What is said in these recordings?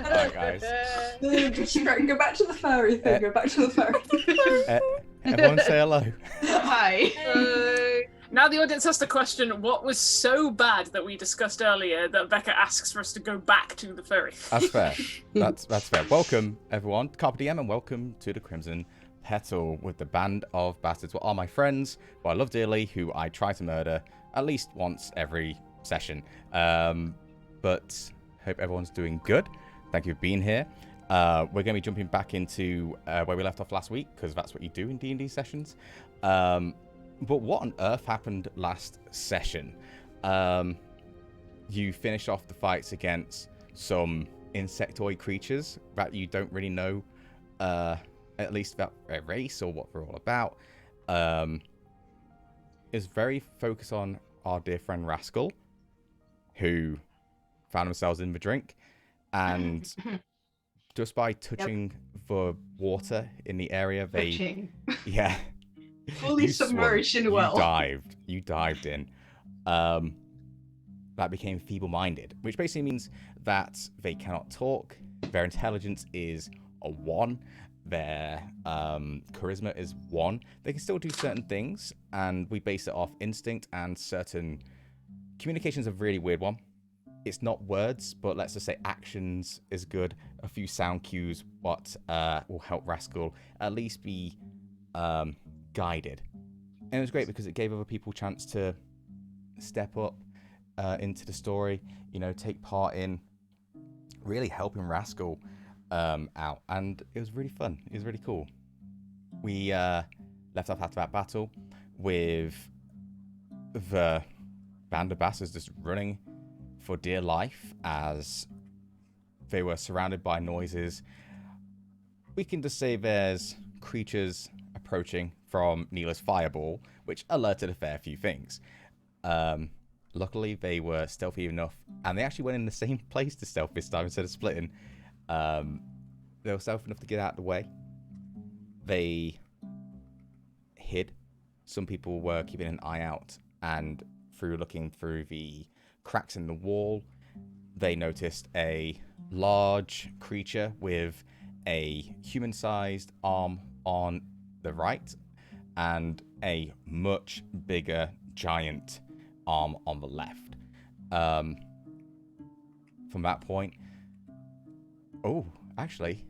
Alright, guys. Just go back to the furry thing. Go back to the furry thing. Everyone say hello. Hi. Now the audience has to question what was so bad that we discussed earlier that Becca asks for us to go back to the furry. That's fair. That's fair. Welcome, everyone. CarpeDM, and welcome to the Crimson Petal with the band of bastards. What are my friends, who I love dearly, who I try to murder at least once every session. But hope everyone's doing good. Thank you for being here. We're going to be jumping back into where we left off last week, because that's what you do in D&D sessions. But what on earth happened last session? You finished off the fights against some insectoid creatures that you don't really know, at least about their race or what they're all about. Is very focused on our dear friend Rascal, who found themselves in the drink, and just by touching the water in the area, they fully submerged in well. You dived in. That became feeble-minded, which basically means that they cannot talk. Their intelligence is a 1. Their charisma is 1. They can still do certain things, and we base it off instinct and certain... Communication's a really weird one. It's not words, but let's just say actions is good. A few sound cues, what will help Rascal at least be guided. And it was great because it gave other people a chance to step up into the story, you know, take part in really helping Rascal out. And it was really fun. It was really cool. We left off after that battle with the band of bastards just running for dear life as they were surrounded by noises. We can just say there's creatures approaching from Neela's fireball, which alerted a fair few things. Luckily, they were stealthy enough, and they actually went in the same place to stealth this time instead of splitting. They were stealthy enough to get out of the way. They hid. Some people were keeping an eye out, and through looking through the cracks in the wall, they noticed a large creature with a human-sized arm on the right and a much bigger giant arm on the left. From that point, actually,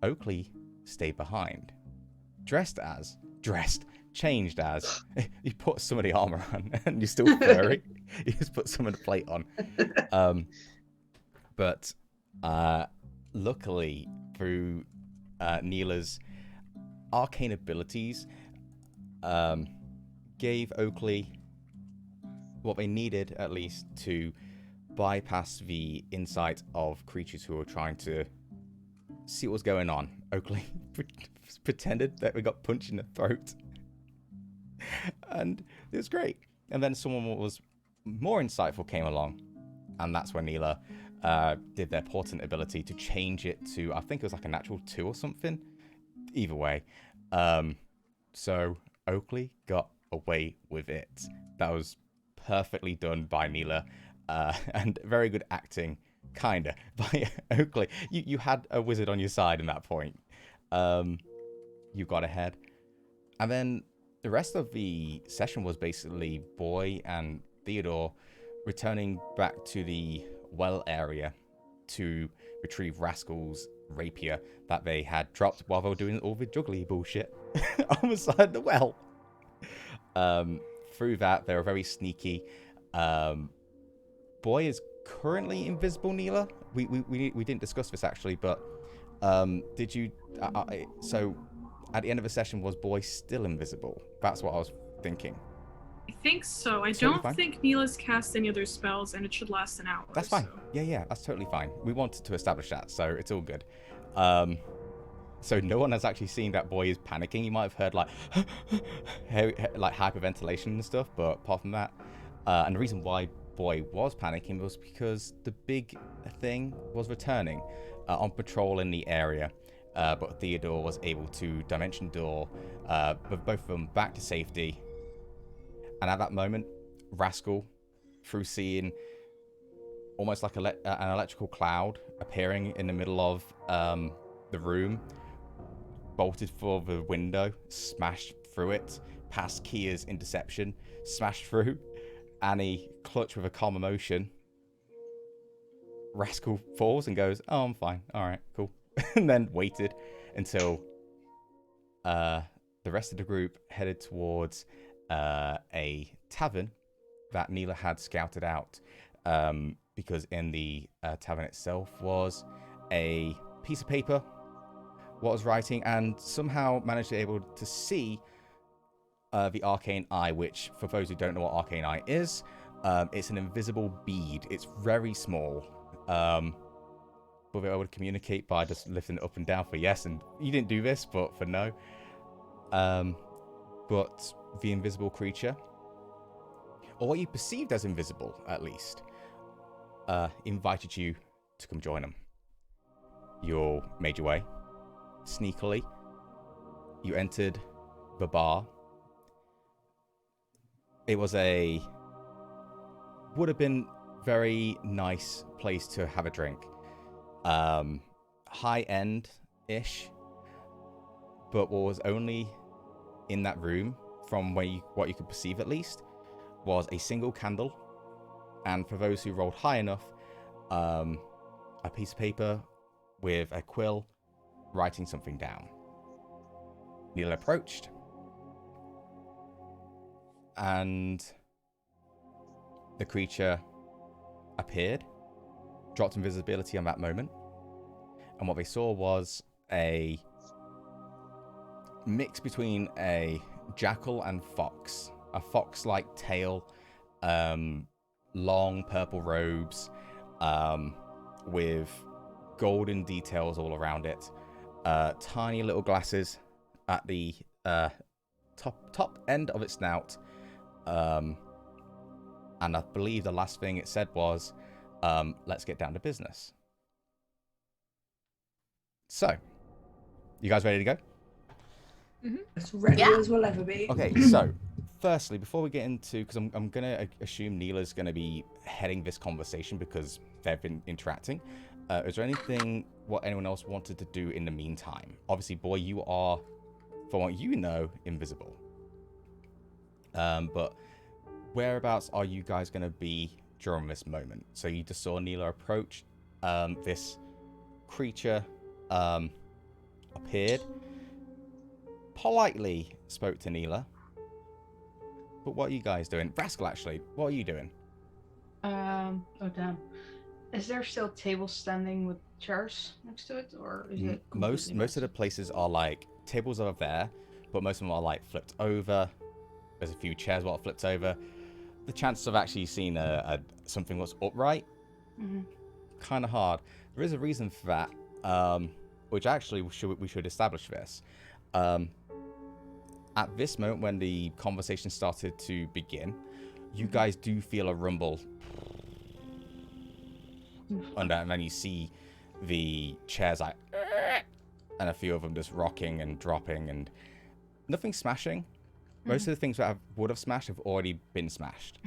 Oakley stayed behind. Changed as. You put some of the armor on and you're still furry. You just put some of the plate on. But luckily, through Neela's arcane abilities, gave Oakley what they needed, at least, to bypass the insight of creatures who were trying to see what was going on. Oakley pretended that we got punched in the throat. And it was great. And then someone who was more insightful came along. And that's when Neela did their portent ability to change it to, I think it was like a natural 2 or something. Either way. So Oakley got away with it. That was perfectly done by Neela. And very good acting, kinda, by Oakley. You had a wizard on your side in that point. You got ahead. And then the rest of the session was basically Boy and Theodore returning back to the well area to retrieve Rascal's rapier that they had dropped while they were doing all the juggly bullshit on the side of the well. Through that, they were very sneaky. Boy is currently invisible, Neela. We didn't discuss this actually, but did you... so at the end of the session, was Boy still invisible? That's what I was thinking. I think so. I Totally don't fine. think Neela's cast any other spells, and it should last an hour. That's fine. So. Yeah, that's totally fine. We wanted to establish that, so it's all good. So no one has actually seen that Boy is panicking. You might have heard like like hyperventilation and stuff, but apart from that, and the reason why Boy was panicking was because the big thing was returning on patrol in the area. But Theodore was able to dimension door both of them back to safety. And at that moment, Rascal, through seeing almost like an electrical cloud appearing in the middle of the room, bolted for the window, smashed through it, past Kia's interception, smashed through. Annie clutched with a calm emotion. Rascal falls and goes, "Oh, I'm fine. All right, cool." And then waited until the rest of the group headed towards a tavern that Neela had scouted out, because in the tavern itself was a piece of paper, what was writing, and somehow managed to be able to see the arcane eye, which, for those who don't know what arcane eye is, it's an invisible bead. It's very small. But we're able to communicate by just lifting it up and down for yes, and you didn't do this, but for no. But the invisible creature, or what you perceived as invisible at least, invited you to come join them. You all made your way. Sneakily, you entered the bar. It was would have been very nice place to have a drink. High-end-ish, but what was only in that room, from what you could perceive at least, was a single candle, and for those who rolled high enough, a piece of paper with a quill writing something down. Neela approached, and the creature appeared, dropped invisibility on that moment, and what they saw was a mix between a jackal and fox. A fox-like tail, long purple robes, with golden details all around it, tiny little glasses at the top end of its snout, and I believe the last thing it said was, "Let's get down to business." So, you guys ready to go? As ready as we'll ever be. Okay, so firstly, before we get into, because I'm going to assume Neela's going to be heading this conversation because they've been interacting. Is there anything what anyone else wanted to do in the meantime? Obviously, boy, you are, for what you know, invisible. But whereabouts are you guys going to be during this moment? So you just saw Neela approach. This creature appeared, politely spoke to Neela. But what are you guys doing? Rascal, actually, what are you doing? Oh damn. Is there still tables standing with chairs next to it, or is it most of the places are like tables are there, but most of them are like flipped over. There's a few chairs what are flipped over. The chances of actually seeing something that's upright, kind of hard. There is a reason for that, which actually we should establish this. At this moment, when the conversation started to begin, you guys do feel a rumble. And then you see the chairs like, and a few of them just rocking and dropping, and nothing smashing. Most of the things that would have smashed have already been smashed.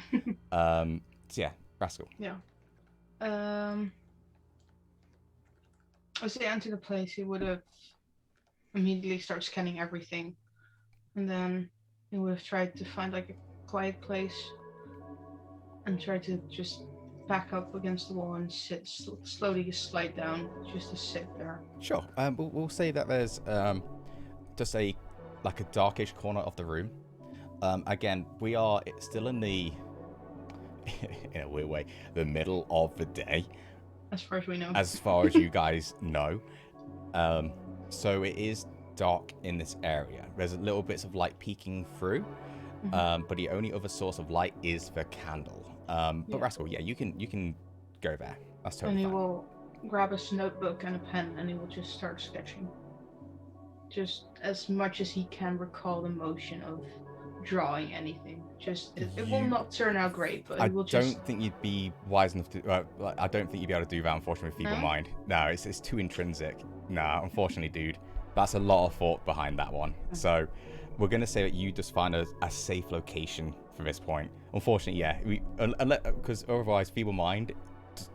So yeah, Rascal. Yeah. As they enter the place, he would have immediately started scanning everything, and then he would have tried to find like a quiet place and try to just back up against the wall and slowly slide down just to sit there. Sure. We'll say that there's just a darkish corner of the room. Again, we are still in the in a weird way the middle of the day, as far as we know. As far as you guys know. So it is dark in this area. There's little bits of light peeking through, but the only other source of light is the candle. But Rascal, yeah, you can go there. That's totally fine. And he will grab his notebook and a pen, and he will just start sketching. Just as much as he can recall the motion of drawing anything. Just it will not turn out great, but it will just... I don't think you'd be wise enough to... I don't think you'd be able to do that, unfortunately, with feeble mind. No, it's too intrinsic. Nah, unfortunately, dude. That's a lot of thought behind that one. So we're going to say that you just find a safe location for this point. Unfortunately, yeah. Because otherwise, feeble mind,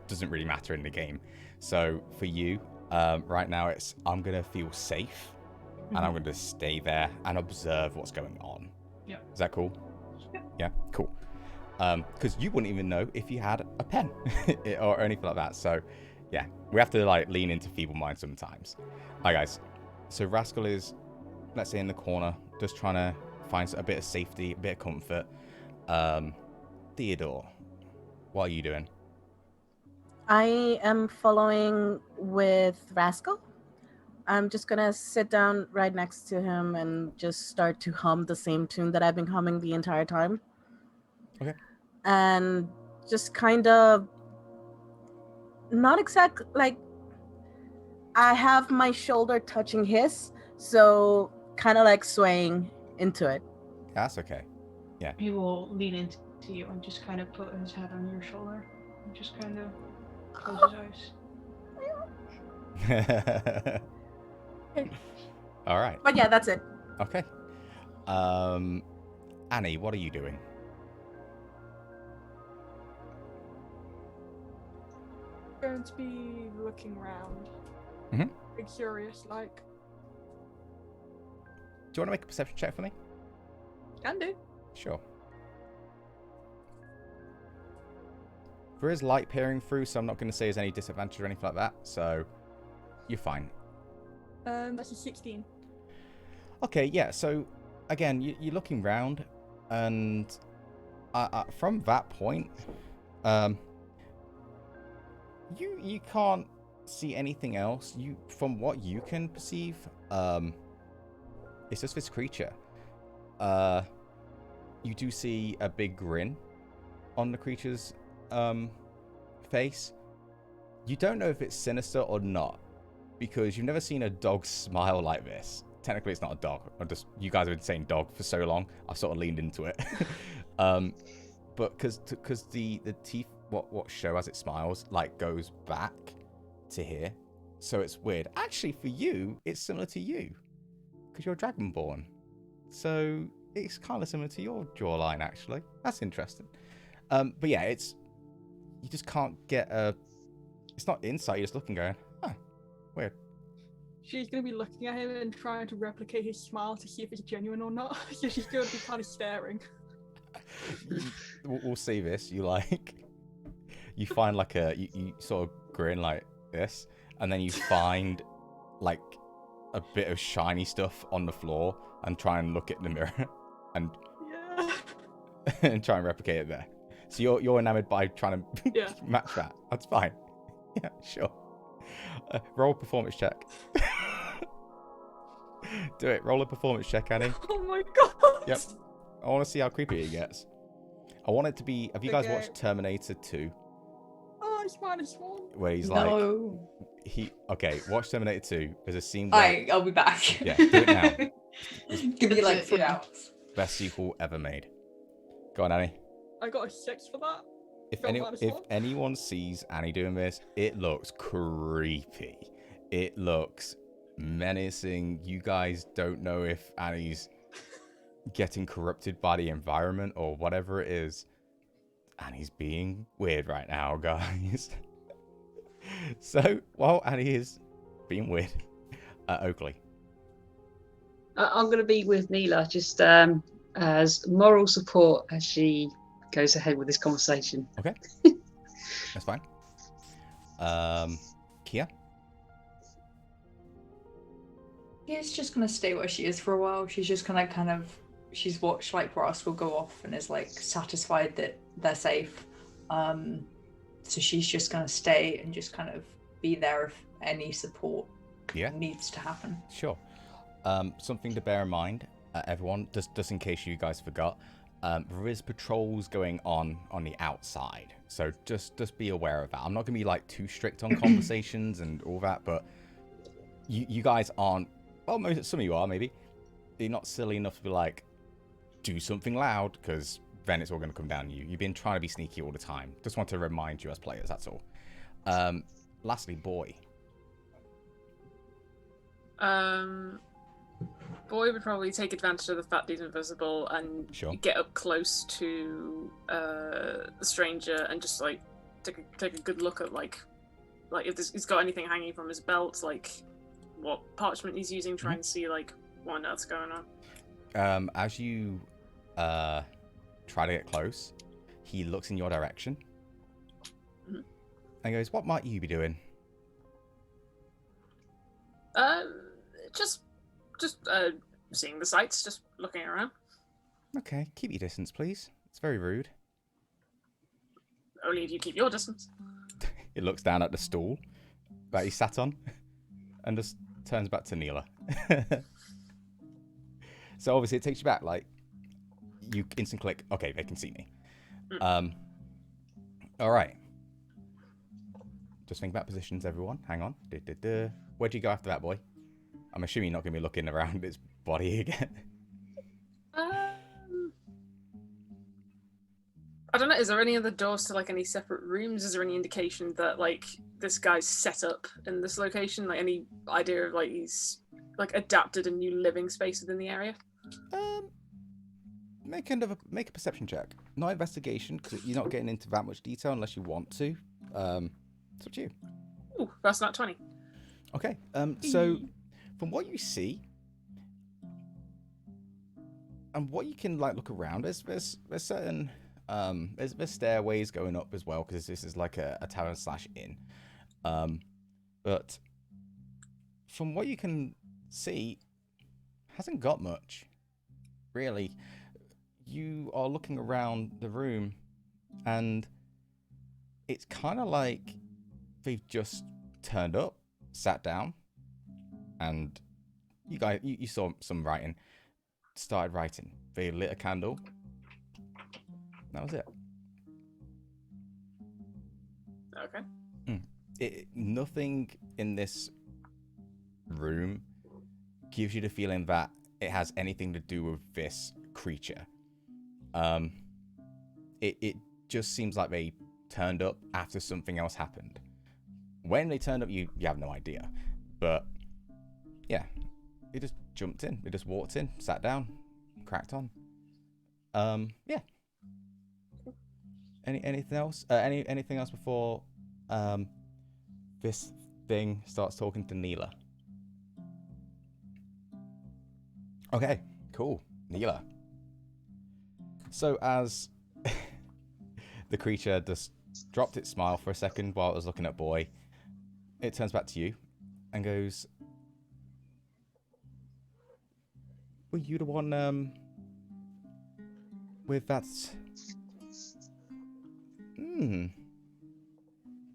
doesn't really matter in the game. So for you, right now I'm gonna feel safe, and I'm gonna stay there and observe what's going on. Yeah. Is that cool? Yeah. Yeah, cool. Because you wouldn't even know if you had a pen or anything like that. So, yeah, we have to like lean into feeble mind sometimes. Hi guys. So Rascal is, let's say, in the corner, just trying to find a bit of safety, a bit of comfort. Theodore, what are you doing? I am following with Rascal. I'm just gonna sit down right next to him and just start to hum the same tune that I've been humming the entire time. Okay. And just kind of not exactly like I have my shoulder touching his, so kind of like swaying into it. That's okay. He will lean into you and just kind of put his head on your shoulder and just kind of close his eyes. All right. But yeah, that's it. Okay. Annie, what are you doing? Going to be looking around. Mhm. Be curious, like. Do you want to make a perception check for me? Can do. Sure. There is light peering through, so I'm not going to say there's any disadvantage or anything like that. So you're fine. That's a 16. Okay, yeah. So again, you're looking round, and from that point, you can't see anything else. From what you can perceive, it's just this creature. You do see a big grin on the creature's face. You don't know if it's sinister or not, because you've never seen a dog smile like this. Technically, it's not a dog. You guys have been saying dog for so long, I've sort of leaned into it. But because the teeth, what show as it smiles, like goes back to here, so it's weird. Actually, for you, it's similar to you, because you're Dragonborn, so it's kind of similar to your jawline. Actually, that's interesting. But yeah, you just can't get a. It's not insight. You're just looking, going, huh, weird. She's going to be looking at him and trying to replicate his smile to see if it's genuine or not. So she's going to be kind of staring. We'll see this. You find like you sort of grin like this, and then you find like a bit of shiny stuff on the floor and try and look at the mirror and Yeah. and try and replicate it there. So you're enamored by trying to Yeah. match that. That's fine. Yeah, sure. Roll a performance check. Do it. Roll a performance check, Annie. Oh my god. Yep. I want to see how creepy it gets. I want it to be. Have you guys Okay. watched Terminator 2? Oh, it's -1. Where he's No. Okay, watch Terminator 2. There's a scene where. I'll be back. Yeah, do it now. Give me like That's it, 3 yeah. hours. Best sequel ever made. Go on, Annie. I got a 6 for that. If Got -1. anyone sees Annie doing this, it looks creepy. It looks menacing. You guys don't know if Annie's getting corrupted by the environment or whatever it is. Annie's being weird right now, guys. So, while Annie is being weird, Oakley. I'm going to be with Neela just as moral support as she goes ahead with this conversation. Okay. That's fine. Kia? Kia's just gonna stay where she is for a while. She's just gonna she's watched like Rascal go off and is like satisfied that they're safe. So she's just gonna stay and just kind of be there if any support needs to happen. Sure. Something to bear in mind, everyone, just in case you guys forgot, there is patrols going on the outside. So just be aware of that. I'm not going to be like too strict on conversations and all that, but you guys aren't, well, some of you are maybe. You're not silly enough to be like, do something loud, because then it's all going to come down to you. You've been trying to be sneaky all the time. Just want to remind you as players, that's all. Lastly, Boy. Boy would probably take advantage of the fact that he's invisible and Sure. get up close to the stranger and just like take a good look at like if he's got anything hanging from his belt, like what parchment he's using, try and see like what on earth's going on. As you try to get close, he looks in your direction and goes, "What might you be doing?" Just seeing the sights, just looking around. Okay, keep your distance, please. It's very rude. Only if you keep your distance. He looks down at the stool that he sat on and just turns back to Neela. So obviously it takes you back, like, you instant click, okay, they can see me. All right. Just think about positions, everyone. Hang on. Where'd you go after that, boy? I'm assuming you're not going to be looking around his body again. I don't know. Is there any other doors to like any separate rooms? Is there any indication that like this guy's set up in this location? Like any idea of like he's like adapted a new living space within the area? Make a perception check. Not investigation, because you're not getting into that much detail unless you want to. It's up to you. Ooh, that's not 20. Okay. So from what you see, and what you can like look around, there's certain there's stairways going up as well, because this is like a tavern / inn. But from what you can see, hasn't got much, really. You are looking around the room, and it's kind of like they've just turned up, sat down, and you saw some writing, started writing. They lit a candle. That was it. Okay. Nothing in this room gives you the feeling that it has anything to do with this creature. It just seems like they turned up after something else happened. When they turned up, you have no idea. But yeah, they just jumped in. They just walked in, sat down, cracked on. Yeah. Anything else? Anything else before this thing starts talking to Neela? Okay, cool. Neela. So as the creature just dropped its smile for a second while it was looking at Boy, it turns back to you and goes, "Were you the one with that?"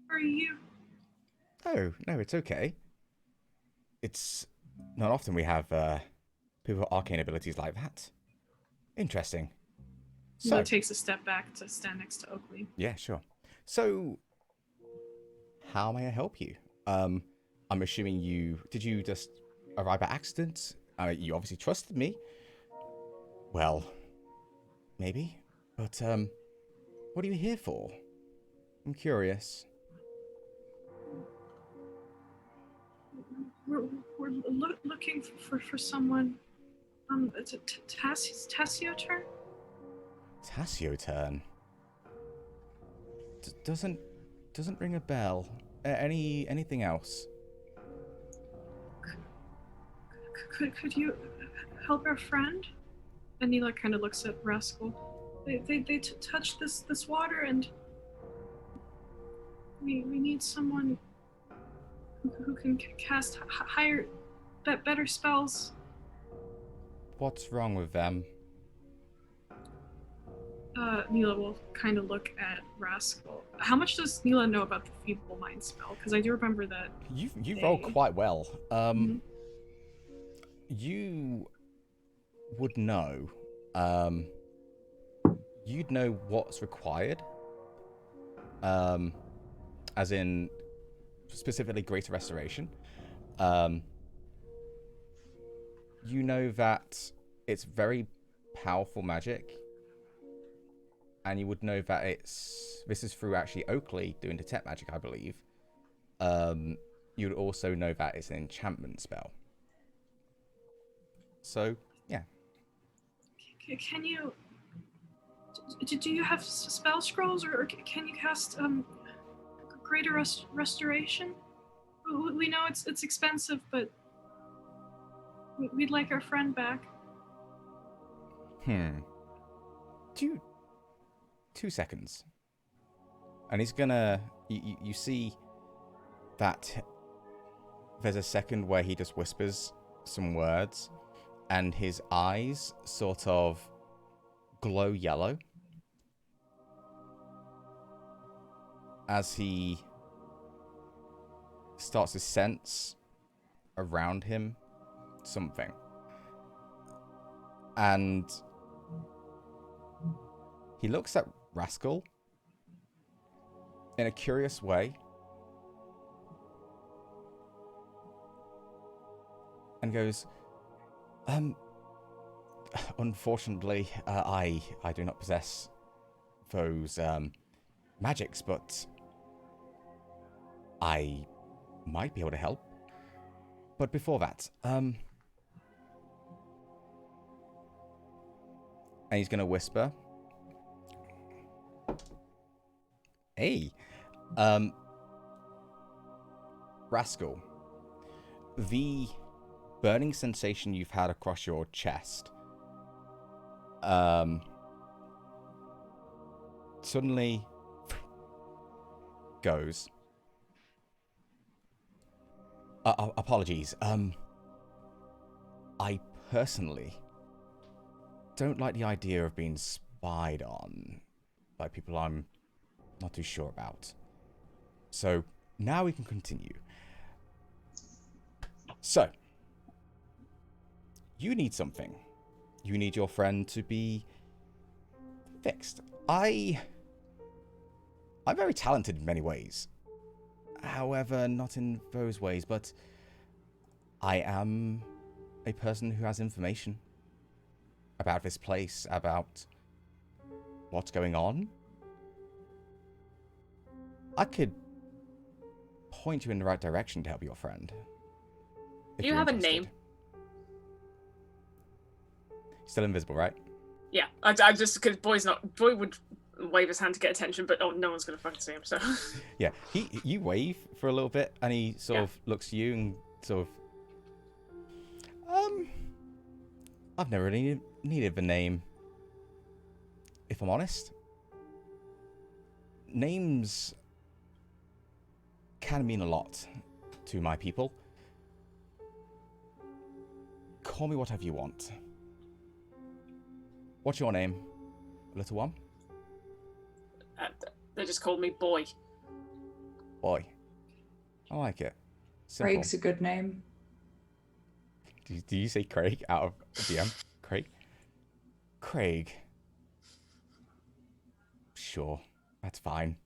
Are you? Oh, no, it's okay. It's not often we have people with arcane abilities like that. Interesting. So it takes a step back to stand next to Oakley. Yeah, sure. So, how may I help you? I'm assuming did you just arrive by accident? You obviously trusted me. Well, maybe. But, what are you here for? I'm curious. We're looking for someone. It's a Tassioturn? Tassioturn? Doesn't ring a bell. Anything else? Could you help our friend? And he like kind of looks at Rascal. They touched this water, and we need someone who can cast higher, better spells. What's wrong with them? Neela will kind of look at Rascal. How much does Neela know about the Feeble Mind spell? Because I do remember that You rolled quite well. You would know. You'd know what's required. As in, specifically Greater Restoration. You know that it's very powerful magic. And you would know that this is through actually Oakley doing detect magic, I believe. You'd also know that it's an enchantment spell. So, yeah. Can you... Do you have spell scrolls, or can you cast greater restoration? We know it's expensive, but we'd like our friend back. Two seconds. And he's gonna... You see that there's a second where he just whispers some words, and his eyes sort of glow yellow as he starts to sense around him something. And he looks at Rascal in a curious way and goes, unfortunately, I do not possess those magics, but I might be able to help. But before that, and he's gonna whisper, hey, Rascal, the burning sensation you've had across your chest suddenly goes. Apologies. I personally don't like the idea of being spied on by people I'm not too sure about. So now we can continue. So you need something. You need your friend to be fixed. I'm very talented in many ways. However, not in those ways, but I am a person who has information about this place, about what's going on. I could point you in the right direction to help your friend. Do you have a name? Still invisible, right? Yeah, I just because Boy would wave his hand to get attention, but no one's gonna fucking see him. So yeah, you wave for a little bit, and he sort of looks to you and sort of, I've never really needed the name. If I'm honest, names can mean a lot to my people. Call me whatever you want. What's your name, little one? They just called me Boy. Boy. I like it. Simple. Craig's a good name. Do you say Craig out of DM? Craig? Craig. Sure. That's fine.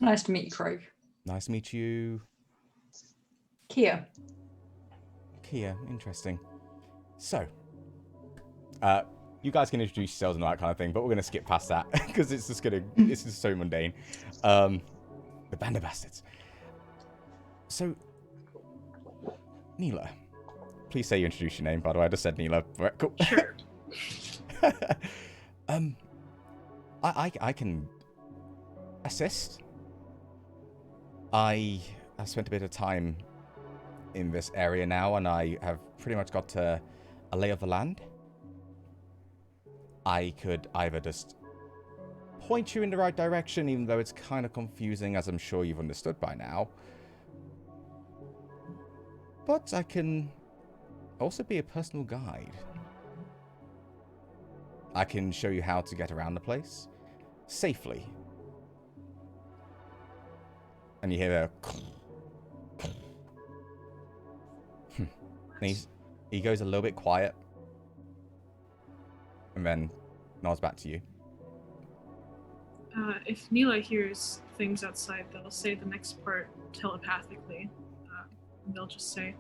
Nice to meet you, Craig. Nice to meet you. Kia. Kia. Interesting. So, you guys can introduce yourselves and all that kind of thing, but we're going to skip past that because it's just so mundane. The band of bastards. So, Neela. Please say you introduce your name, by the way. I just said Neela. Right, cool. Sure. I can assist. I have spent a bit of time in this area now, and I have pretty much got a lay of the land. I could either just point you in the right direction, even though it's kind of confusing, as I'm sure you've understood by now. But I can also be a personal guide. I can show you how to get around the place safely. And you hear and he goes a little bit quiet. And then nods back to you. If Neela hears things outside, they'll say the next part telepathically. And they'll just say,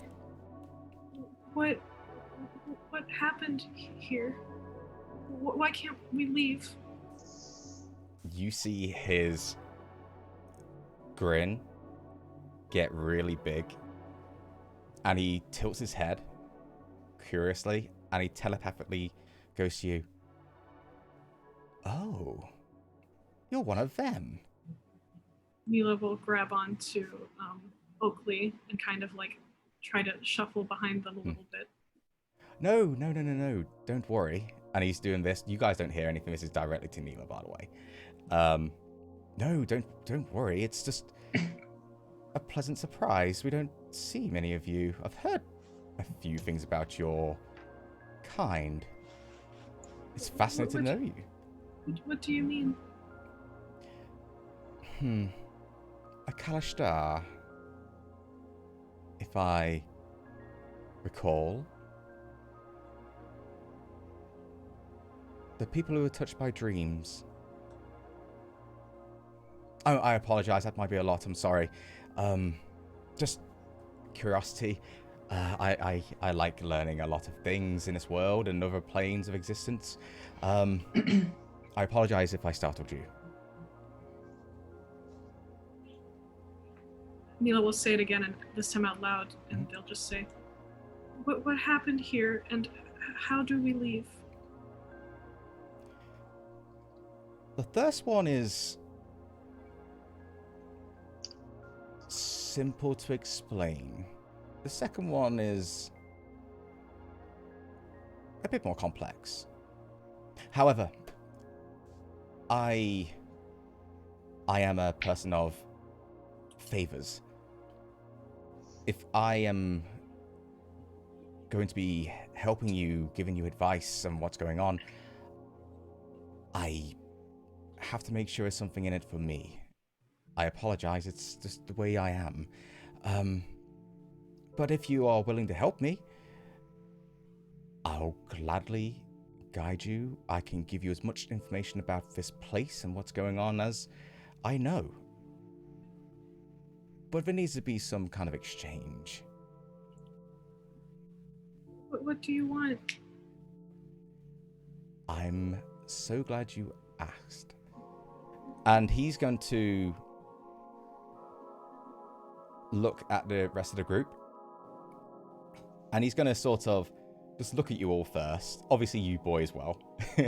What happened here? Why can't we leave? You see his grin get really big. And he tilts his head curiously. And he telepathically goes to you. Oh, you're one of them. Mila will grab onto Oakley and kind of like try to shuffle behind them a little bit. No. Don't worry. And he's doing this. You guys don't hear anything. This is directly to Mila, by the way. No, don't worry. It's just a pleasant surprise. We don't see many of you. I've heard a few things about your kind. It's fascinating to know you. What do you mean? A Kalashtar. If I recall. The people who are touched by dreams. Oh, I apologize. That might be a lot. I'm sorry. Just curiosity. I like learning a lot of things in this world and other planes of existence. I apologize if I startled you. Mila will say it again, and this time out loud, and they'll just say, What happened here, and how do we leave? The first one is simple to explain. The second one is a bit more complex. However, I am a person of favors. If I am going to be helping you, giving you advice on what's going on, I have to make sure there's something in it for me. I apologize, it's just the way I am. But if you are willing to help me, I'll gladly guide you. I can give you as much information about this place and what's going on as I know. But there needs to be some kind of exchange. What do you want? I'm so glad you asked. And he's going to look at the rest of the group. And he's going to sort of just look at you all first. Obviously, you boy as well. He's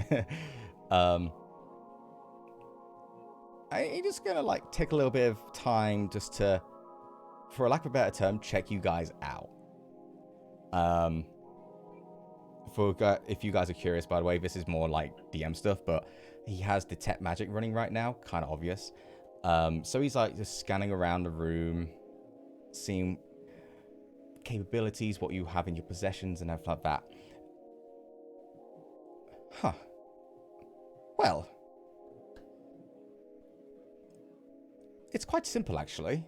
just going to like take a little bit of time just to, for lack of a better term, check you guys out. If you guys are curious, by the way, this is more like DM stuff, but he has detect magic running right now, kind of obvious. So he's like just scanning around the room, seeing capabilities, what you have in your possessions and everything like that. Huh. Well, it's quite simple actually.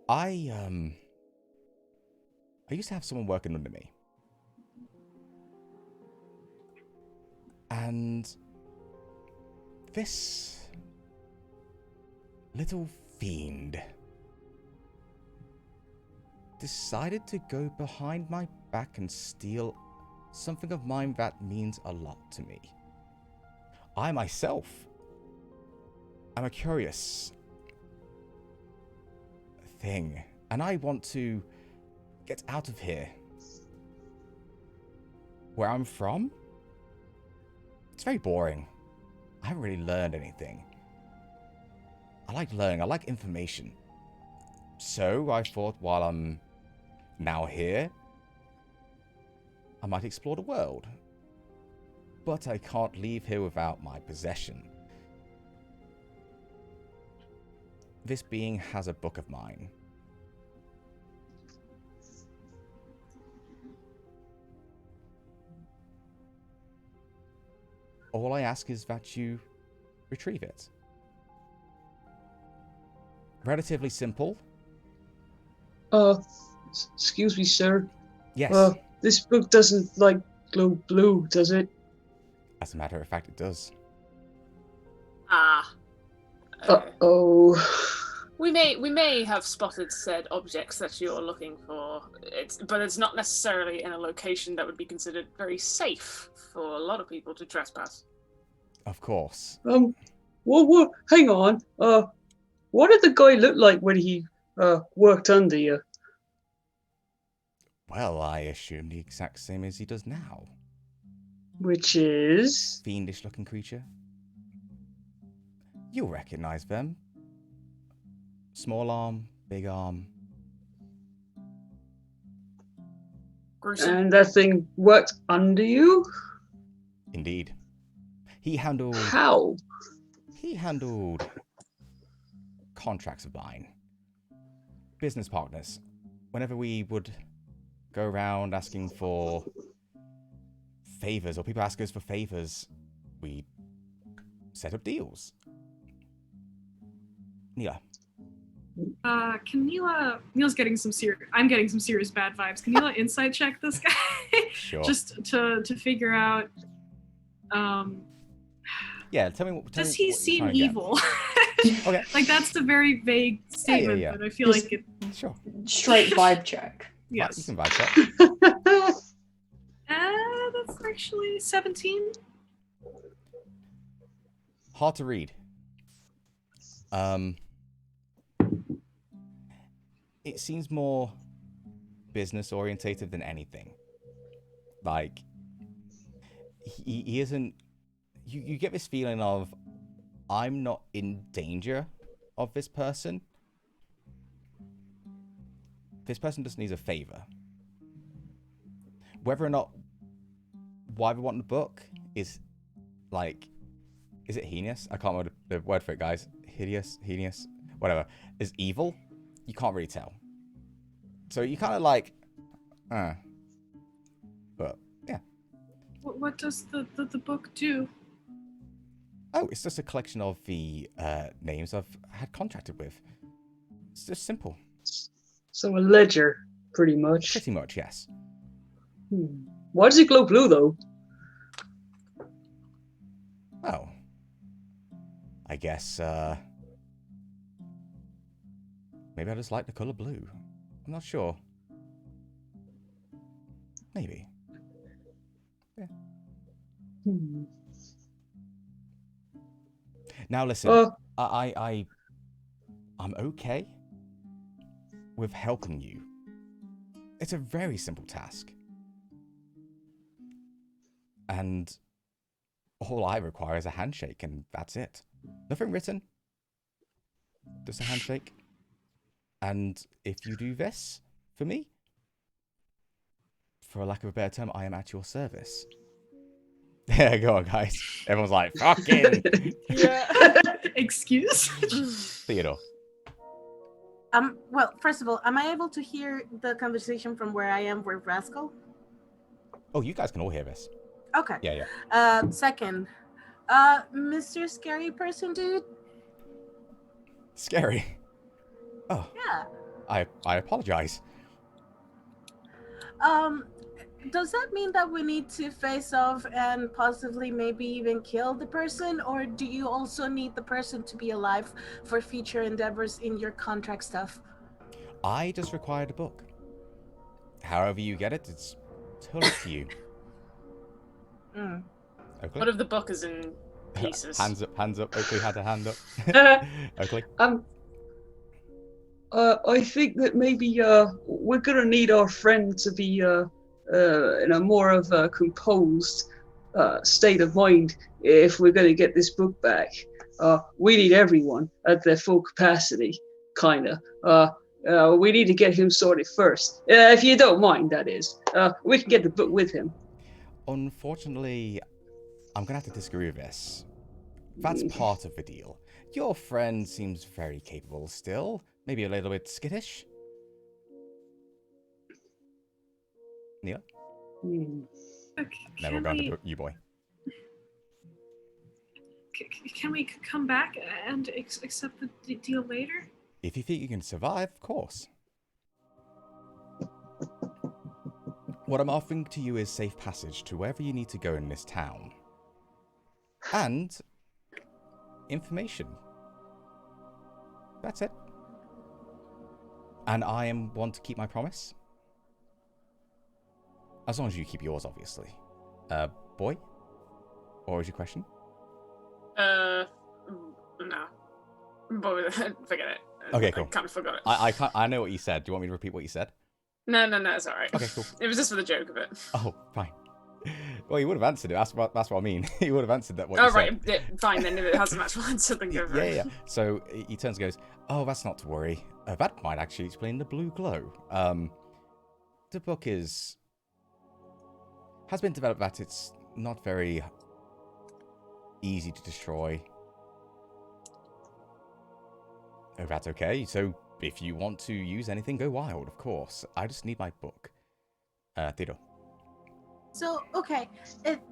I used to have someone working under me. And this little fiend decided to go behind my back and steal something of mine that means a lot to me. I myself am a curious thing, and I want to get out of here. Where I'm from, it's very boring. I haven't really learned anything. I like learning, I like information. So I thought while I'm now here, I might explore the world. But I can't leave here without my possession. This being has a book of mine. All I ask is that you retrieve it. Relatively simple. Excuse me, sir. Yes. This book doesn't, like, glow blue, does it? As a matter of fact, it does. Uh-oh. We may have spotted said objects that you're looking for, but it's not necessarily in a location that would be considered very safe for a lot of people to trespass. Of course. What? Hang on. What did the guy look like when he worked under you? Well, I assume the exact same as he does now. Which is? Fiendish-looking creature. You'll recognize them. Small arm, big arm. Gruesome. And that thing worked under you? Indeed. He handled How? contracts of mine. Business partners. Whenever we would go around asking for favors, or people ask us for favors, we set up deals. Neela. Can Neil's getting some I'm getting some serious bad vibes. Can Neela insight check this guy? Sure. Just to figure out. Yeah, tell me what. Does he seem trying to get. evil? Okay. Like that's a very vague statement, yeah. but I feel Just- like it. Sure. Straight vibe check. Yes. You can vibe check. That's actually 17. Hard to read. It seems more business orientated than anything. Like he isn't. You get this feeling of, I'm not in danger of this person. This person just needs a favor. Whether or not why we want the book is like, is it heinous? I can't remember the word for it, guys. Hideous, heinous, whatever. Is evil? You can't really tell. So you kind of like, but yeah. What does the book do? Oh, it's just a collection of the names I've had contracted with. It's just simple. So a ledger, pretty much. Pretty much, yes. Why does it glow blue, though? Oh. I guess, maybe I just like the color blue. I'm not sure. Maybe. Yeah. Now listen, I'm okay with helping you. It's a very simple task. And all I require is a handshake, and that's it. Nothing written. Just a handshake. And if you do this for me, for lack of a better term, I am at your service. Yeah, go on, guys. Everyone's like, fucking. Yeah. Excuse? Theodore. Well, first of all, am I able to hear the conversation from where I am with Rascal? Oh, you guys can all hear this. Okay. Yeah. Second, Mr. Scary Person Dude? Scary. Oh. Yeah. I apologize. Does that mean that we need to face off and possibly maybe even kill the person, or do you also need the person to be alive for future endeavors in your contract stuff? I just required a book. However you get it, it's totally up to you. Oakley? What if the book is in pieces? Hands up. Oakley had a hand up. Oakley? I think that maybe we're gonna need our friend to be in a more of a composed state of mind if we're gonna get this book back. We need everyone at their full capacity, kinda. We need to get him sorted first. If you don't mind, that is. We can get the book with him. Unfortunately, I'm gonna have to disagree with this. That's part of the deal. Your friend seems very capable still. Maybe a little bit skittish. Neil? Okay, No, we're going to you, boy. Can we come back and accept the deal later? If you think you can survive, of course. What I'm offering to you is safe passage to wherever you need to go in this town. And information. That's it. And I am one to keep my promise. As long as you keep yours, obviously. Boy? What was your question? No. But forget it. Okay, cool. I kind of forgot it. I know what you said. Do you want me to repeat what you said? No, it's alright. Okay, cool. It was just for the joke of it. Oh, fine. Well, you would have answered it. That's what I mean. You would have answered that. What Oh, you right. said. Yeah, fine, then. If it has an actual answer, then go for Yeah, it. yeah. So he turns and goes, "Oh, that's not to worry. That might actually explain the blue glow. The book has been developed that it's not very easy to destroy. Oh, that's okay. So if you want to use anything, go wild, of course. I just need my book. Theodore. So, okay,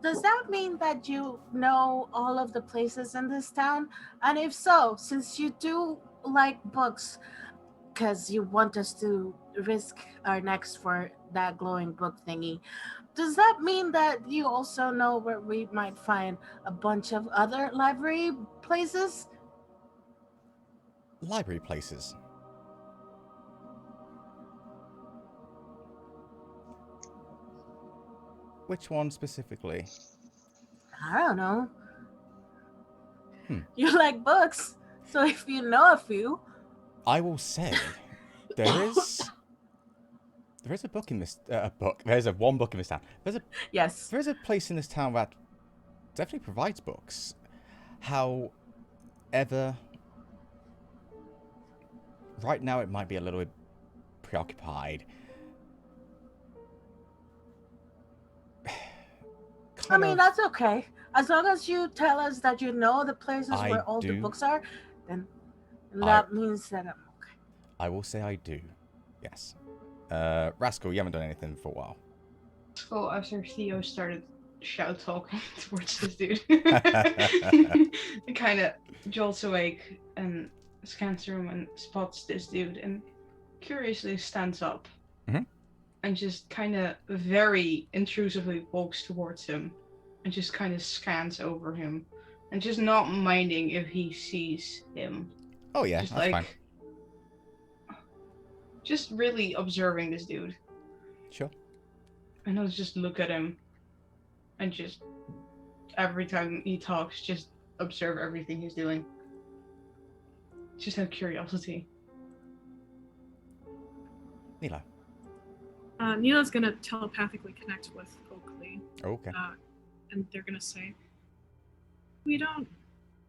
does that mean that you know all of the places in this town? And if so, since you do like books, because you want us to risk our necks for that glowing book thingy, does that mean that you also know where we might find a bunch of other library places? Library places. Which one specifically? I don't know. Hmm. You like books, so if you know a few. I will say there is a book in this book. There's one book in this town. Yes. There is a place in this town that definitely provides books. However, right now it might be a little bit preoccupied. I mean, that's okay. As long as you tell us that you know the places where all the books are, then that means that I'm okay. I will say I do. Yes. Rascal, you haven't done anything for a while. So after Theo started shout talking towards this dude, he kind of jolts awake and scans the room and spots this dude and curiously stands up and just kind of very intrusively walks towards him and just kind of scans over him and just not minding if he sees him. Oh yeah, just that's fine. Just really observing this dude. Sure. And I'll just look at him and just every time he talks, just observe everything he's doing. Just have curiosity. Nila. Nila's gonna telepathically connect with Oakley. Okay. And they're gonna say, we don't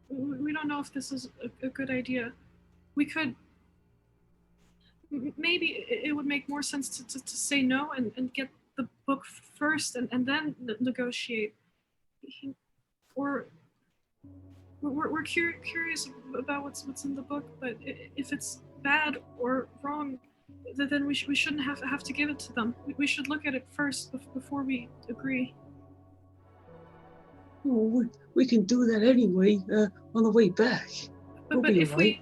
know if this is a good idea. We could, maybe it would make more sense to say no and get the book first and then negotiate. Or we're curious about what's in the book, but if it's bad or wrong, then we shouldn't have to give it to them. We should look at it first before we agree. Oh, we can do that anyway on the way back. But if we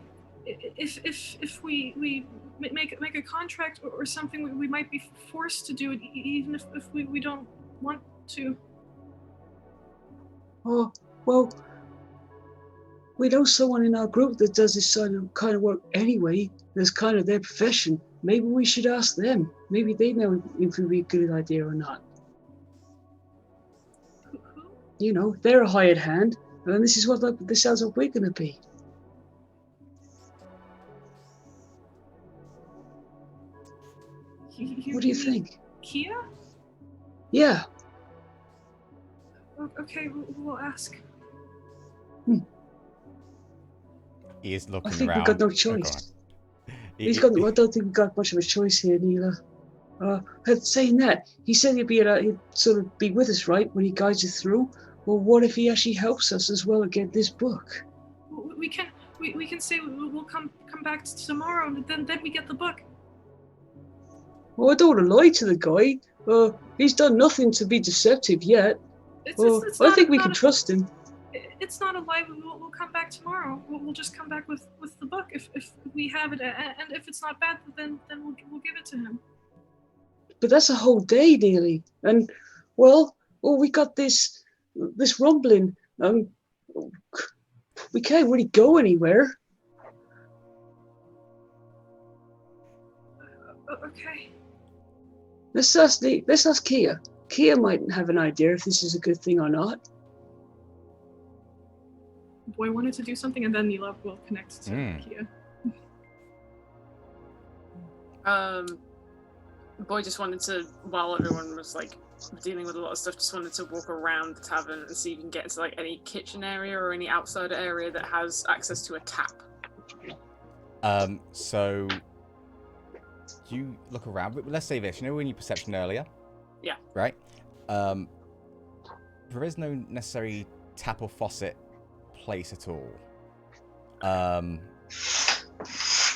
make a contract or something, we might be forced to do it, even if we don't want to. Oh, well, we know someone in our group that does this kind of work anyway. That's kind of their profession. Maybe we should ask them. Maybe they know if it would be a good idea or not. Who? You know, they're a hired hand, and this sounds like we're going to be. What do you think? Kia? Yeah. Okay, we'll ask. He is looking I think around. we've got no choice. I don't think we've got much of a choice here, Neela. Saying that, he said he'd sort of be with us, right, when he guides us through. Well, what if he actually helps us as well to get this book? We can say we'll come back tomorrow, and then we get the book. Well, I don't want to lie to the guy. He's done nothing to be deceptive yet. I think we can trust him. It's not a lie. We'll come back tomorrow. We'll just come back with the book if we have it, and if it's not bad, then we'll give it to him. But that's a whole day nearly, and we got this rumbling. We can't really go anywhere. Okay. Let's ask Kia. Kia might have an idea if this is a good thing or not. Boy wanted to do something, and then Neela will connect to Kia. Boy just wanted to, while everyone was like dealing with a lot of stuff. Just wanted to walk around the tavern and see if you can get into like any kitchen area or any outside area that has access to a tap. So you look around, but let's say this. You know when you perception earlier? Yeah. Right? There is no necessary tap or faucet place at all.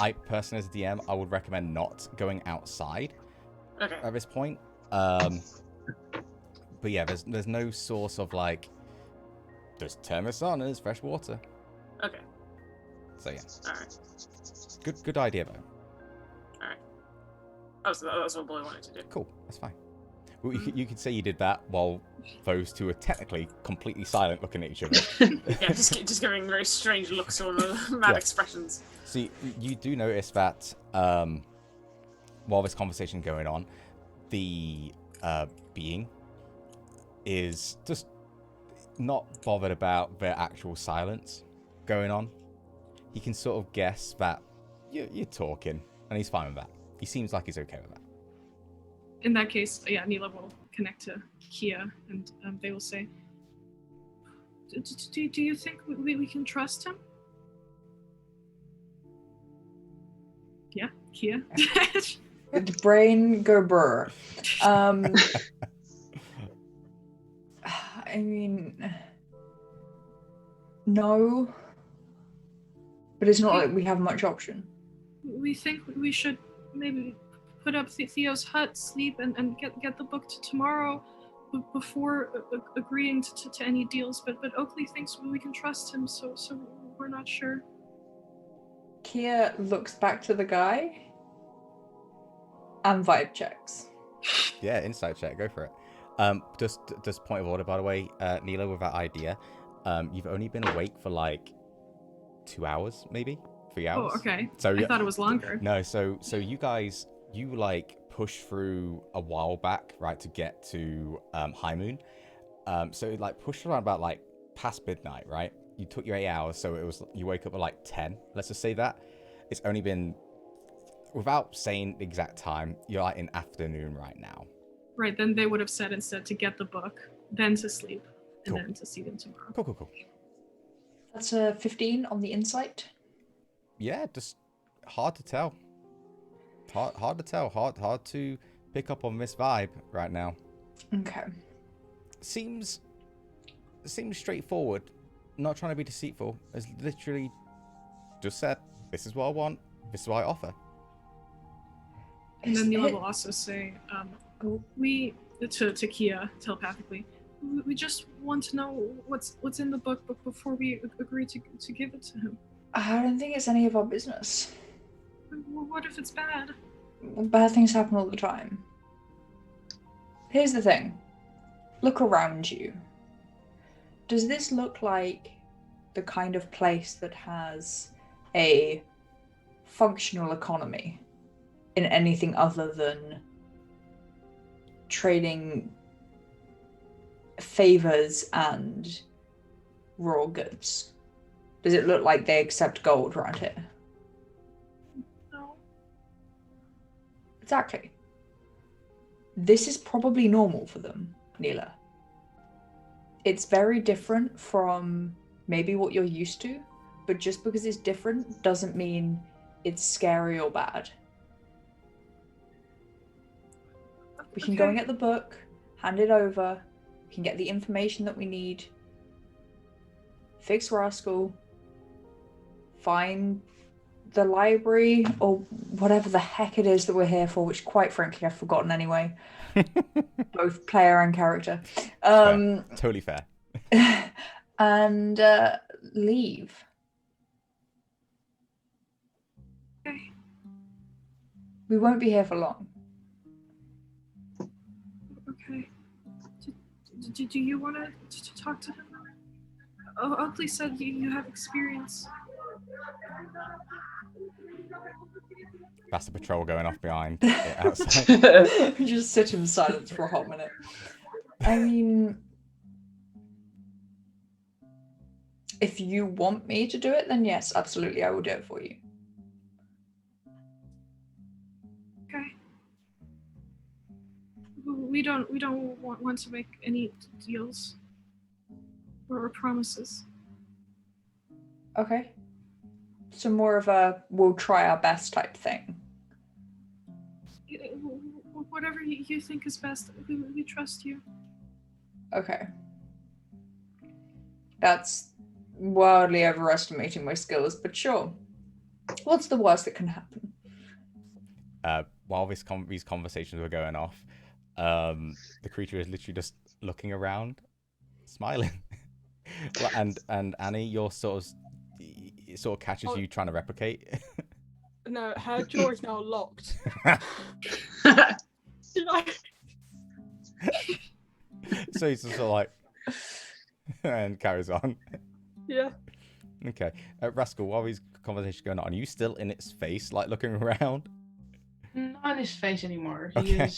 I personally, as a DM, I would recommend not going outside at this point. But yeah, there's no source of like, just turn this on, there's fresh water. Okay. So yeah. Alright. Good idea though. Alright. That's what Boy wanted to do. Cool, that's fine. Well, you could say you did that while those two are technically completely silent, looking at each other. Yeah, just giving very strange looks or mad expressions. So you do notice that while this conversation is going on, the being is just not bothered about their actual silence going on. He can sort of guess that you're talking, and he's fine with that. He seems like he's okay with that. In that case, yeah, Neela will connect to Kia, and they will say, do you think we can trust him? Yeah, Kia. The brain go brr. I mean, no. But it's not like we have much option. We think we should maybe put up Theo's hut, sleep, and get the book to tomorrow before agreeing to any deals. But Oakley thinks we can trust him, so we're not sure. Kia looks back to the guy and vibe checks. Yeah, insight check, go for it. Just point of order, by the way, Neela, with that idea, you've only been awake for like 2 hours, maybe 3 hours. Oh, okay. So I thought it was longer. No, so you guys, you like push through a while back, right, to get to High Moon. So it like pushed around about like past midnight, right? You took your 8 hours, so it was you wake up at like 10. Let's just say that it's only been, without saying the exact time, you're like in afternoon right now. Right, then they would have said instead to get the book, then to sleep, and Cool. then to see them tomorrow. Cool. That's a 15 on the insight. Yeah, just hard to tell. Hard to tell. Hard to pick up on this vibe right now. Okay. Seems straightforward. Not trying to be deceitful. As literally just said, this is what I want. This is what I offer. And then Neela will also say, we to Kia telepathically, we just want to know what's in the book before we agree to give it to him. I don't think it's any of our business. Well, what if it's bad? Bad things happen all the time. Here's the thing. Look around you. Does this look like the kind of place that has a functional economy in anything other than trading favors and raw goods? Does it look like they accept gold around here? No. Exactly. This is probably normal for them, Neela. It's very different from maybe what you're used to, but just because it's different doesn't mean it's scary or bad. We can go and get the book, hand it over, we can get the information that we need, fix Rascal, find the library, or whatever the heck it is that we're here for, which quite frankly I've forgotten anyway. Both player and character. Fair. Totally fair. And leave. Okay. We won't be here for long. Okay. Do you want to talk to him? Oh, Oakley said you have experience. That's the patrol going off behind outside. We just sit in silence for a hot minute. I mean, if you want me to do it, then yes, absolutely, I will do it for you. Okay. We don't want to make any deals or promises. Okay. So more of a we'll try our best type thing. Whatever you think is best, we trust you. Okay. That's wildly overestimating my skills, but sure. What's the worst that can happen? While these conversations were going off, the creature is literally just looking around, smiling. Well, and Annie, your it sort of catches you trying to replicate. No, her jaw is now locked. So he's just sort of like, and carries on. Yeah. Okay, Rascal, while these conversations are going on, are you still in its face, like looking around? Not in his face anymore. Okay.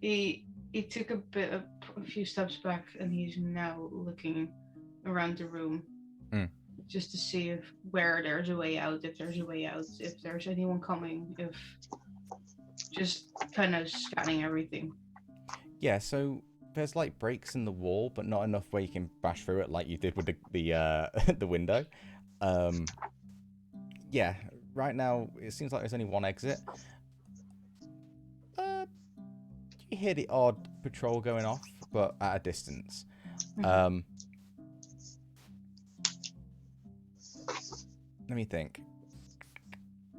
He took a few steps back, and he's now looking around the room, just to see where there's a way out, if there's anyone coming, if just kind of scanning everything. Yeah. So there's like breaks in the wall, but not enough where you can bash through it like you did with the window. Yeah. Right now, it seems like there's only one exit. You hear the odd patrol going off, but at a distance. Let me think.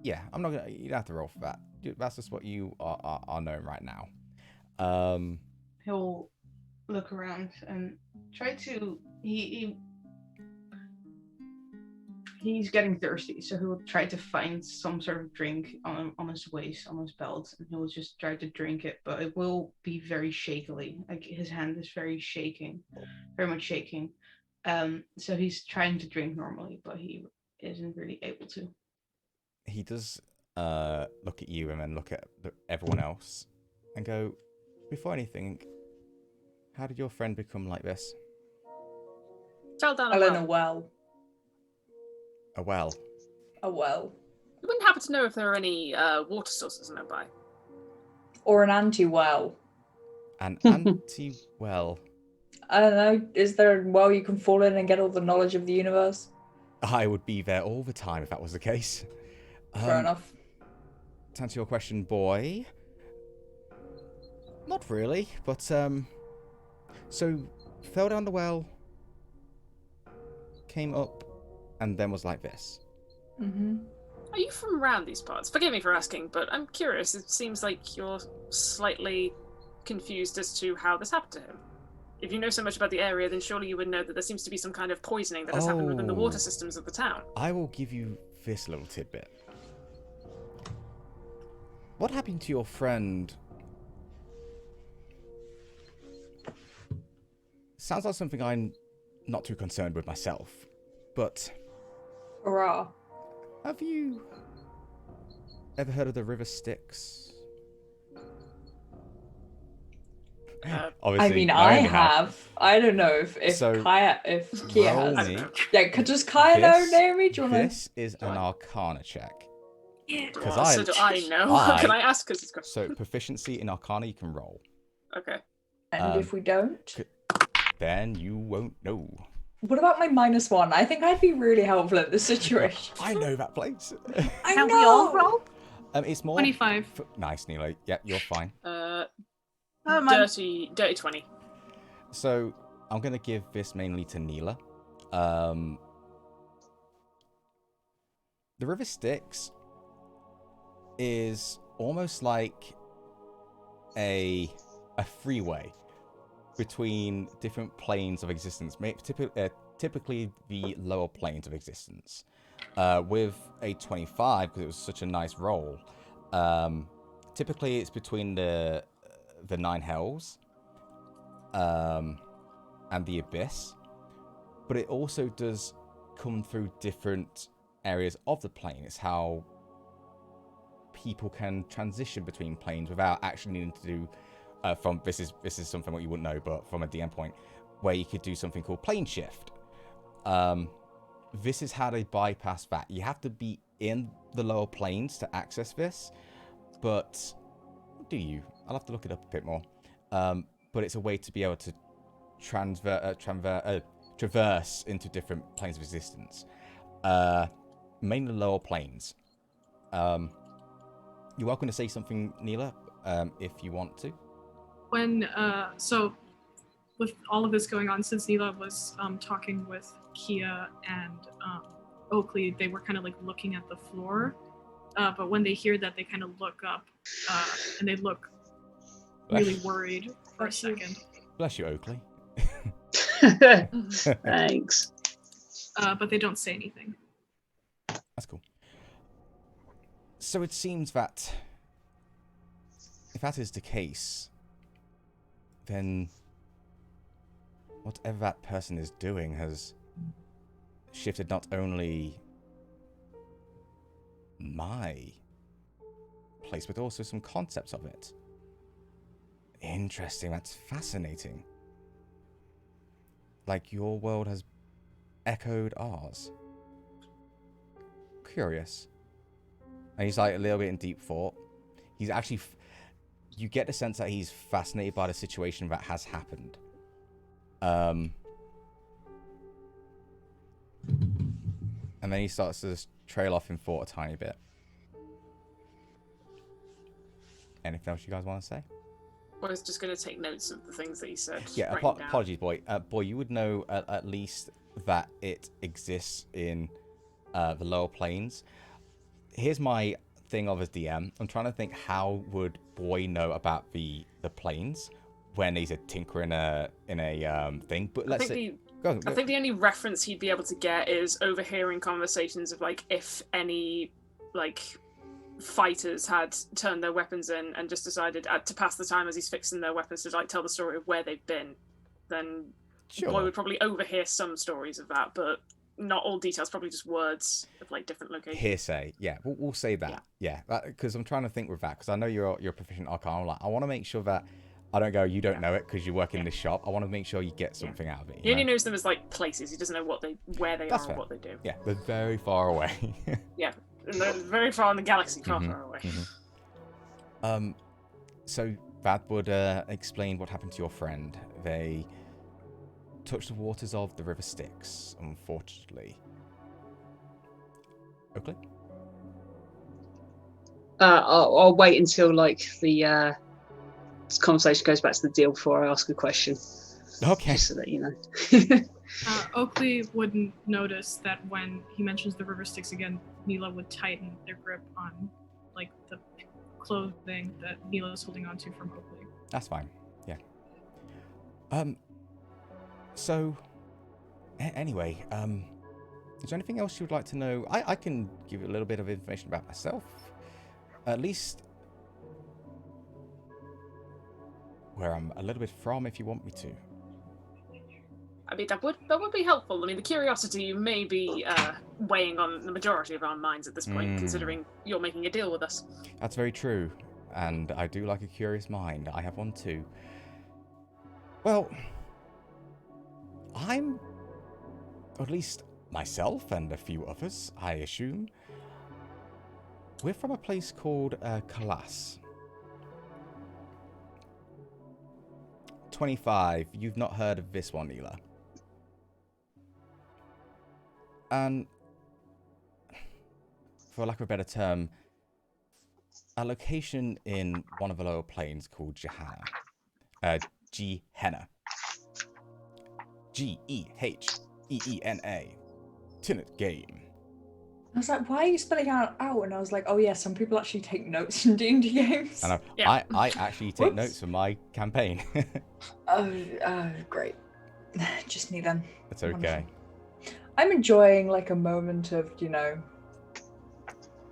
Yeah, I'm not gonna. You don't have to roll for that. That's just what you are knowing right now. He'll look around and try to. He's getting thirsty, so he'll try to find some sort of drink on his waist, on his belt, and he'll just try to drink it, but it will be very shakily. Like his hand is very much shaking. So he's trying to drink normally, but he isn't really able to. He does look at you and then look at everyone else and go, before anything, how did your friend become like this? Fell down Fell in a well. A well. A well. You wouldn't happen to know if there are any water sources nearby? Or an anti-well. An anti-well. I don't know. Is there a well you can fall in and get all the knowledge of the universe? I would be there all the time if that was the case. Fair enough. To answer your question, boy. Not really, but so fell down the well, came up, and then was like this. Mm-hmm. Are you from around these parts? Forgive me for asking, but I'm curious. It seems like you're slightly confused as to how this happened to him. If you know so much about the area, then surely you would know that there seems to be some kind of poisoning that has happened within the water systems of the town. I will give you this little tidbit. What happened to your friend? Sounds like something I'm not too concerned with myself, but... Hurrah. Have you ever heard of the River Styx? I mean, I have. I don't know if So, Kaya roll has. me. Yeah, does Kaya know, Naomi? Do you want This is an Arcana check. Yeah. Because So do I know? Can I ask? Cause it's So proficiency in Arcana you can roll. okay. And if we don't? Then you won't know. What about my -1? I think I'd be really helpful in this situation. I know that place. I Can know. we all roll? It's more... 25. Nice, Neela. Yep, you're fine. Dirty 20. So I'm going to give this mainly to Neela. The River Styx is almost like a freeway between different planes of existence, typically the lower planes of existence. With a 25, because it was such a nice roll, typically it's between the 9 hells and the abyss, but it also does come through different areas of the plane. It's how people can transition between planes without actually needing to do this is something what you wouldn't know, but from a DM point, where you could do something called plane shift. This is how they bypass that. You have to be in the lower planes to access this, but do you? I'll have to look it up a bit more. But it's a way to be able to traverse into different planes of existence. Mainly lower planes. You're welcome to say something, Neela, if you want to. When so with all of this going on, since Neela was talking with Kia and Oakley, they were kind of like looking at the floor. But when they hear that, they kind of look up and they look really worried for a second. Bless you, Oakley. Thanks. But they don't say anything. That's cool. So it seems that if that is the case, then whatever that person is doing has shifted not only my place, but also some concepts of it. Interesting, that's fascinating. Like your world has echoed ours. Curious. And he's like a little bit in deep thought. He's actually, you get the sense that he's fascinated by the situation that has happened. And then he starts to just trail off in thought a tiny bit. Anything else you guys want to say? I was just going to take notes of the things that he said. Yeah, apologies, boy. Boy, you would know at least that it exists in the lower planes. Here's my thing of as DM. I'm trying to think how would Boy know about the planes when he's a tinker in a thing. But let's say. Go. I think the only reference he'd be able to get is overhearing conversations of like if any like fighters had turned their weapons in and just decided to pass the time as he's fixing their weapons to like tell the story of where they've been. Then Sure. Boy would probably overhear some stories of that, but not all details. Probably just words of like different locations. Hearsay. Yeah, we'll say that. Yeah, because I'm trying to think with that because I know you're proficient Arcana. Like, I want to make sure that I don't go, you don't know it because you work in this shop. I want to make sure you get something out of it. He only knows them as like places. He doesn't know where they That's are fair. or what they do. Yeah, they're very far away. Yeah, and they're very far in the galaxy, far away. So that would explain what happened to your friend. They touched the waters of the River Styx, unfortunately. Oakley? I'll wait until like the conversation goes back to the deal before I ask a question. Okay. Just so that you know. Oakley wouldn't notice that when he mentions the river Styx again, Neela would tighten their grip on like the clothing that Neela is holding onto from Oakley. That's fine. Yeah. So, anyway, is there anything else you would like to know? I can give you a little bit of information about myself. At least where I'm a little bit from, if you want me to. I mean, that would be helpful. I mean, the curiosity may be weighing on the majority of our minds at this point, considering you're making a deal with us. That's very true, and I do like a curious mind. I have one too. Well, I'm, or at least myself and a few others, I assume, we're from a place called Kalas. 25. You've not heard of this one, Neela. And for lack of a better term, a location in one of the lower planes called Gehenna. Gehenna. Geheena. Tenet game. I was like, why are you spelling it out? And I was like, oh yeah, some people actually take notes in D&D games. I know. Yeah. I actually take notes for my campaign. Great. Just me then. It's okay. Wonderful. I'm enjoying like a moment of,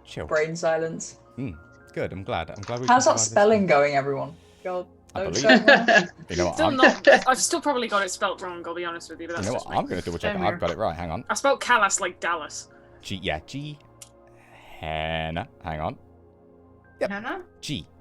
Chill. brain silence. Good. I'm glad. How's that spelling going, everyone? God, I don't believe say that. You know what? Still I've still probably got it spelt wrong. I'll be honest with you, but You that's know just what? me. I'm going to double check. Same I've here. got it right. Hang on. I spelled Callas like Dallas. Gehenna. Hang on. Yep. Hannah? Gehenna.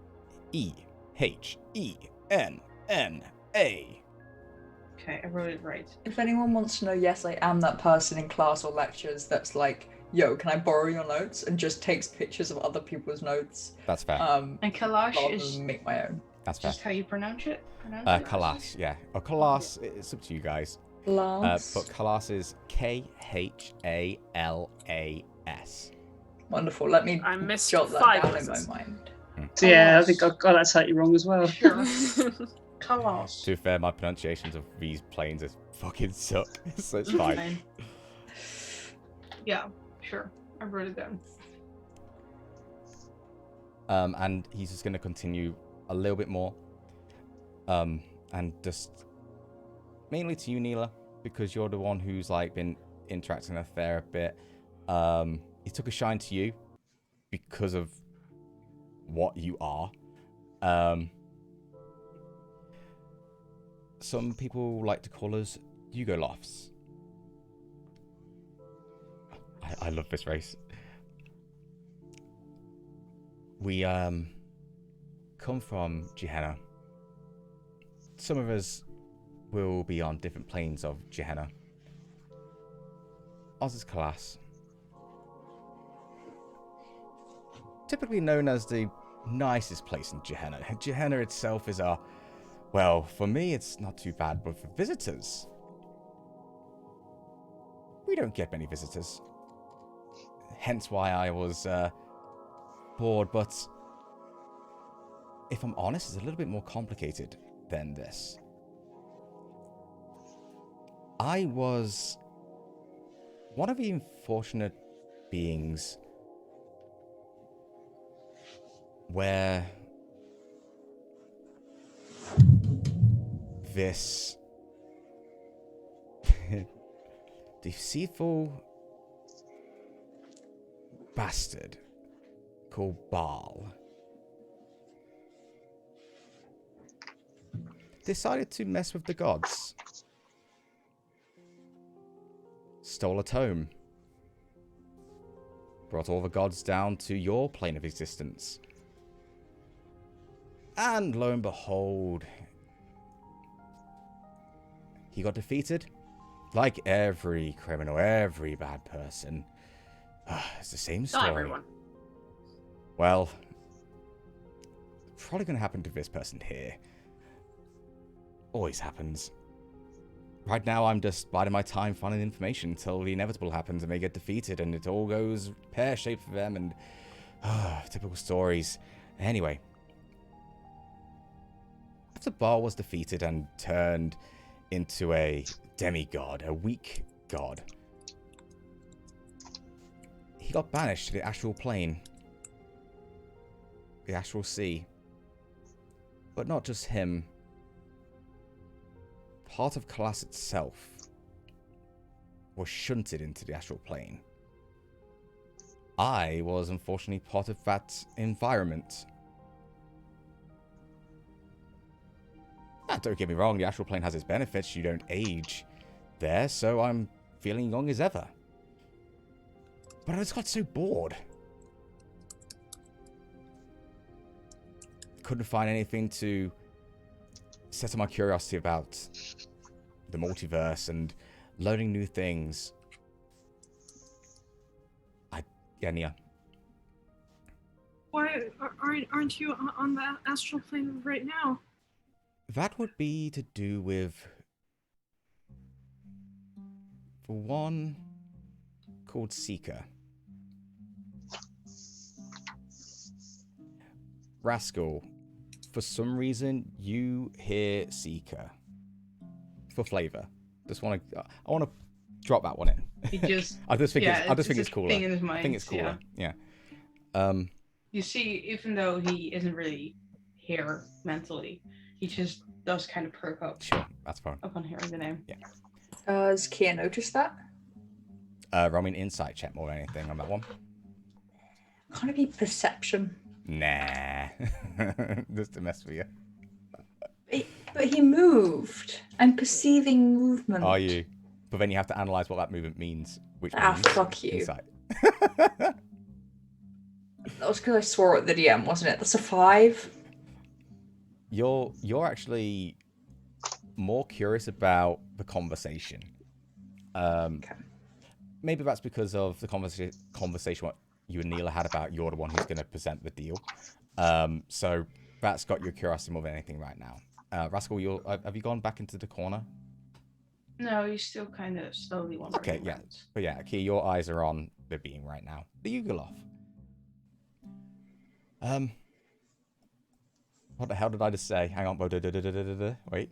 Okay, I wrote it right. If anyone wants to know, yes, I am that person in class or lectures that's like, yo, can I borrow your notes? And just takes pictures of other people's notes. That's fair. And Kalash rather is than make my own. That's fair. just how you pronounce it? Kalas, yeah. Or Kalas, it's up to you guys. Lance. But Kalas is Khalas. Wonderful. Let me I missed jot that 5 down letters. in my mind. So yeah, I think I got that slightly wrong as well. Sure. Kalash. To be fair, my pronunciations of these planes is fucking suck, so it's fine. Yeah, sure. I wrote it down. And he's just going to continue a little bit more. And just mainly to you, Neela, because you're the one who's like been interacting with a fair bit. He took a shine to you because of what you are. Some people like to call us Yugoloths. I love this race. We come from Gehenna. Some of us will be on different planes of Gehenna. Ours is Kalas. Typically known as the nicest place in Gehenna. Gehenna itself is well, for me it's not too bad, but for visitors, we don't get many visitors. Hence why I was bored, but if I'm honest, it's a little bit more complicated than this. I was one of the unfortunate beings where this deceitful bastard called Baal decided to mess with the gods. Stole a tome. Brought all the gods down to your plane of existence. And lo and behold, he got defeated. Like every criminal, every bad person. It's the same story. Not everyone. Well, probably going to happen to this person here. Always happens. Right now, I'm just biding my time finding information until the inevitable happens and they get defeated and it all goes pear-shaped for them and typical stories. Anyway, after Baal was defeated and turned into a demigod, a weak god, he got banished to the astral plane, the astral sea. But not just him. Part of Kalas itself was shunted into the astral plane. I was unfortunately part of that environment. Don't get me wrong, the astral plane has its benefits. You don't age there, so I'm feeling young as ever. But I just got so bored. Couldn't find anything to settle my curiosity about the multiverse and learning new things. Nia. Why aren't you on the astral plane right now? That would be to do with, for one, called Seeker. Rascal, for some reason, you hear Seeker. For flavor. I want to drop that one in. He just, I just think it's cooler. Thing in his mind, I think it's cooler. Yeah. You see, even though he isn't really here mentally, he just does kind of perk up. Sure, that's fine. Upon hearing the name. Yeah. Has Kia noticed that? Roll me an insight check more than anything on that one. Can't it be perception? Nah. Just to mess with you. But he moved. I'm perceiving movement. Are you? But then you have to analyze what that movement means. Which means fuck you. Insight. That was because I swore at the DM, wasn't it? That's a 5. You're actually more curious about the conversation. Okay. maybe that's because of the conversation what you and Neela had about you're the one who's going to present the deal. So that's got your curiosity more than anything right now. Rascal, have you gone back into the corner? No, he's still kind of slowly wandering Okay, yeah. around. But yeah, Key, your eyes are on the being right now. The Yugoloth. What the hell did I just say? Hang on. Wait.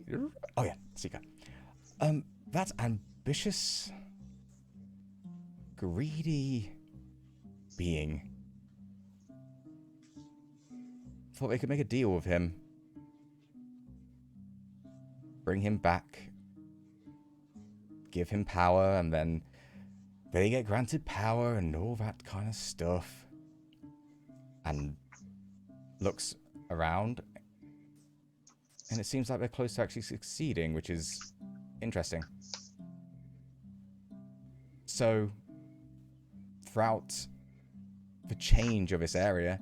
Oh yeah, Seeker. That ambitious, greedy being. Thought they could make a deal with him. Bring him back. Give him power, and then they get granted power and all that kind of stuff. And looks around, and it seems like they're close to actually succeeding, which is interesting. So, throughout the change of this area,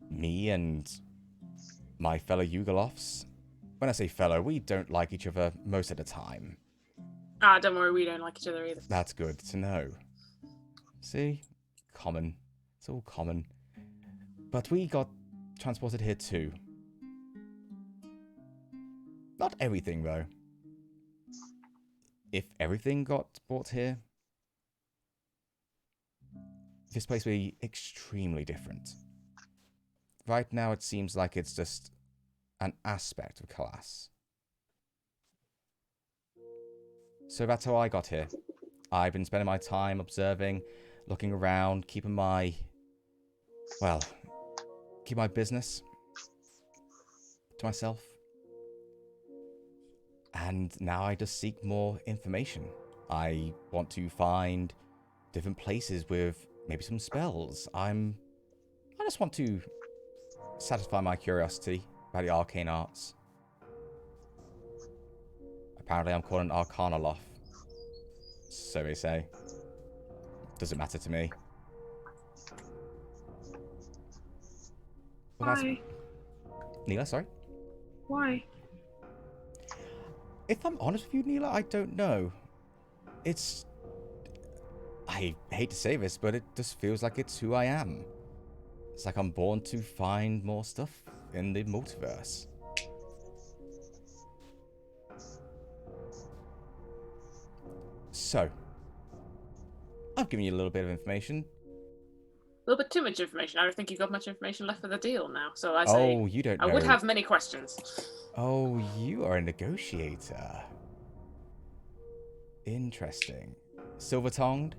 me and my fellow Yugoloths, when I say fellow, we don't like each other most of the time. Ah, don't worry, we don't like each other either. That's good to know. See? Common. It's all common. But we got transported here too. Not everything, though. If everything got brought here, this place would be extremely different. Right now, it seems like it's just an aspect of class. So that's how I got here. I've been spending my time observing, looking around, keeping my business to myself. And now I just seek more information. I want to find different places with maybe some spells. I just want to satisfy my curiosity about the arcane arts. Apparently I'm called an Arcanoloth. So they say. Doesn't matter to me. Well, Why? Neela, sorry? Why? If I'm honest with you, Neela, I don't know. I hate to say this, but it just feels like it's who I am. It's like I'm born to find more stuff in the multiverse. So, I've given you a little bit of information. A little bit too much information. I don't think you've got much information left for the deal now. So I say, Oh, you don't know. I would have many questions. Oh, you are a negotiator. Interesting. Silver-tongued?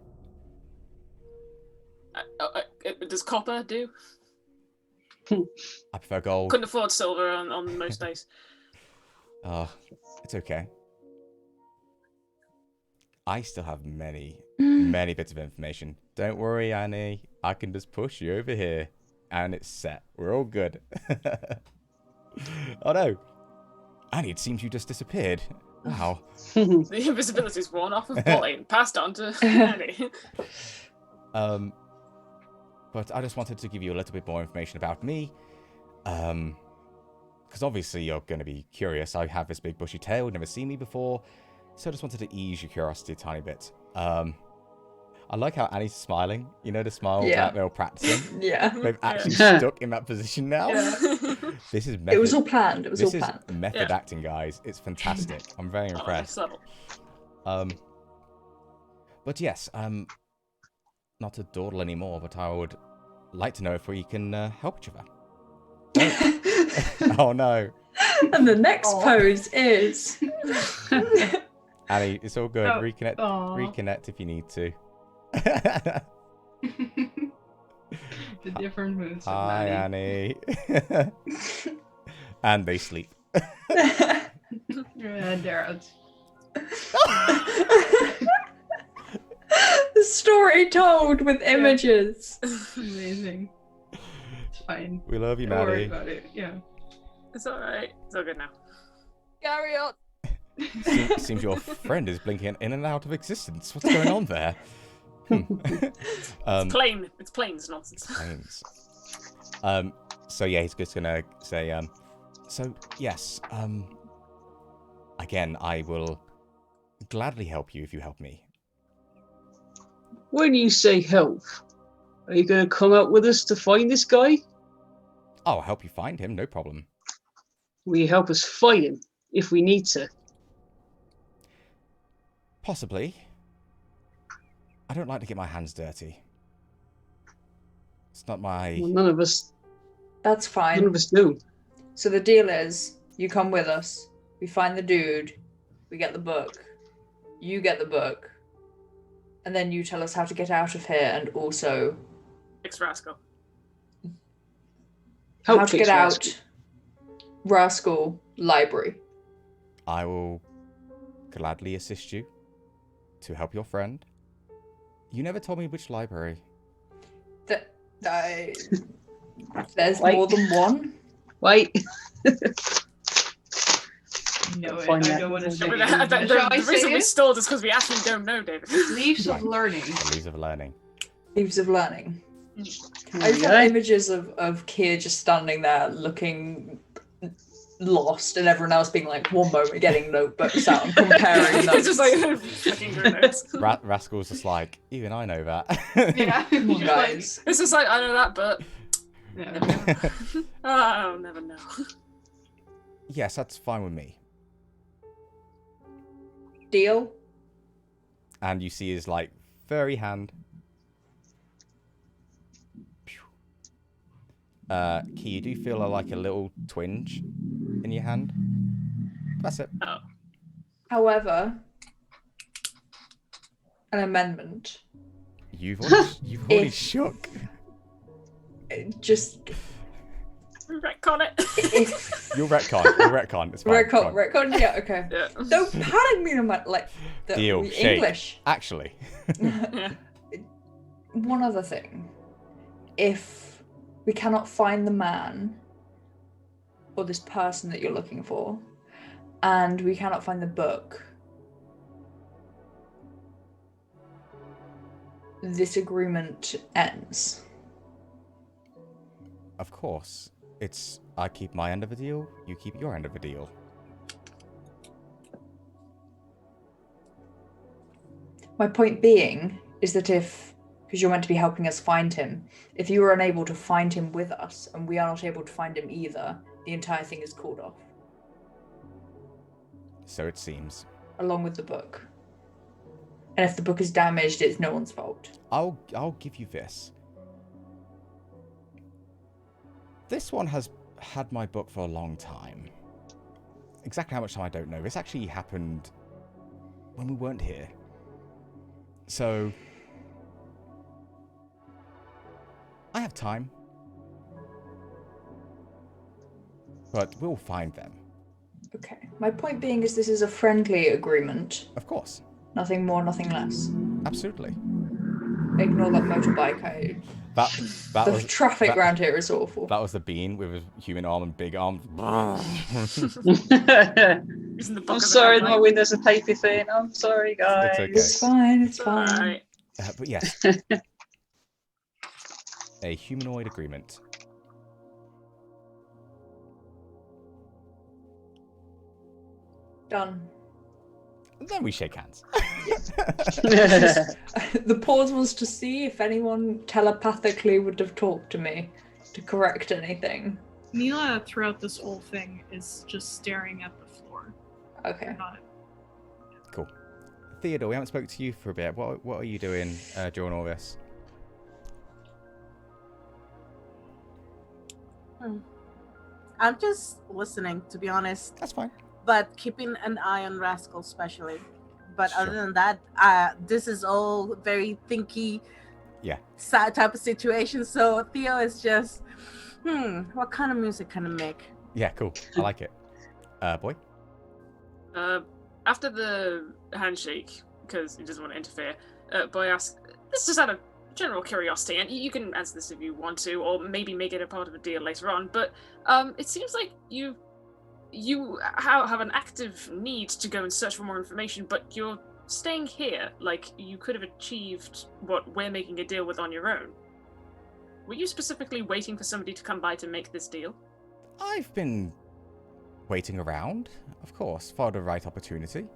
Does copper do? I prefer gold. Couldn't afford silver on most days. Oh, it's okay. I still have many bits of information. Don't worry, Annie. I can just push you over here. And it's set. We're all good. Oh no. Annie, it seems you just disappeared. Wow. The invisibility's worn off of Blaine, passed on to Annie. But I just wanted to give you a little bit more information about me. Because obviously you're going to be curious. I have this big bushy tail, you've never seen me before. So I just wanted to ease your curiosity a tiny bit. I like how Annie's smiling. You know the smile that they were practicing? Yeah. They've actually stuck in that position now. Yeah. This is method. It was all planned. This is method acting, guys. It's fantastic. I'm very impressed. Next level. But yes, not to dawdle anymore, but I would like to know if we can help each other. Oh no. And the next pose is Annie, it's all good. Oh, Reconnect. aw. Reconnect if you need to. The different moods. of Hi, Maddie. Annie. And they sleep. Yeah, they're out. the story told with images. Amazing. It's fine. We love you, Don't worry Maddie. about it. Yeah. It's alright. It's all good now. Carry on. Seems your friend is blinking in and out of existence. What's going on there? It's planes nonsense. Planes. So yeah, he's just gonna say, so yes, again, I will gladly help you if you help me. When you say help, are you going to come out with us to find this guy? I'll help you find him, no problem. Will you help us fight him if we need to? Possibly. I don't like to get my hands dirty. It's not my... Well, none of us That's fine. do. So the deal is, you come with us, we find the dude, we get the book, you get the book, and then you tell us how to get out of here and also Fix Rascal. Help how to fix get Rascal. out Rascal Library. I will gladly assist you to help your friend. You never told me which library. There's Wait. more than one. Wait. No, I Find that. don't want to say The, it. the, Shall I the say reason we it? stalled is because we actually don't know, David. Leaves of Right. Learning. The Leaves of Learning. Leaves of Learning. I There just you have go. images of Kier just standing there looking lost and everyone else being like, one moment getting notebooks out and comparing It's notes. just like fucking good notes. Rascal's just like, even I know that. Yeah. Come on, Just guys. It's just like, I know that, but Like, yeah. I'll never know. Yes, that's fine with me. Deal? And you see his, like, furry hand. Key, you do feel like a little twinge in your hand. That's it. Oh. However, an amendment. You've already shook. Just Retcon it. if You'll retcon. It's fine. retcon, yeah, okay. Yeah. Don't panic me no matter like the Deal, shake. English. Actually. Yeah. One other thing. If we cannot find the man or this person that you're looking for, and we cannot find the book, this agreement ends. Of course. It's I keep my end of the deal, you keep your end of the deal. My point being is that because you're meant to be helping us find him, if you are unable to find him with us and we are not able to find him either, the entire thing is called off, So it seems. along with the book. And if the book is damaged, it's no one's fault. I'll give you this. This one has had my book for a long time. Exactly how much time I don't know. This actually happened when we weren't here. So I have time. But we'll find them. Okay. My point being is this is a friendly agreement. Of course. Nothing more, nothing less. Absolutely. Ignore that motorbike. That The was traffic that- around here is awful. that was the bean with his human arm and big arm. Using the book I'm as a sorry, headline. my windows are paper thin. I'm sorry, guys. It's okay. It's fine, it's It's fine. alright. But yes. A humanoid agreement. Done. Then we shake hands. The pause was to see if anyone telepathically would have talked to me to correct anything. Mila, throughout this whole thing, is just staring at the floor. Okay. Not Cool. Theodore, we haven't spoke to you for a bit. What are you doing during all this? I'm just listening, to be honest, That's fine. but keeping an eye on Rascal, especially. But other Sure. than that, this is all very thinky, Yeah. sad type of situation. So Theo is just, what kind of music can I make? Yeah, cool. I like it. Boy? After the handshake, because he doesn't want to interfere, Boy asks, this is just out of general curiosity, and you can answer this if you want to, or maybe make it a part of a deal later on, but it seems like you have an active need to go and search for more information, but you're staying here, like you could have achieved what we're making a deal with on your own. Were you specifically waiting for somebody to come by to make this deal? I've been waiting around, of course, for the right opportunity.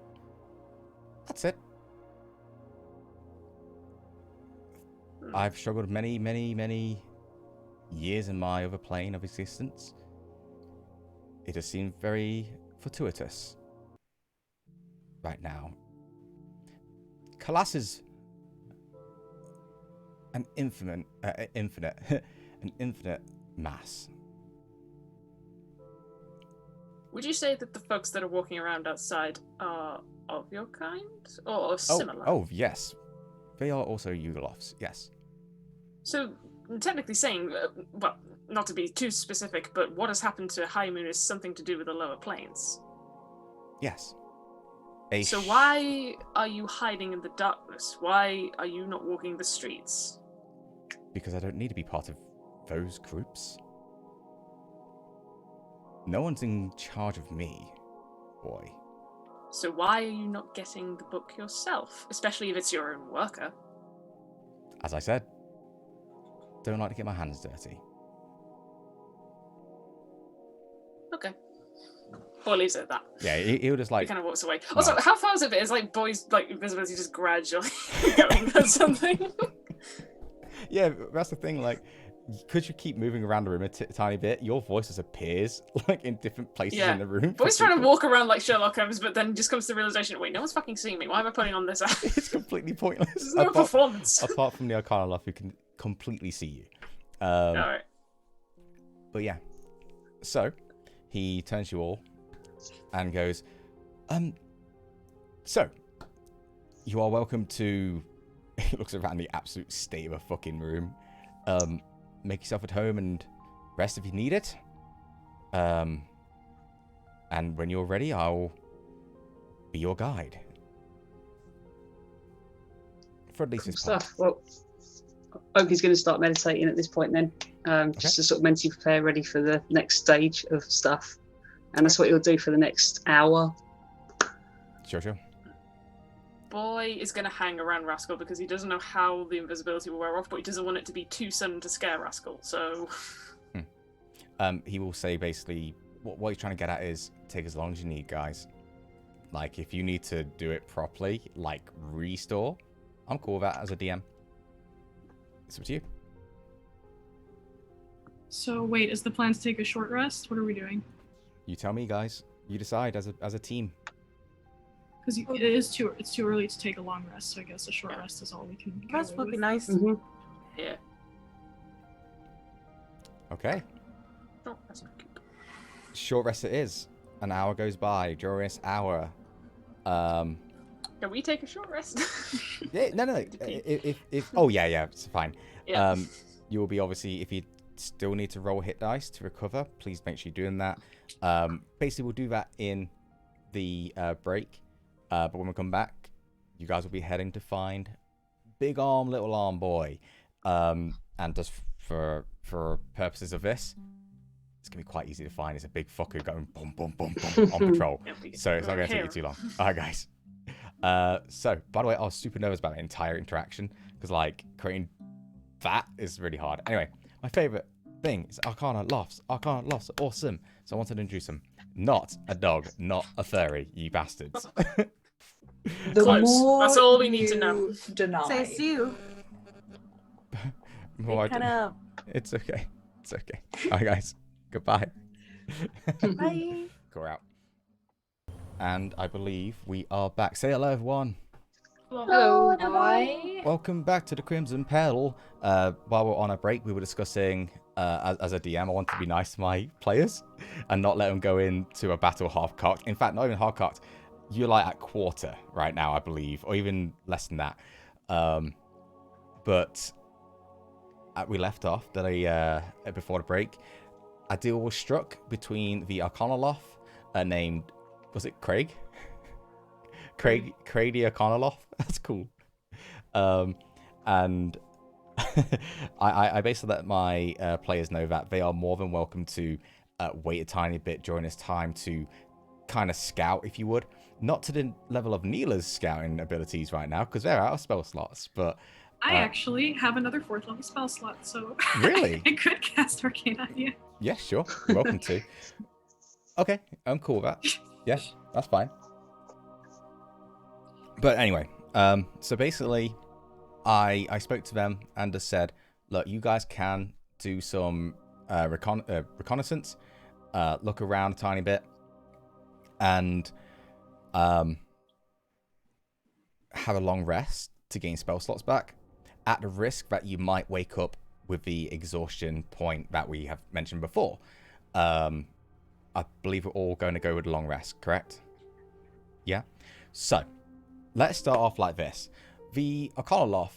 That's it. I've struggled many, many, many years in my other plane of existence. It has seemed very fortuitous right now. Kalas is an infinite an infinite mass. Would you say that the folks that are walking around outside are of your kind or similar? Oh yes. They are also Yugolovs, yes. So, technically saying, well, not to be too specific, but what has happened to High Moon is something to do with the lower planes. Yes. So why are you hiding in the darkness? Why are you not walking the streets? Because I don't need to be part of those groups. No one's in charge of me, boy. So why are you not getting the book yourself? Especially if it's your own worker. As I said, don't like to get my hands dirty. Okay. Boy leaves it at that. Yeah, he'll just like... He kind of walks away. Also, how far is it? Is like boys, like invisibility just gradually going or something? Yeah, that's the thing, like, could you keep moving around the room a tiny bit? Your voice just appears, like, in different places in the room. Boy's trying to walk around like Sherlock Holmes, but then just comes to the realization, wait, no one's fucking seeing me. Why am I putting on this act? It's completely pointless. There's no performance. Apart from the Arcana Love, who can completely see you. Alright. But yeah. So, he turns to you all and goes, so, you are welcome to... He looks around the absolute state of a fucking room. Make yourself at home and rest if you need it. And when you're ready, I'll be your guide. For at least this part. Stuff. Well, Oki's going to start meditating at this point then. Just to sort of mentally prepare, ready for the next stage of stuff. And that's what he'll do for the next hour. Sure. Boy is going to hang around Rascal because he doesn't know how the invisibility will wear off, but he doesn't want it to be too sudden to scare Rascal, so... He will say basically, what he's trying to get at is, take as long as you need, guys. Like, if you need to do it properly, like, restore, I'm cool with that as a DM. It's up to you. So wait, is the plan to take a short rest? What are we doing? You tell me, guys. You decide as a team. Because it's too early to take a long rest, so I guess a short rest is all we can get Rest away would be with. nice. Mm-hmm. Yeah. Okay. Oh, that's not cute. Short rest it is. An hour goes by. During this hour, Can we take a short rest? yeah, no. If oh yeah, it's fine. Yeah. You will be obviously, if you still need to roll hit dice to recover, please make sure you're doing that. Basically, we'll do that in the break. But when we come back, you guys will be heading to find Big Arm, Little Arm Boy. And just for purposes of this, it's going to be quite easy to find. It's a big fucker going boom, boom, boom, boom on patrol. So it's not going to take you too long. All right, guys. So, by the way, I was super nervous about the entire interaction because, like, creating that is really hard. Anyway, my favorite thing is Arcana Lofts. Arcana Lofts are awesome. So I wanted to introduce them. Not a dog, not a furry, you bastards. The Close. more That's all we need to know. you Deny. Says you. Well, Kind of. it's okay. It's okay. All right, guys. Goodbye. Bye. Go out. And I believe we are back. Say hello, everyone. Hello. Hi. Welcome back to the Crimson Petal. While we're on a break, we were discussing, as a DM, I want to be nice to my players and not let them go into a battle half-cocked. In fact, not even half-cocked. You're like at quarter right now, I believe, or even less than that. But we left off that before the break. A deal was struck between the Arcanoloth named, was it Craig? Craig the Arcanoloth? That's cool. And I basically let my players know that they are more than welcome to wait a tiny bit during this time to kind of scout, if you would. Not to the level of Neela's scouting abilities right now, because they're out of spell slots, but... I actually have another 4th level spell slot, so Really? I could cast Arcane on you. Yeah, sure. You're welcome to. Okay, I'm cool with that. Yeah, that's fine. But anyway, so basically, I spoke to them and just said, look, you guys can do some reconnaissance, look around a tiny bit, and have a long rest to gain spell slots back, at the risk that you might wake up with the exhaustion point that we have mentioned before. I believe we're all going to go with a long rest, correct? Yeah? So, let's start off like this. The Arcana Loft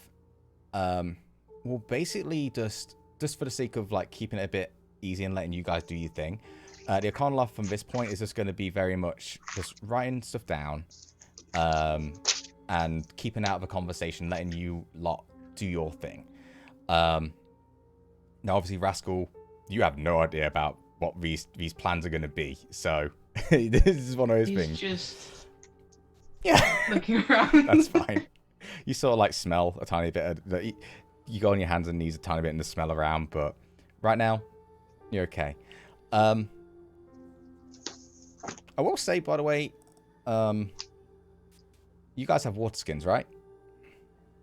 will basically just for the sake of like keeping it a bit easy and letting you guys do your thing, the Arcana Loft from this point is just going to be very much just writing stuff down and keeping out of the conversation, letting you lot do your thing. Now, obviously, Rascal, you have no idea about what these plans are going to be, so this is one of those things. Just yeah, looking around. That's fine. You sort of like smell a tiny bit. You go on your hands and knees a tiny bit and just smell around, but right now, you're okay. I will say, by the way, you guys have water skins, right?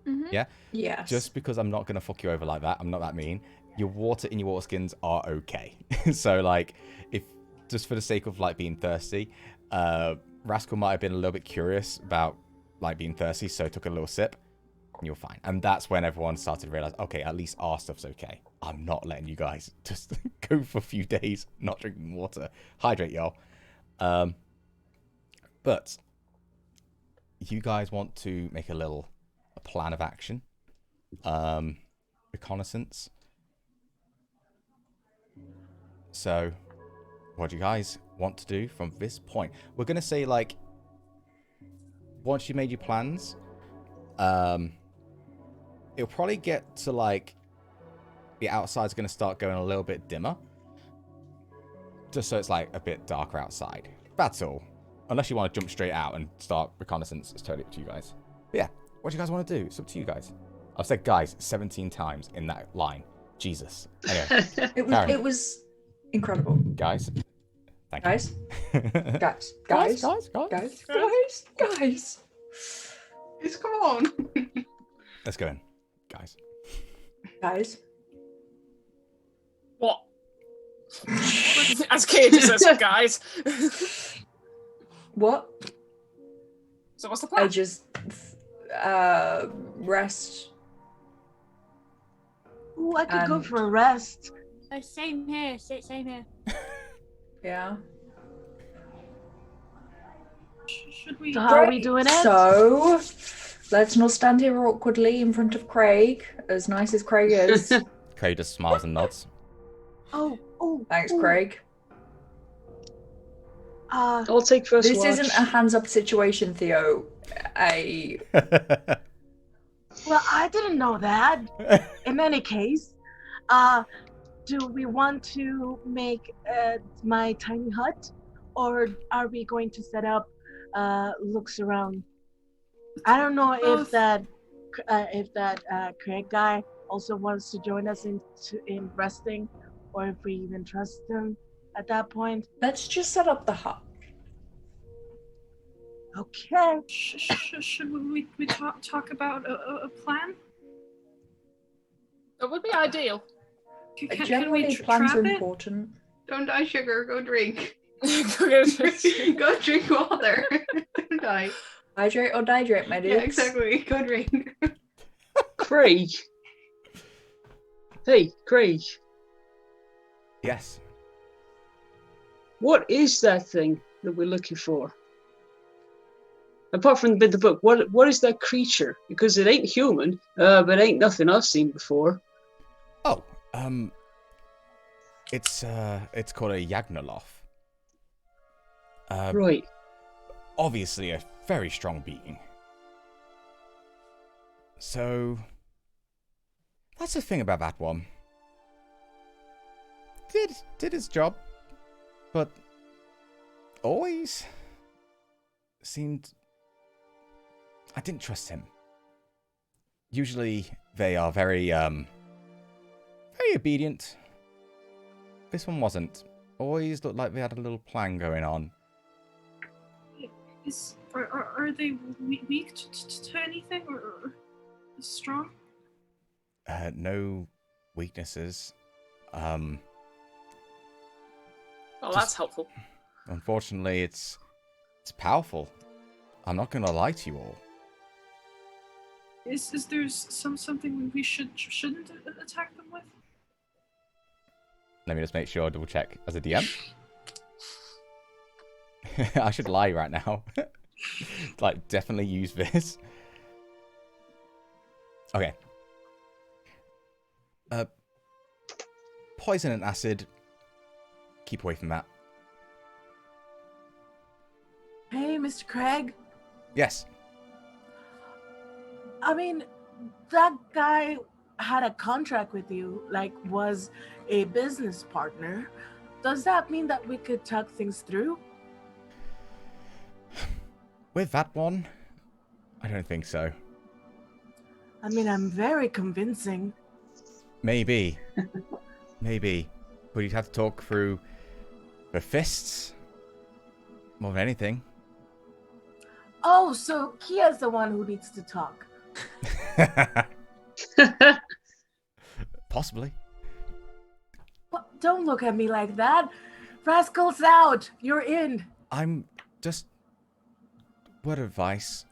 Mm-hmm. Yeah? Yes. Just because I'm not going to fuck you over like that, I'm not that mean. Your water in your water skins are okay. So, like, if just for the sake of, like, being thirsty, Rascal might have been a little bit curious about, like, being thirsty, so took a little sip, and you're fine. And that's when everyone started to realize, okay, at least our stuff's okay. I'm not letting you guys just go for a few days not drinking water. Hydrate, y'all. But you guys want to make a plan of action. Reconnaissance. So, what do you guys want to do from this point? We're going to say, like, once you made your plans, it'll probably get to, like, the outside's going to start going a little bit dimmer. Just so it's, like, a bit darker outside. That's all. Unless you want to jump straight out and start reconnaissance, it's totally up to you guys. But yeah, what do you guys want to do? It's up to you guys. I've said guys 17 times in that line. Jesus. Anyway, It was incredible. guys. Thank you. Guys. Guys. Just come on. Let's go in. Guys. Guys. What? As Cage says, guys. What? So what's the I plan? just rest. Ooh, I could go And- for a rest. Same here. Same here. Yeah. Should we? So how are we doing it? So let's not stand here awkwardly in front of Craig, as nice as Craig is. Craig just smiles and nods. Oh, Thanks, ooh. Craig. I'll take first This watch. isn't a hands-up situation, Theo. Well, I didn't know that. In any case, do we want to make my tiny hut, or are we going to set up looks around? I don't know if that Craig guy also wants to join us in resting, or if we even trust him at that point. Let's just set up the hut. Okay. Should we talk about a plan? It would be ideal. Can Generally, we plans trap are it? important. Don't die, sugar. Go drink. Go Go drink water. Don't die. Hydrate or dihydrate, my dudes. Yeah, exactly. Go drink. Craig. Hey, Craig. Yes. What is that thing that we're looking for? Apart from the book, what is that creature? Because it ain't human, but ain't nothing I've seen before. Oh, it's called a Yagnoloth. Right. Obviously a very strong being. So that's the thing about that one. Did his job, but always seemed I didn't trust him. Usually they are very obedient. This one wasn't. Always looked like they had a little plan going on. Are they weak to anything or strong? No weaknesses. Well, that's helpful. Unfortunately, it's powerful. I'm not gonna lie to you all. Is there something we shouldn't attack them with? Let me just make sure, double check as a DM. I should lie right now. Like, definitely use this. Okay. Poison and acid. Keep away from that. Hey, Mr. Craig. Yes. I mean, that guy had a contract with you, like was a business partner. Does that mean that we could talk things through? With that one, I don't think so. I mean, I'm very convincing. Maybe. Maybe. But you'd have to talk through the fists more than anything. Oh, so Kia's the one who needs to talk. Possibly. What? Don't look at me like that. Rascal's out. You're in. I'm just... Word of advice.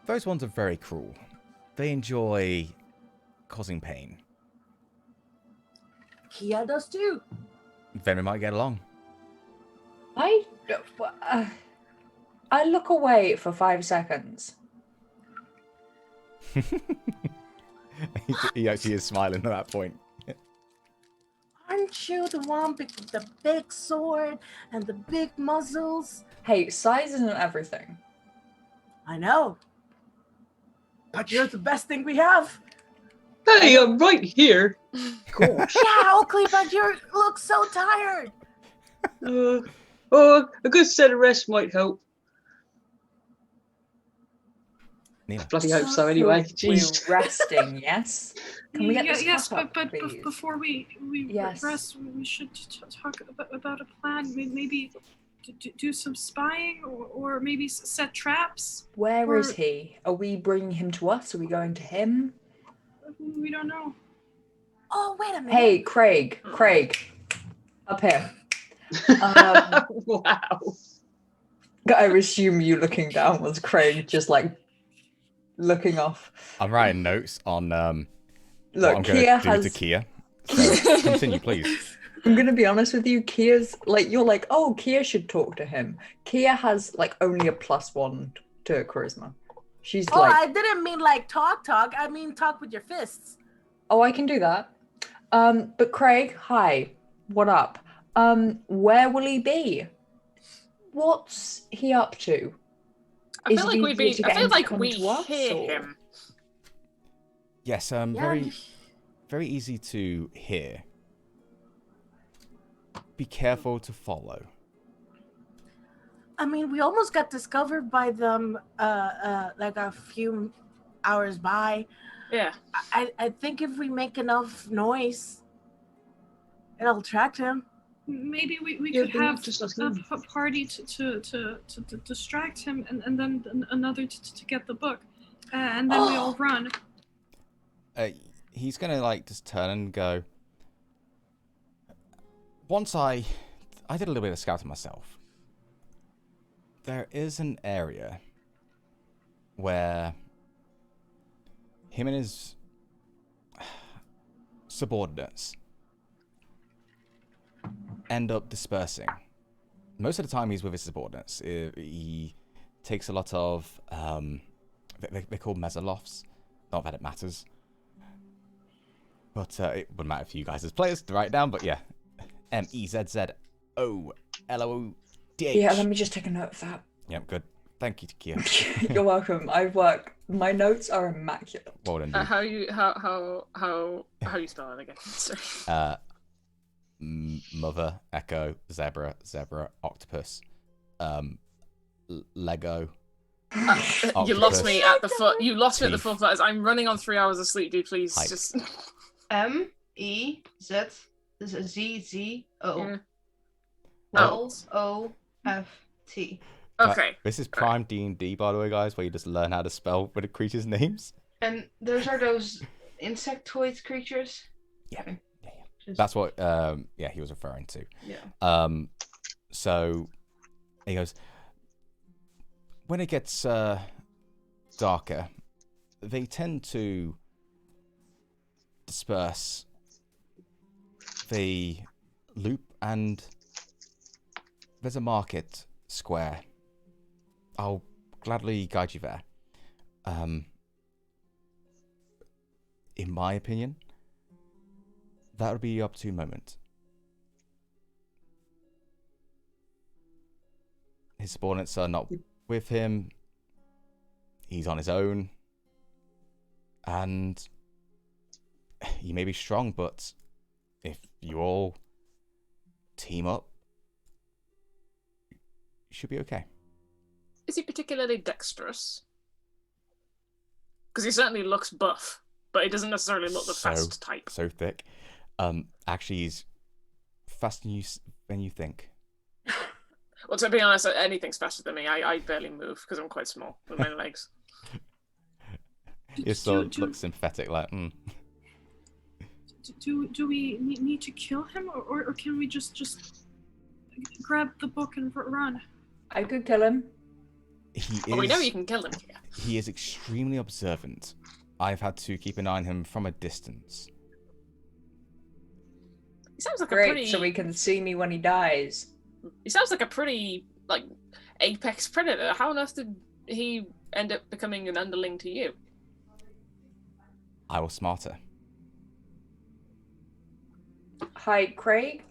Those ones are very cruel. They enjoy causing pain. Kia does too. Then we might get along. I look away for 5 seconds. He actually is smiling at that point. Aren't you the one with the big sword and the big muzzles? Hey, size isn't everything. I know. But you're the best thing we have. Hey, I'm right here. Cool. Yeah, Oakley, but you look so tired. A good set of rest might help. Nina. Bloody hope so anyway. We're Jeez. resting, yes? Can we get this yes, cut up, but please? before we Yes. rest, we should talk about a plan. Maybe do some spying, or maybe set traps. Where is he? Are we bringing him to us? Are we going to him? We don't know. Oh, wait a minute. Hey, Craig, up here. Wow. I assume you looking down was Craig, just like looking off. I'm writing notes on what Look, I'm going Kia to do has. to Kia. So continue, please. I'm gonna be honest with you. Kia's like you're like, oh, Kia should talk to him. Kia has like only a +1 to charisma. She's Oh, like, I didn't mean like talk. I mean talk with your fists. oh, I can do that. But Craig, hi, what up? Where will he be? What's he up to? I feel like we us, hear or- him. Yes, Yeah. very easy to hear. Be careful to follow. I mean, we almost got discovered by them like a few hours by. Yeah. I think if we make enough noise, it'll attract him. Maybe we Yeah, could but have just like a party to distract him, and then another to get the book, and then we all run. He's gonna like just turn and go. Once I did a little bit of scouting myself. There is an area where him and his subordinates end up dispersing. Most of the time he's with his subordinates. He takes a lot of, they're called mezzalofts. Not that it matters. But it wouldn't matter for you guys as players to write it down, but yeah. Mezzolodh. Yeah, let me just take a note of that. Yep, good. Thank you, Kia. You're welcome. My notes are immaculate. Well done, dude. How you spell it again? Sorry. Mother, Echo, Zebra, Octopus, Lego. You lost me at the foot. You lost me at the full letters. I'm running on 3 hours of sleep, dude. Please, Height. just. MEZZO. Yeah. LOFT. Okay. This is prime D&D, by the way, guys, where you just learn how to spell with the creatures' names. And those are those insectoid creatures? Yeah. Okay. Yeah. Just- That's what he was referring to. Yeah. So he goes, when it gets darker, they tend to disperse. They loop, and there's a market square. I'll gladly guide you there. In my opinion, that would be up to moment. His subordinates are not with him. He's on his own. And you may be strong, but if you all team up, you should be okay. Is he particularly dexterous? Because he certainly looks buff, but he doesn't necessarily look the fast type. So thick. Actually, he's faster than you think. Well, to be honest, anything's faster than me. I barely move because I'm quite small with my legs. He sort of looks sympathetic, like, Do we need to kill him, or can we just grab the book and run? I could kill him. Well, we know you can kill him. Yeah. He is extremely observant. I've had to keep an eye on him from a distance. He sounds like Great, a pretty. so he can see me when he dies. He sounds like a pretty apex predator. How on earth did he end up becoming an underling to you? I was smarter. Hi, Craig.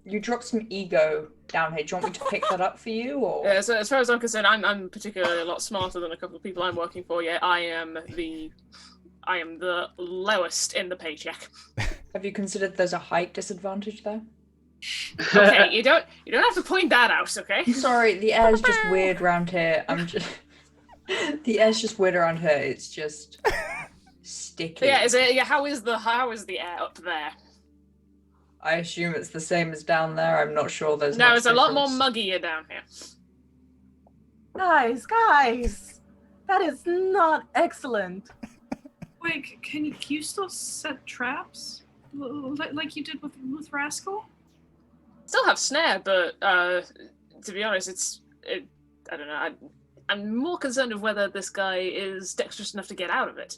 You dropped some ego down here. Do you want me to pick that up for you, or? Yeah, so as far as I'm concerned, I'm particularly a lot smarter than a couple of people I'm working for. Yeah, I am the lowest in the paycheck. Have you considered there's a height disadvantage there? Okay, you don't have to point that out, okay? Sorry, the air's just weird around here. The air's just weird around here. It's just sticky. Yeah, how is the air up there? I assume it's the same as down there. I'm not sure there's No, much it's a lot more difference. muggier down here. Guys, that is not excellent. Wait, can you still set traps like you did with Rascal? Still have snare, but to be honest, I don't know. I'm more concerned of whether this guy is dexterous enough to get out of it.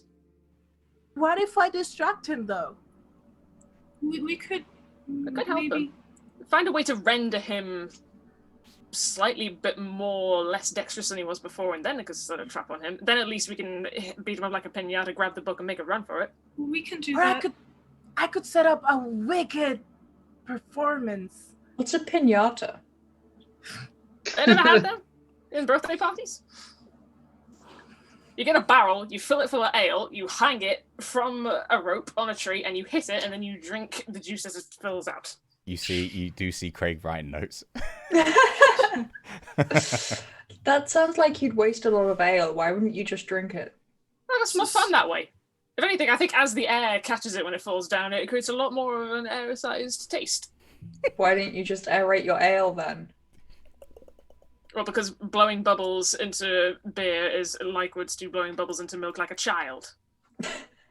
What if I distract him, though? We could could help maybe him. Find a way to render him slightly bit more less dexterous than he was before, and then it could set a trap on him. Then at least we can beat him up like a pinata, grab the book, and make a run for it. We can do Or that. I could set up a wicked performance. What's a pinata? I never had them in birthday parties. You get a barrel, you fill it full of ale, you hang it from a rope on a tree, and you hit it, and then you drink the juice as it fills out. You do see Craig writing notes. That sounds like you'd waste a lot of ale. Why wouldn't you just drink it? Well, it's more fun that way. If anything, I think as the air catches it when it falls down, it creates a lot more of an air-sized taste. Why didn't you just aerate your ale then? Well, because blowing bubbles into beer is likewise to blowing bubbles into milk like a child.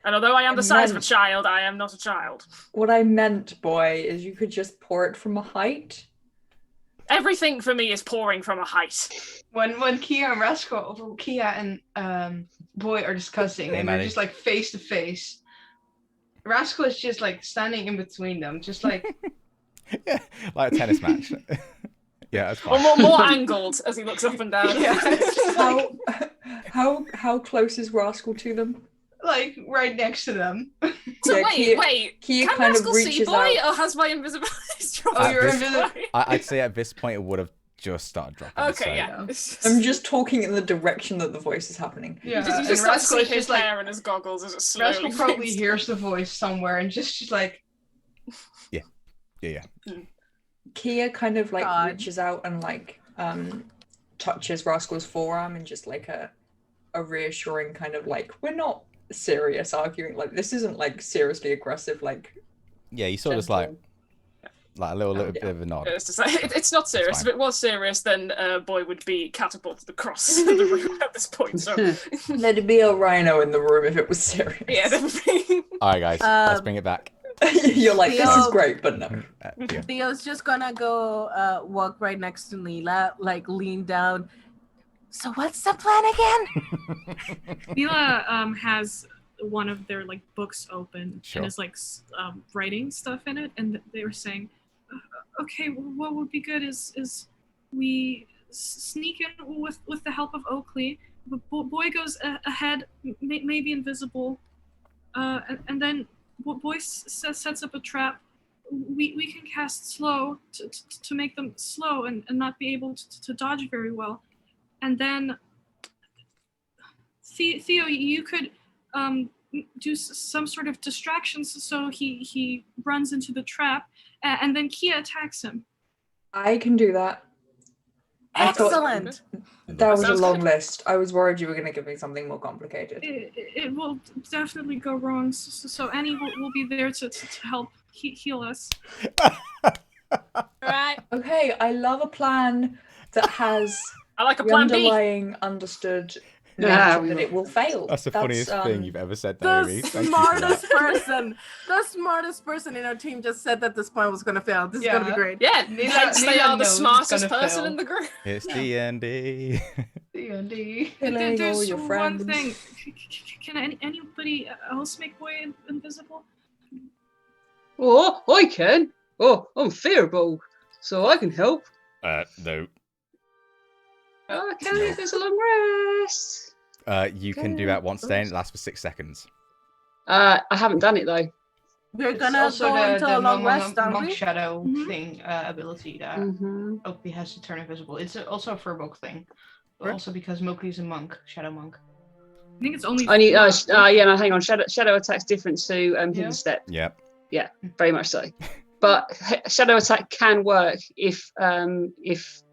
And although I am the size of a child, I am not a child. What I meant, boy, is you could just pour it from a height. Everything for me is pouring from a height. When Kia and Rascal, Kia and Boy are discussing, and they're just like face to face. Rascal is just like standing in between them, just like Yeah, like a tennis match. Yeah, that's fine. Or more angled as he looks up and down. Yeah. How close is Rascal to them? like right next to them. So Yeah, wait. Kia Can kind of Rascal see reaches boy, out. or has my invisibility dropped? Oh, you're this- invisible. I'd say at this point it would have just started dropping. Okay, so- yeah. I'm just talking in the direction that the voice is happening. Yeah, You just and start to Rascal see is his just like hair and his goggles as it slowly Rascal probably fades. hears the voice somewhere and just like Yeah. Kia kind of like God. reaches out and like touches Rascal's forearm in just like a reassuring kind of like, we're not serious arguing, like this isn't like seriously aggressive, like Yeah, you sort of just like, gentle. Like a little bit of a nod. It's just like, it's not serious. fine. If it was serious, then Boy would be catapulted across the room at this point. So There'd be a rhino in the room if it was serious. yeah, there would be. All right, guys, let's bring it back. You're like, this is Theo- great, but no. Theo. Theo's just gonna go walk right next to Leela, like lean down. So what's the plan again? Mila has one of their like books open Sure. and is like writing stuff in it, and they were saying, okay, what would be good is we sneak in with the help of Oakley. Boy goes ahead, maybe invisible, and then Boy sets up a trap. We can cast slow to make them slow and not be able to dodge very well, and then Theo, you could do some sort of distractions so he runs into the trap, and then Kia attacks him. I can do that. I thought Excellent. that was a Sounds long good. list. I was worried you were going to give me something more complicated. It will definitely go wrong, so Annie will be there to help heal us. Right. Okay, I love a plan that has I like a the plan B. underlying understood Yeah. nature that it will fail. That's the funniest thing you've ever said, The Naomi. Thank you for that. smartest person in our team just said that this plan was gonna fail. This is gonna be Yeah. great. Yeah, Neither- hence they neither are the knows it's smartest gonna person fail. in the group. It's D&D. D&D. Killing all There's your one friends. thing. Can anybody else make Boy invisible? Oh, I can. Oh, I'm fearable, so I can help. No. Okay, there's a long rest. You can do that once a day, and it lasts for 6 seconds. I haven't done it though. We're It's gonna also go into a long rest, aren't monk we? shadow Mhm. thing ability that Mm-hmm. Oakley has to turn invisible. It's also a Furbolg thing, but Right. also because Mowgli's a monk, shadow monk. I think it's only. I need. four. Yeah, no, hang on. Shadow attack's different to Yeah. hidden step. Yep. Very much so. But shadow attack can work if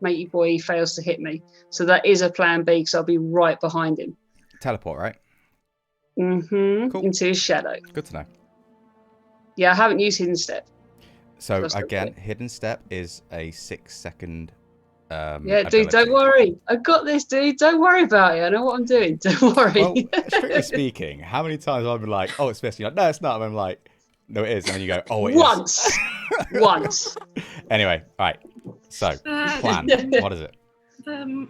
Matey Boy fails to hit me. So that is a plan B because I'll be right behind him. Teleport, right? Mm-hmm. Cool. Into his shadow. Good to know. Yeah, I haven't used hidden step. So That's again, okay. hidden step is a 6-second. Yeah, dude, don't ability. worry. I got this, dude. Don't worry about it. I know what I'm doing. Don't worry. Well, strictly speaking, how many times have I been like, "Oh, it's this," you're like, "No, it's not," and I'm like, "No, it is," and then you go, "Oh, it is." Once. Once. Anyway, all right. So plan. What is it?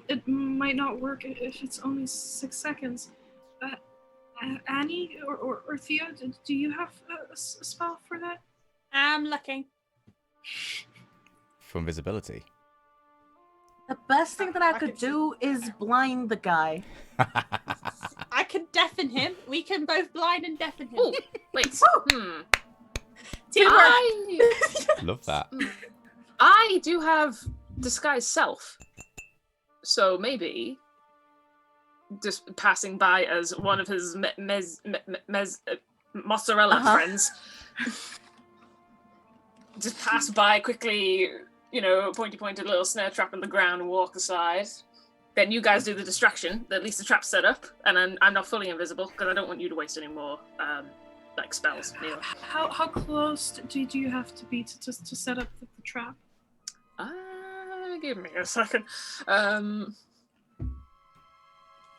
It might not work if it's only 6 seconds. Annie or Theo, do you have a spell for that? I'm looking. For invisibility. The best thing that I I could could see- do is blind the guy. I could deafen him. We can both blind and deafen him. Oh, wait. Teamwork. Love that. I do have disguise self, so maybe just passing by as one of his mozzarella Uh-huh. friends, just pass by quickly, you know, pointed little snare trap in the ground and walk aside. Then you guys do the distraction. At least the trap's set up, and I'm not fully invisible because I don't want you to waste any more like spells. Neil. How close do you have to be to set up the trap? Give me a second.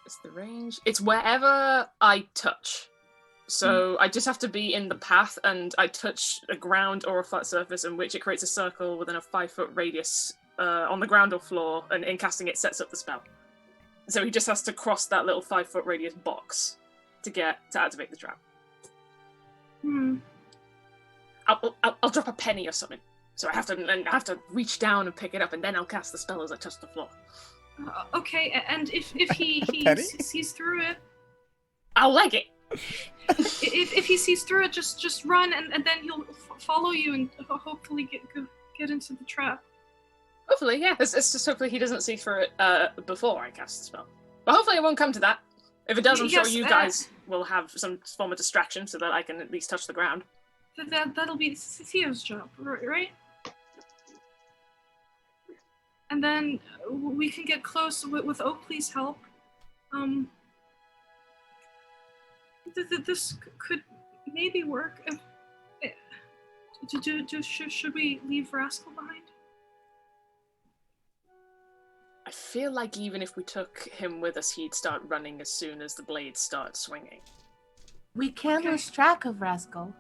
It's the range. It's wherever I touch. So I just have to be in the path, and I touch a ground or a flat surface in which it creates a circle within a 5-foot radius on the ground or floor, and in casting it sets up the spell. So he just has to cross that little 5-foot radius box to activate the trap. I'll drop a penny or something. So I have to reach down and pick it up, and then I'll cast the spell as I touch the floor. Okay, and if he Penny? sees through it, I'll leg it. if he sees through it, just run, and then he'll follow you and hopefully get into the trap. Hopefully, yeah. It's just hopefully he doesn't see through it before I cast the spell. But hopefully it won't come to that. If it does, I'm sure Yes, you guys will have some form of distraction so that I can at least touch the ground. That'll be Theo's job, right? And then we can get close with Oakley's help. This could maybe work. Should we leave Rascal behind? I feel like even if we took him with us, he'd start running as soon as the blades start swinging. We can't Okay. lose track of Rascal.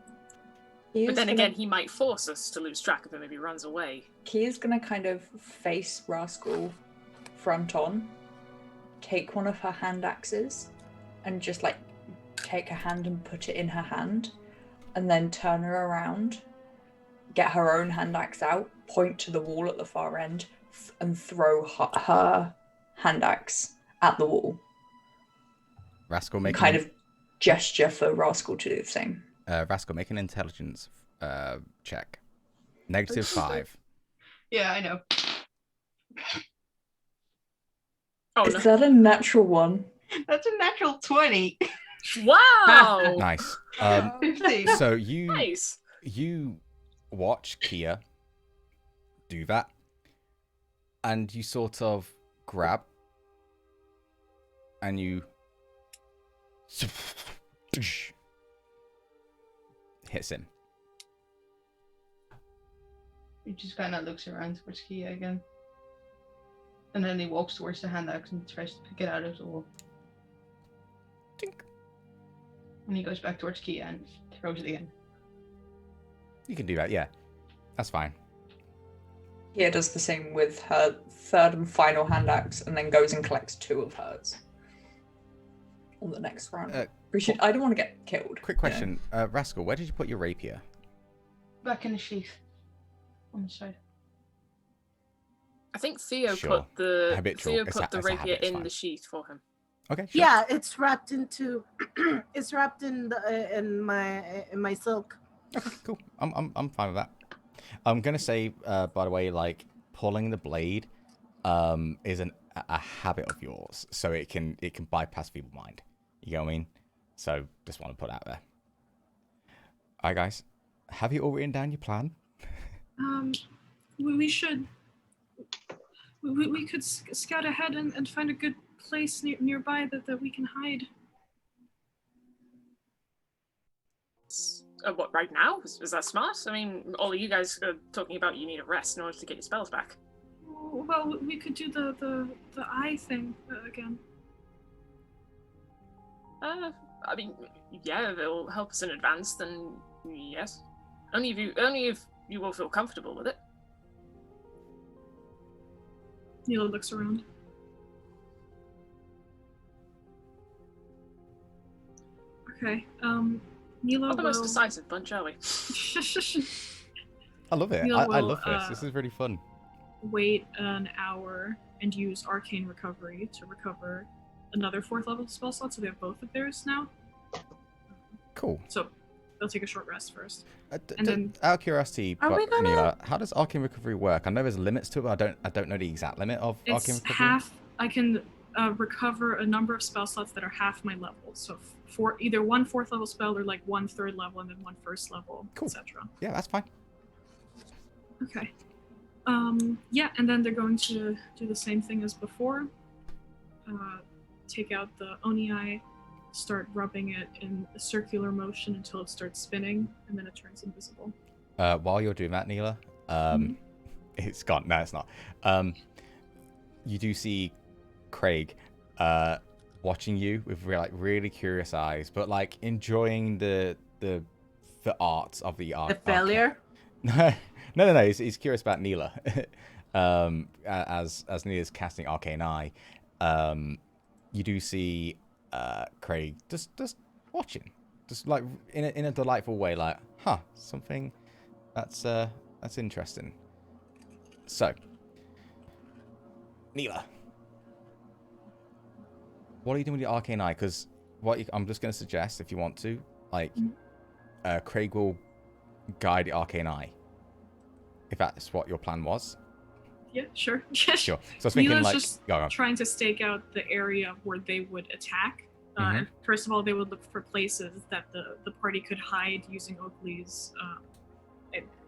But then again, he might force us to lose track of him if he runs away. Kia's gonna kind of face Rascal front on, take one of her hand axes, and just like take her hand and put it in her hand, and then turn her around, get her own hand axe out, point to the wall at the far end, and throw her hand axe at the wall. Rascal make Kind of gesture for Rascal to do the same. Rascal, make an intelligence check. -5. Yeah, I know. Oh, Is no. that a natural one? That's a natural 20. Wow! Nice. 15. So you Nice. watch Kia do that, and you sort of grab, and you hits him. He just kind of looks around towards Kia again. And then he walks towards the hand axe and tries to pick it out of the wall. Tink. And he goes back towards Kia and throws it again. You can do that, yeah. That's fine. Kia does the same with her third and final hand axe, and then goes and collects 2 of hers on the next round. I don't want to get killed. Quick question, Rascal, where did you put your rapier? Back in the sheath. On the side. I think Theo Sure. put the Habitual. Theo It's put a- the it's a rapier habit, it's in fine. the sheath for him. Okay, sure. Yeah, it's wrapped into. It's wrapped in my silk. Okay, cool. I'm fine with that. I'm gonna say, by the way, like pulling the blade, is a habit of yours, so it can bypass feeble mind. You know what I mean? So just want to put that out there. All right, guys, have you all written down your plan? We should. We could scout ahead and find a good place nearby that we can hide. What, right now? Is that smart? I mean, all of you guys are talking about you need a rest in order to get your spells back. Well, we could do the eye thing again. I mean, yeah, if it'll help us in advance, then yes. Only if you will feel comfortable with it. Nilo looks around. Okay. Nilo Not the most will. decisive bunch, are we? I love it. Neil I will, love this. This is really fun. Wait an hour and use Arcane Recovery to recover another 4th level spell slot, so they have both of theirs now. Cool. So they'll take a short rest first. And then- out of curiosity, Are we gonna- Neela, how does arcane recovery work? I know there's limits to it, but I don't know the exact limit of arcane It's recovery. half. I can recover a number of spell slots that are half my level. So for either 1 4th level spell or like 1 3rd level and then 1 1st level, Cool. etc. Yeah, that's fine. Okay. Yeah, and then they're going to do the same thing as before. Take out the Oni eye, start rubbing it in a circular motion until it starts spinning, and then it turns invisible. While you're doing that, Neela, it's gone. No, it's not. You do see Craig watching you with really curious eyes, but like enjoying the art of the art. The failure. No. He's curious about Neela. As Neela's casting Arcane Eye, you do see Craig just watching, just like in a delightful way, like, something that's interesting. So, Neela, what are you doing with your Arcane Eye? Because I'm just going to suggest, if you want to, like, Craig will guide the Arcane Eye, if that's what your plan was. Yeah, sure. Sure. So I was thinking, Neela's like, just go on. trying to stake out the area where they would attack. And first of all, they would look for places that the party could hide using Oakley's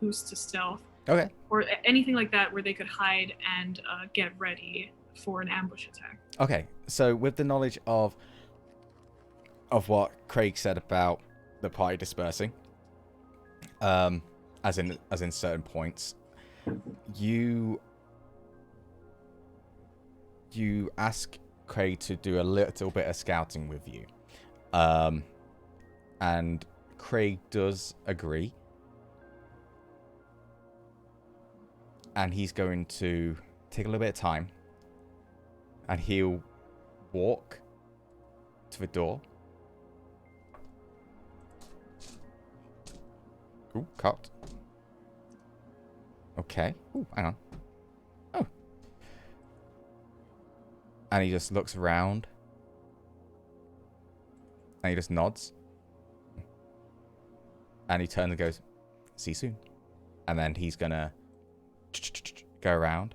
boost to stealth, Okay. or anything like that where they could hide and get ready for an ambush attack. Okay. So with the knowledge of what Craig said about the party dispersing, as in certain points. You ask Craig to do a little bit of scouting with you, and Craig does agree, and he's going to take a little bit of time, and he'll walk to the door. Ooh, cut. Okay. Ooh, hang on. Oh. And he just looks around. And he just nods. And he turns and goes, "See you soon." And then he's gonna go around.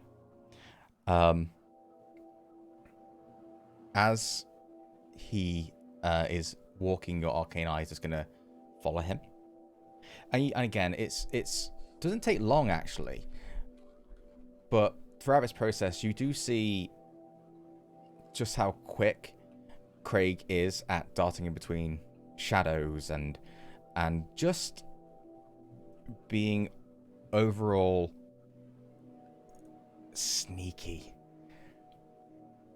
As he is walking, your arcane eye is just gonna follow him. And again, it's doesn't take long actually, but throughout this process, you do see just how quick Craig is at darting in between shadows and just being overall sneaky.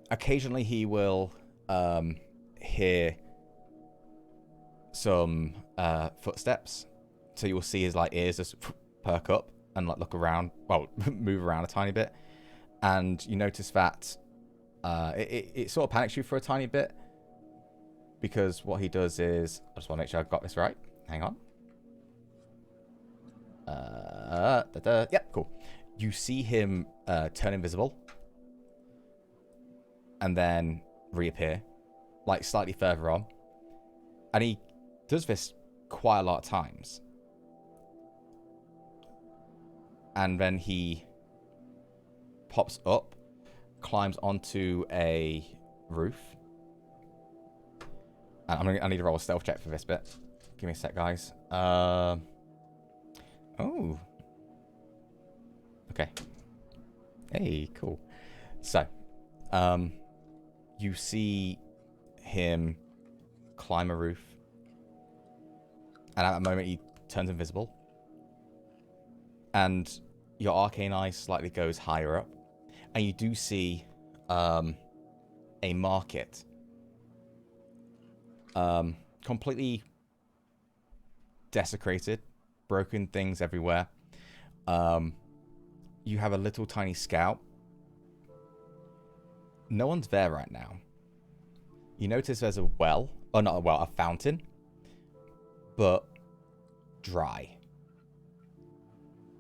Occasionally, he will hear some footsteps. So you will see his ears just perk up and look around, well, move around a tiny bit, and you notice that it sort of panics you for a tiny bit, because what he does is, I just want to make sure I've got this right. Hang on. Yep, cool. You see him turn invisible, and then reappear, slightly further on, and he does this quite a lot of times. And then he pops up, climbs onto a roof. And I need to roll a stealth check for this bit. Give me a sec, guys. Oh. Okay. Hey, cool. So, you see him climb a roof. And at that moment, he turns invisible. And your arcane eye slightly goes higher up, and you do see a market, completely desecrated, broken things everywhere. You have a little tiny scout. No one's there right now. You notice there's a well, or not a well, a fountain, but dry.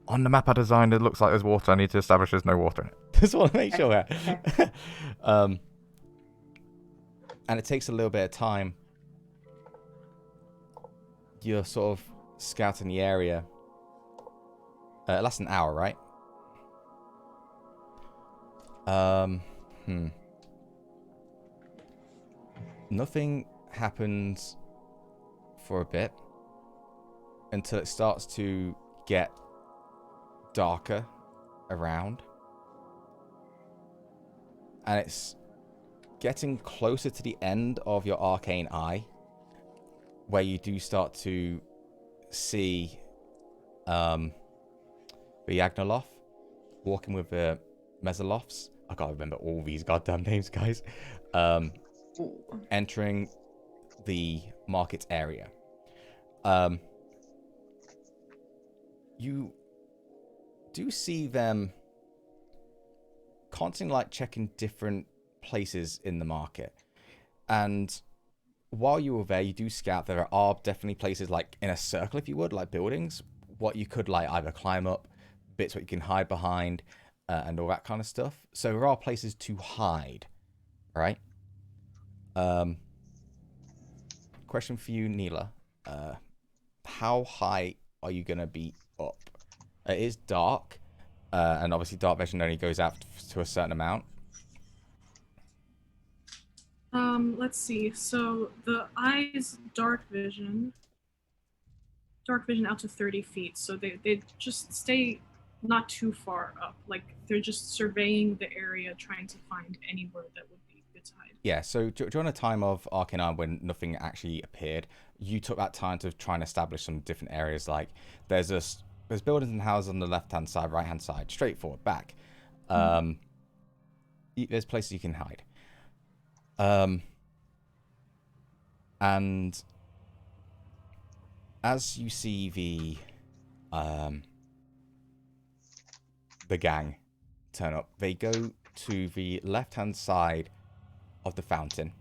On the map I designed, it looks like there's water. I need to establish there's no water in it. Just want to make sure. And it takes a little bit of time. You're sort of scouting the area. It lasts an hour, right? Nothing happens for a bit until it starts to get darker around, and it's getting closer to the end of your arcane eye, where you do start to see the Yagnoloth walking with the Mezzalofts. I can't remember all these goddamn names, guys. Entering the market area. You do see them constantly checking different places in the market, and while you were there, you do scout. There are definitely places in a circle, if you would, buildings, what you could either climb up, bits what you can hide behind, and all that kind of stuff. So there are places to hide, right? Question for you, Neela. How high are you gonna be up? It is dark, and obviously dark vision only goes out to a certain amount. Let's see. So the eye's dark vision out to 30 feet. So they just stay not too far up. They're just surveying the area, trying to find anywhere that would be good to hide. Yeah, so during a time of Arcane Eye when nothing actually appeared, you took that time to try and establish some different areas. There's a there's buildings and houses on the left-hand side, right-hand side, straightforward, back. There's places you can hide. And as you see the gang turn up, they go to the left-hand side of the fountain.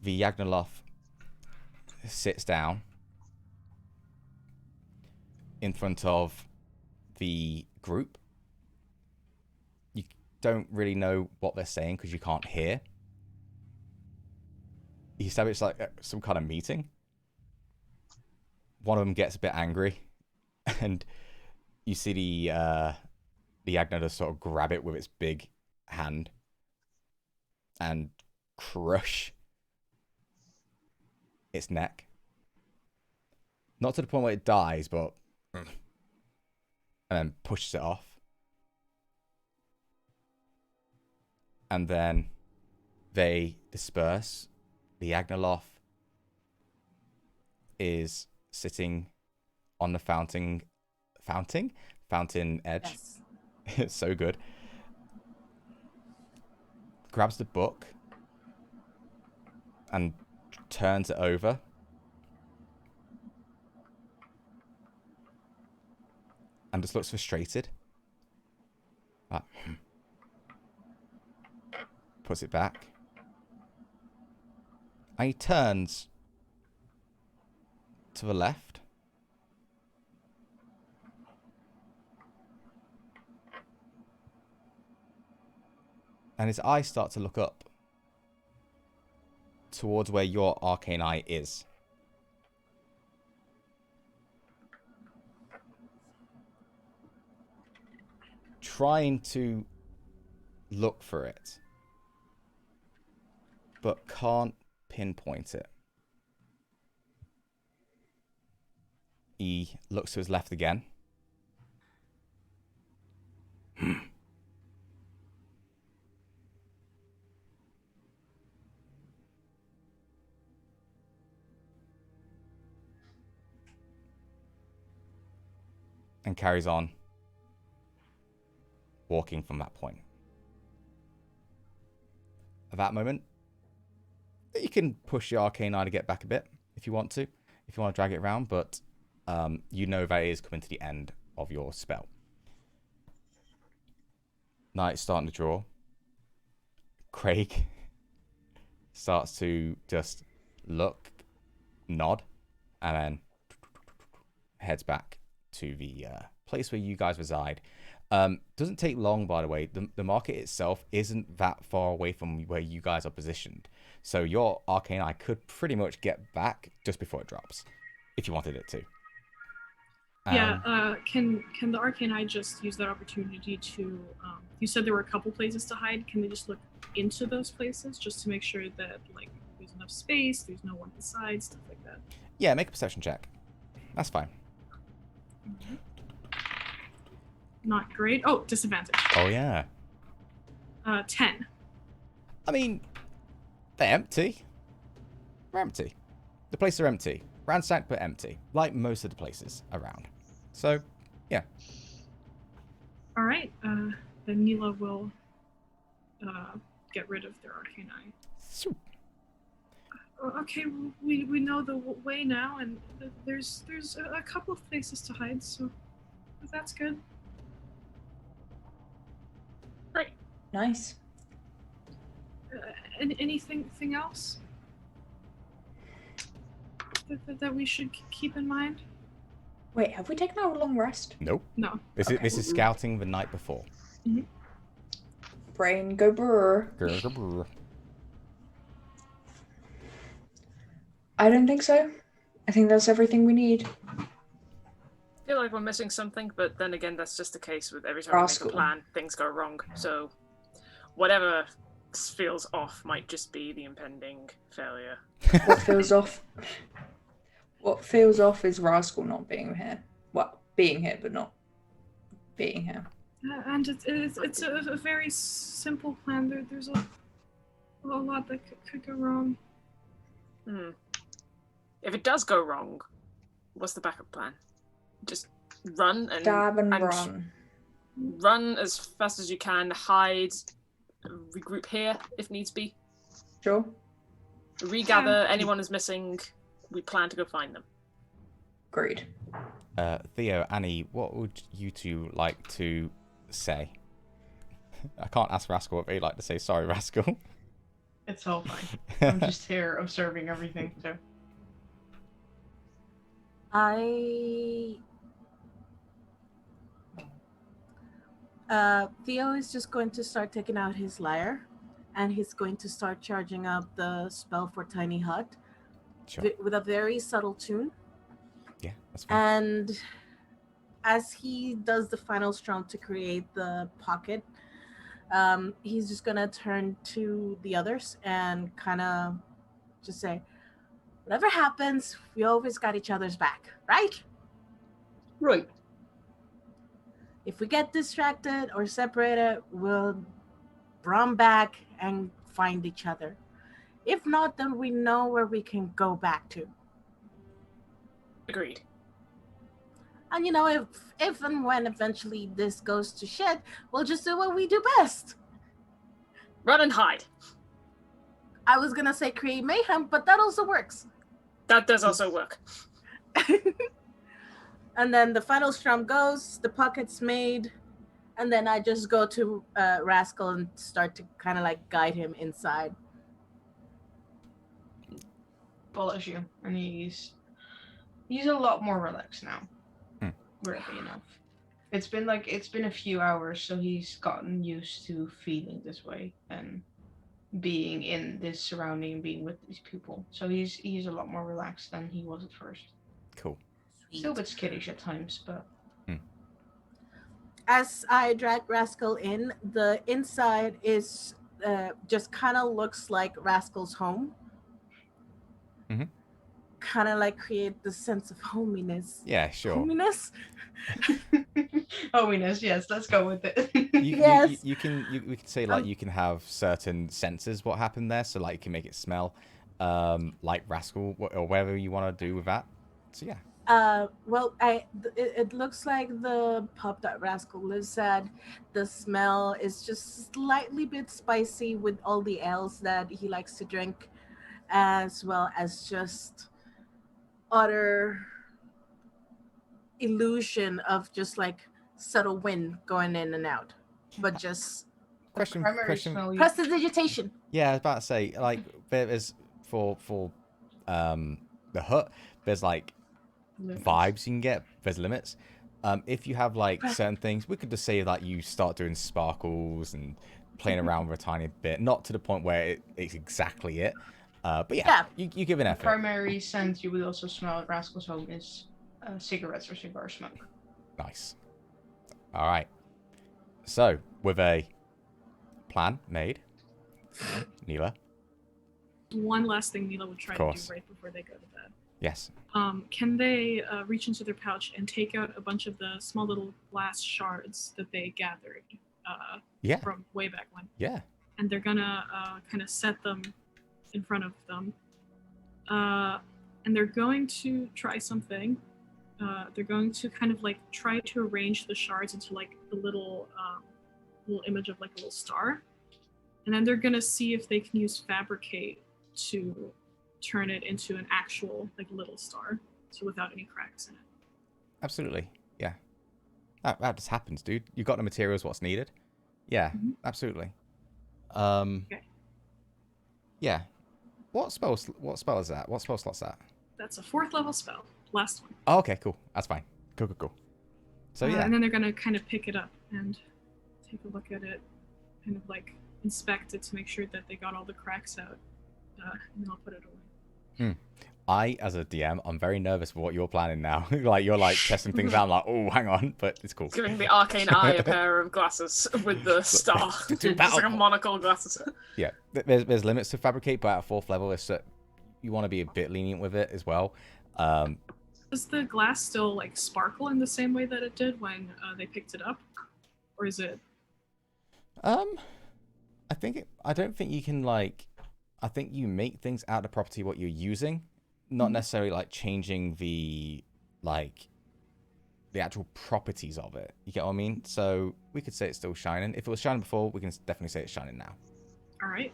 The Yagnoloth sits down in front of the group. You don't really know what they're saying because you can't hear. You establish like some kind of meeting. One of them gets a bit angry, and you see the Yagnoloth sort of grab it with its big hand and crush its neck. Not to the point where it dies, but and then pushes it off. And then they disperse. The Yagnoloth is sitting on the fountain edge. Yes. It's so good. Grabs the book and turns it over. And just looks frustrated. Puts it back. And he turns to the left. And his eyes start to look up towards where your arcane eye is. Trying to look for it, but can't pinpoint it. He looks to his left again. And carries on walking from that point. At that moment, you can push your arcane eye to get back a bit if you want to drag it around, but you know that it is coming to the end of your spell. Night's starting to draw. Craig starts to just look, nod, and then heads back to the place where you guys reside. Doesn't take long, by the way. The market itself isn't that far away from where you guys are positioned. So your arcane eye could pretty much get back just before it drops, if you wanted it to. Can the arcane eye just use that opportunity to? You said there were a couple places to hide. Can they just look into those places just to make sure that like there's enough space, there's no one inside, stuff like that? Yeah, make a perception check. That's fine. Mm-hmm. Not great. Oh, disadvantage. Oh yeah. 10. I mean, they're empty. They're empty. The places are empty. Ransacked but empty, like most of the places around. So, yeah. All right. Then Neela will get rid of their arcane eye. Swoop. Okay, we know the way now, and there's a couple of places to hide, so that's good. Great. Nice. Anything else that we should keep in mind? Wait, have we taken our long rest? Nope. No. This is scouting the night before. Mm-hmm. Brain go brr. I don't think so. I think that's everything we need. I feel like we're missing something, but then again, that's just the case with every time we make a plan, things go wrong. So whatever feels off might just be the impending failure. What feels off? What feels off is Rascal not being here. Well, being here, but not being here. And it's a very simple plan. There's a lot that could go wrong. If it does go wrong, what's the backup plan? Just run and Stab and run. Run as fast as you can. Hide. Regroup here if needs be. Sure. Regather. Anyone is missing. We plan to go find them. Agreed. Theo, Annie, what would you two like to say? I can't ask Rascal what they'd like to say. Sorry, Rascal. It's all fine. I'm just here observing everything, so. Theo is just going to start taking out his lyre, and he's going to start charging up the spell for Tiny Hut with a very subtle tune. Yeah, that's fine. And as he does the final strum to create the pocket, he's just gonna turn to the others and kind of just say, whatever happens, we always got each other's back, right? Right. If we get distracted or separated, we'll run back and find each other. If not, then we know where we can go back to. Agreed. And you know, if and when eventually this goes to shit, we'll just do what we do best. Run and hide. I was gonna say create mayhem, but that also works. That does also work. And then the final strum goes, the pocket's made, and then I just go to Rascal and start to kind of like guide him inside. Follows you, and he's a lot more relaxed now. Weirdly enough, it's been a few hours, so he's gotten used to feeling this way and being in this surrounding and being with these people. So he's a lot more relaxed than he was at first. Cool. Still a bit skittish at times, but. As I drag Rascal in, the inside is just kind of looks like Rascal's home. Mm-hmm. Kind of like create the sense of hominess. Yeah, sure. Hominess? Hominess, yes, let's go with it. We can say like you can have certain senses what happened there, so like you can make it smell like Rascal or whatever you want to do with that. So yeah. Well, it looks like the pub that Rascal lives at. The smell is just slightly bit spicy with all the ales that he likes to drink, as well as just utter illusion of just like subtle wind going in and out, but just Question. prestidigitation. Yeah, I was about to say like there's for the hut. There's like vibes you can get. There's limits. If you have like certain things, we could just say that you start doing sparkles and playing around with a tiny bit, not to the point where it's exactly it. But yeah. You give an effort. Primary scent you will also smell at Rascal's home is cigarettes or cigar smoke. Nice. All right. So with a plan made, Neela. One last thing Neela would try to do right before they go to bed. Yes. Can they reach into their pouch and take out a bunch of the small little glass shards that they gathered from way back when? Yeah. And they're gonna kind of set them in front of them. And they're going to try something. They're going to kind of like try to arrange the shards into like a little image of like a little star. And then they're gonna see if they can use Fabricate to turn it into an actual like little star, so without any cracks in it. Absolutely, yeah. That just happens, dude. You've got the materials, what's needed. Yeah, absolutely. Okay. Yeah. What spell is that? What spell slot's that? That's a 4th level spell. Last one. Oh, okay, cool. That's fine. Cool. So yeah. And then they're gonna kind of pick it up and take a look at it, kind of like inspect it to make sure that they got all the cracks out, and then I'll put it away. I, as a DM, I'm very nervous for what you're planning now. Like you're like testing things out. I'm like, oh, hang on, but it's cool. Giving the arcane eye a pair of glasses with the star. It's like a monocle glasses. Yeah, there's limits to Fabricate, but at 4th level, it's you want to be a bit lenient with it as well. Does the glass still like sparkle in the same way that it did when they picked it up, or is it? I don't think you can like. I think you make things out of the property what you're using, not necessarily like changing the like the actual properties of it. You get what I mean? So we could say it's still shining. If it was shining before, we can definitely say it's shining now. All right.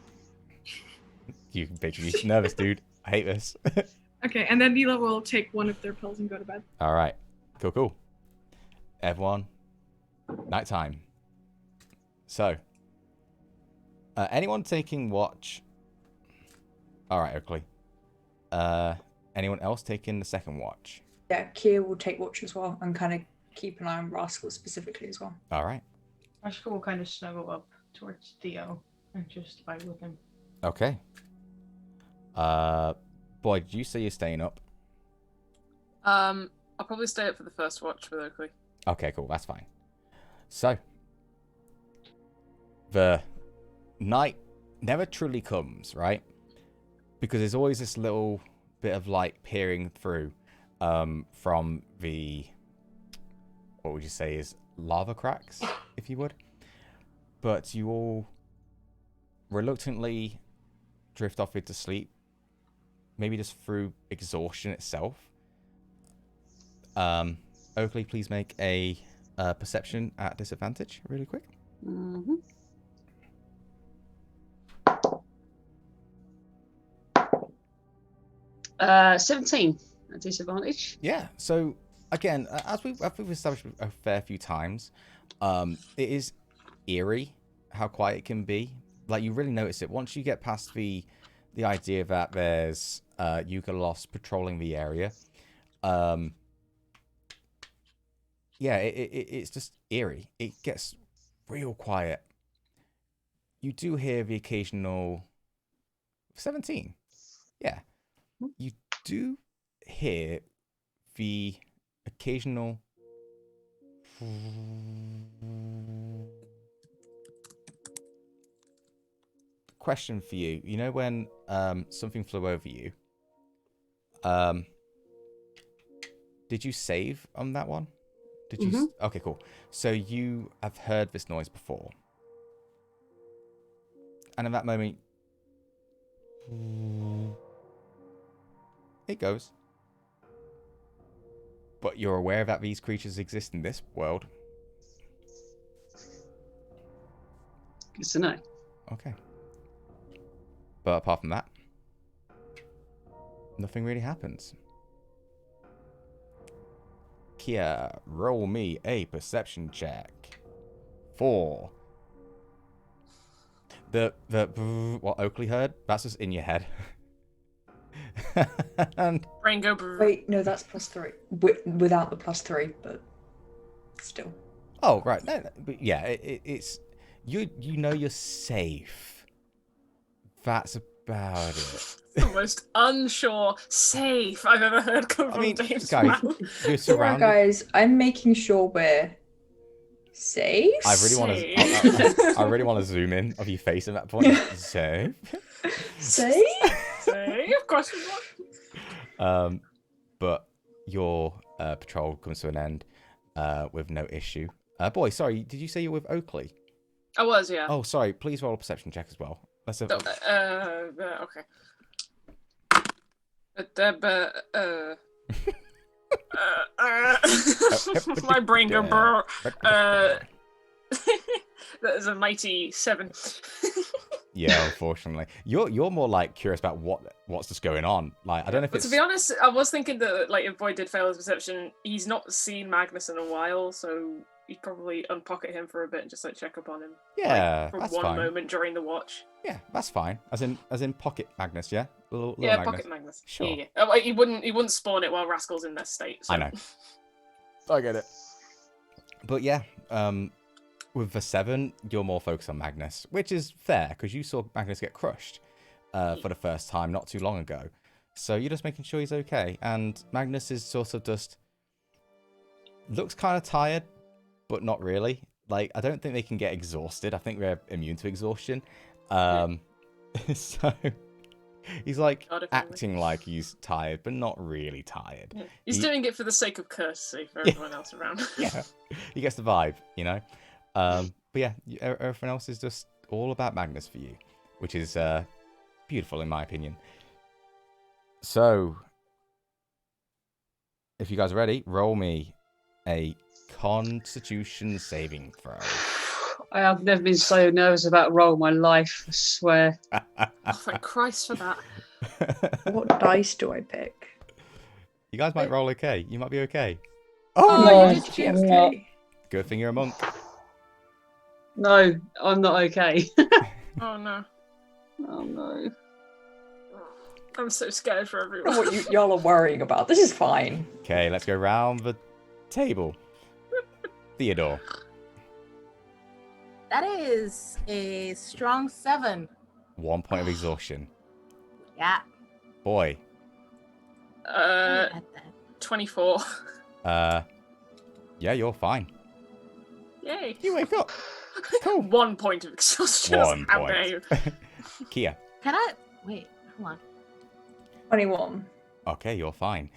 You can picture me nervous, dude. I hate this. Okay, and then Mila will take one of their pills and go to bed. All right. Cool. Everyone, nighttime. So, anyone taking watch? All right, Oakley. Anyone else taking the second watch? Yeah, Kia will take watch as well and kind of keep an eye on Rascal specifically as well. All right. Oscar will kind of snuggle up towards Theo and just lie with him. Okay. Boy, did you say you're staying up? I'll probably stay up for the first watch with Oakley. Okay, cool. That's fine. So, the night never truly comes, right? Because there's always this little bit of light peering through from the, what would you say is lava cracks, if you would. But you all reluctantly drift off into sleep, maybe just through exhaustion itself. Oakley, please make a perception at disadvantage really quick. Mm-hmm. Uh, 17 at disadvantage. Yeah. So again, as we've established a fair few times, it is eerie how quiet it can be. Like, you really notice it once you get past the idea that there's Yuga-Lost patrolling the area. Yeah, it's just eerie. It gets real quiet. You do hear the occasional 17. Yeah. You do hear the occasional question for you. You know when something flew over you? Did you save on that one? Did you? Okay, cool. So you have heard this noise before. And in that moment, it goes. But you're aware that these creatures exist in this world. Good to know. Okay. But apart from that, nothing really happens. Kia, roll me a perception check. 4. What Oakley heard, that's just in your head. And Brain go. Brr. Wait, no, that's +3. Without the +3, but still. oh, right. No, but yeah, it's you know you're safe. That's about it. The most unsure safe I've ever heard come from Dave's guys, mouth. you're Alright, surrounded. guys, I'm making sure we're safe. I really want to. I really want to zoom in of your face at that point. Safe. Safe? Safe? Question mark? But your patrol comes to an end with no issue. Boy, sorry, did you say you're with Oakley? I was, yeah. Oh, sorry. Please roll a perception check as well. Let's have. Okay. My brain go brr. That is a mighty 7. Yeah, unfortunately, you're more like curious about what's just going on. Like, I don't know if But it's. to be honest, I was thinking that like if Boyd did fail his perception, he's not seen Magnus in a while, so you'd probably unpocket him for a bit and just like check up on him. Yeah, like, for that's one fine. moment during the watch. Yeah, that's fine. As in pocket Magnus, yeah. Little Yeah, Magnus. pocket Magnus. Sure. Yeah. Like, he wouldn't spawn it while Rascal's in their state. So. I know. I get it. But yeah, with the 7, you're more focused on Magnus, which is fair because you saw Magnus get crushed for the first time not too long ago. So you're just making sure he's okay. And Magnus is sort of just looks kind of tired, but not really. Like, I don't think they can get exhausted. I think they're immune to exhaustion. So he's like acting like he's tired, but not really tired. Yeah. He's doing it for the sake of courtesy for everyone else around. Yeah, he gets the vibe, you know. But yeah, everything else is just all about Magnus for you, which is beautiful in my opinion. So, if you guys are ready, roll me a Constitution saving throw. I have never been so nervous about a roll in my life, I swear. Oh, thank Christ for that. What dice do I pick? You guys might roll okay. You might be okay. Oh, you Oh, did okay. Good thing you're a monk. No, I'm not okay. Oh no. Oh no. I'm so scared for I everyone. don't know what y'all are worrying about. This is fine. Okay, let's go round the table. Theodore. That is a strong 7. 1 point of exhaustion. Yeah. Boy. At that. 24. Yeah, you're fine. Yay. You wake up. Cool. 1 point of exhaustion. 1 How point. dare you. Kia. Can I? Wait, hold on. 21. Okay, you're fine.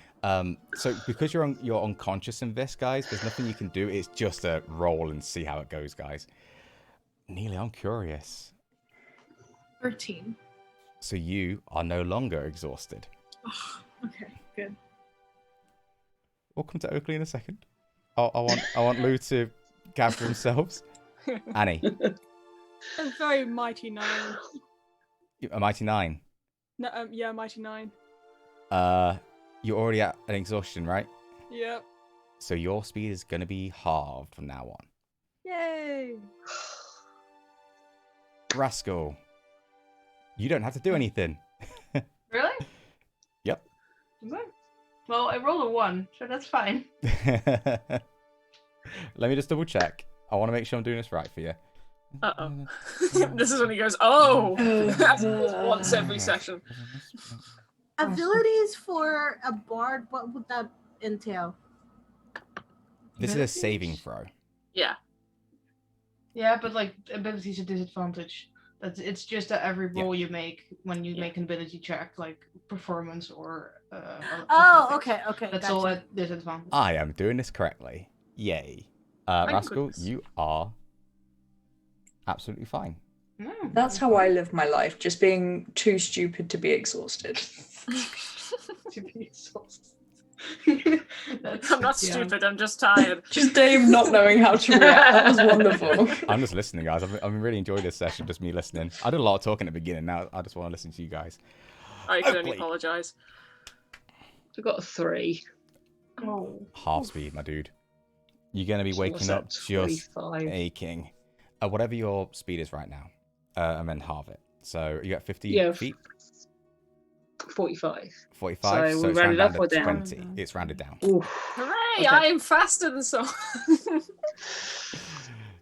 So because you're unconscious in this, guys, there's nothing you can do. It's just a roll and see how it goes, guys. Neely, I'm curious. 13. So you are no longer exhausted. Oh, okay, good. We'll come to Oakley in a second. I want Lou to gather themselves. Annie, A very mighty 9. a mighty 9. No, yeah, mighty 9. You're already at an exhaustion, right? Yep. So your speed is going to be halved from now on. Yay! Rascal, you don't have to do anything. Really? Yep. Okay. Well, I rolled a 1, so that's fine. Let me just double check. I want to make sure I'm doing this right for you. Uh-oh. This is when he goes, oh! That's once every session. Abilities for a bard, what would that entail? This is a saving throw. Yeah. Yeah, but like abilities a disadvantage. It's just that every roll you make when you make an ability check, like performance or Oh, athletics, okay. that's Gotcha. all at disadvantage. I am doing this correctly. Yay. Rascal, goodness. you are absolutely fine. That's how I live my life, just being too stupid to be exhausted. To be exhausted. I'm not stupid, I'm just tired. Just Dave not knowing how to react. That was wonderful. I'm just listening, guys. I've really enjoyed this session, just me listening. I did a lot of talking at the beginning. Now I just want to listen to you guys. I can only Oakley. apologise. I got a 3. Oh. Half speed, my dude. You're going to be So what's waking up that, just 25? aching. Whatever your speed is right now. And then halve it. So you got 50 Yeah. feet? 45. 45? So So we it's rounded rounded up down or to down? 20. It's rounded down. Ooh, Hooray! Okay. I am faster than someone.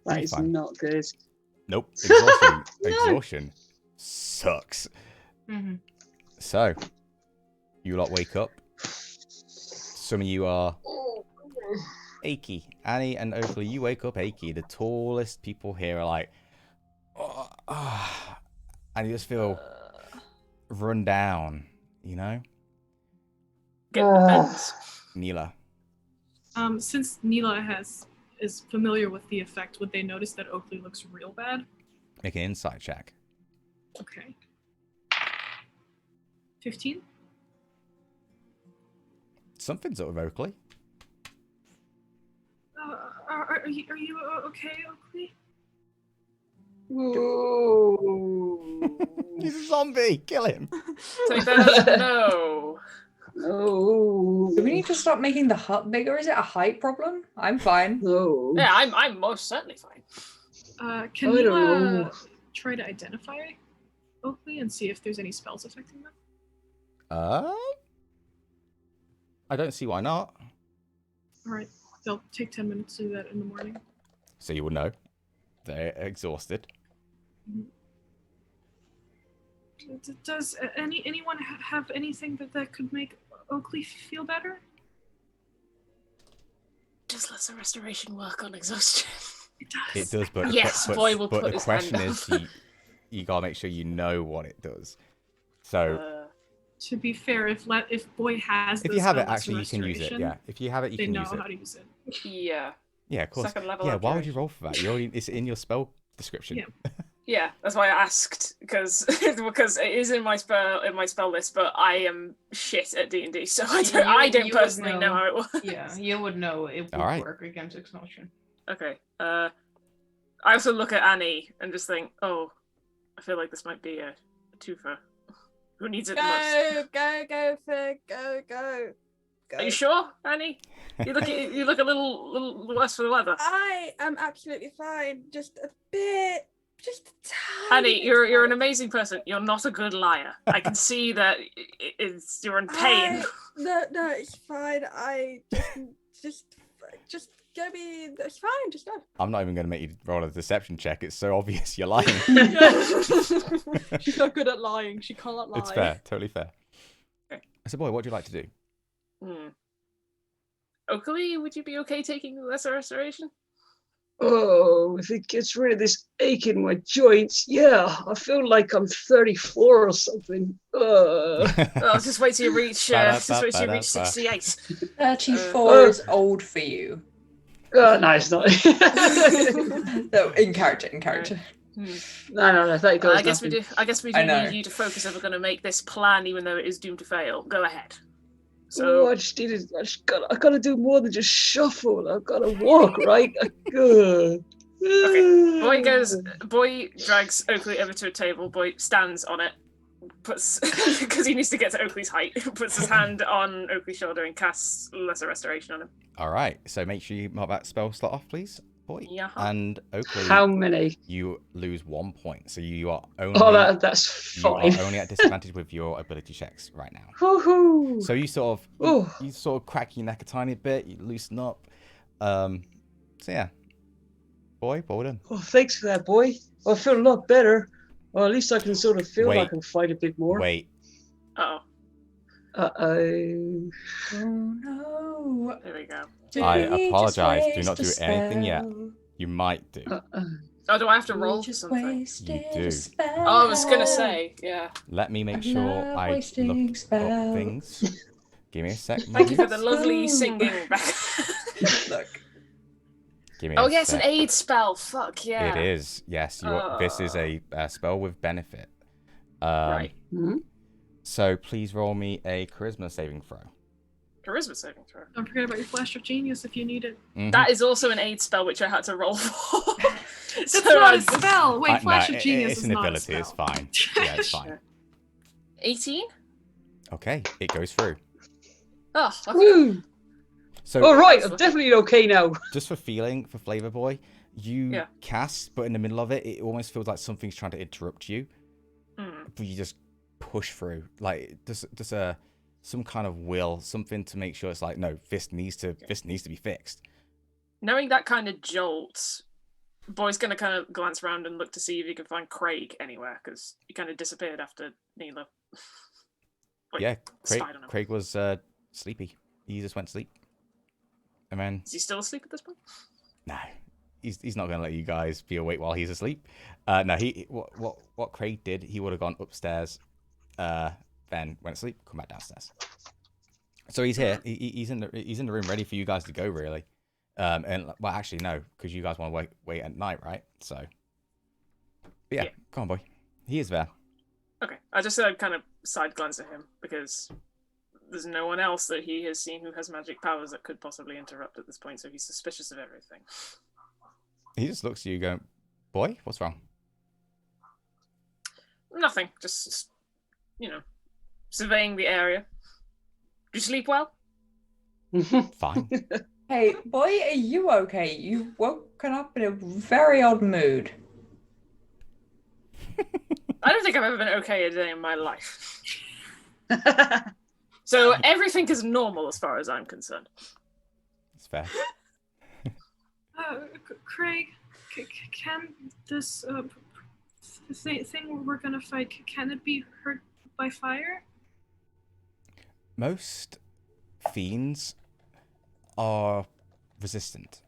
that Be is fine. not good. Nope. Exhaustion. Exhaustion sucks. Mm-hmm. So, you lot wake up. Some of you are achy. Annie and Oakley, you wake up achy. The tallest people here are like, "Oh, ah," and you just feel run down, you know? Get the bends. Neela. Since Neela is familiar with the effect, would they notice that Oakley looks real bad? Make an insight check. Okay. 15? Something's up with Oakley. Are you okay, Oakley? He's a zombie. Kill him. Take that as a no. Oh. Do we need to stop making the hut bigger? Is it a height problem? I'm fine. No. Yeah, I'm most certainly fine. Can I don't Neela know. try to identify Oakley and see if there's any spells affecting them? I don't see why not. Alright, they'll take 10 minutes to do that in the morning. So you will know. They're exhausted. Does anyone have anything that could make Oakley feel better? Just let the restoration work on exhaustion. It does. It does, but Yes, but, Boy will but put the his hand question up. is, you gotta make sure you know what it does. So To be fair, if Boy has if the you have it, spell actually, you can use it. restoration, Yeah, if you have it, you they can know use it. how to use it. yeah. Yeah, of course. Second level Yeah, why would you abjuration. roll for that? You already, it's in your spell description. Yeah. Yeah, that's why I asked because it is in my spell list, but I am shit at D&D, so I don't You would personally know how it works. Yeah, you would know it would Alright. work against exhaustion. Okay. I also look at Annie and just think, oh, I feel like this might be a twofer. Who needs it the most? Go. Are you sure, Annie? You look a little worse for the weather. I am absolutely fine. Just a tiny Annie, bit you're an tired. amazing person. You're not a good liar. I can see that you're in pain. No, it's fine. I just go be. It's fine. Just go. I'm not even going to make you roll a deception check. It's so obvious you're lying. She's not good at lying. She can't lie. It's fair. Totally fair. Okay. I said, boy, what do you like to do? Oakley, would you be okay taking the lesser restoration? Oh, if it gets rid of this ache in my joints, yeah, I feel like I'm 34 or something. Well, just wait till you reach 68. 34 is old for you. No, it's not. No, in character. No, thank God. I guess we do need you to focus if we're going to make this plan, even though it is doomed to fail. Go ahead. So I gotta do more than just shuffle. I've gotta walk, right? Okay. Boy drags Oakley over to a table. Boy stands on it, puts because he needs to get to Oakley's height. Puts his hand on Oakley's shoulder and casts lesser restoration on him. All right. So make sure you mark that spell slot off, please, boy. Yeah. And Oakley. How many? You lose 1 point, so you are only. Oh, that's fine. You are only at disadvantage with your ability checks right now. Woohoo! So you sort of crack your neck a tiny bit. You loosen up. So yeah, boy, well done. Oh, thanks for that, boy. I feel a lot better. Well, at least I can sort of feel like I can fight a bit more. Wait. Uh-oh. Oh no. There we go. I apologize. Do not do anything yet. You might do. Oh, do I have to roll for something? You do. Oh, I was gonna say, yeah. Let me make sure I look up things. Give me a sec. Thank you for the lovely singing back. Look. Give me Oh a yeah, it's an sec. aid spell. Fuck yeah. It is. Yes. This is a spell with benefit. Right. So please roll me a charisma saving throw. Charisma saving throw. Don't forget about your flash of genius if you need it. Mm-hmm. That is also an aid spell, which I had to roll for. That's not a spell. Wait, flash of genius it's is an not ability. a It's spell. fine. Yeah, it's fine. 18? Okay, it goes through. Oh, okay. Woo! So, All right, I'm definitely okay now. Just for Flavor Boy, you cast, but in the middle of it, it almost feels like something's trying to interrupt you. But you just push through, like just some kind of will, something to make sure it's like, no, this needs to be fixed. Knowing that kind of jolt, Boy's going to kind of glance around and look to see if he can find Craig anywhere, because he kind of disappeared after Neela. Craig was sleepy. He just went to sleep. And then... Is he still asleep at this point? No. He's not going to let you guys be awake while he's asleep. No, what Craig did, he would have gone upstairs, then went to sleep, come back downstairs. So he's here. He's in the room ready for you guys to go, really. And well, actually no, because you guys want to wait at night, right? So, but yeah, come on, boy. He is there. Okay, I just kind of side glance at him because there's no one else that he has seen who has magic powers that could possibly interrupt at this point, so he's suspicious of everything. He just looks at you, going, "Boy, what's wrong?" Nothing. Just surveying the area. Do you sleep well? Fine. Hey, boy, are you okay? You've woken up in a very odd mood. I don't think I've ever been okay a day in my life. So everything is normal as far as I'm concerned. It's fair. Craig, can this thing we're gonna fight, can it be hurt by fire? Most fiends are resistant.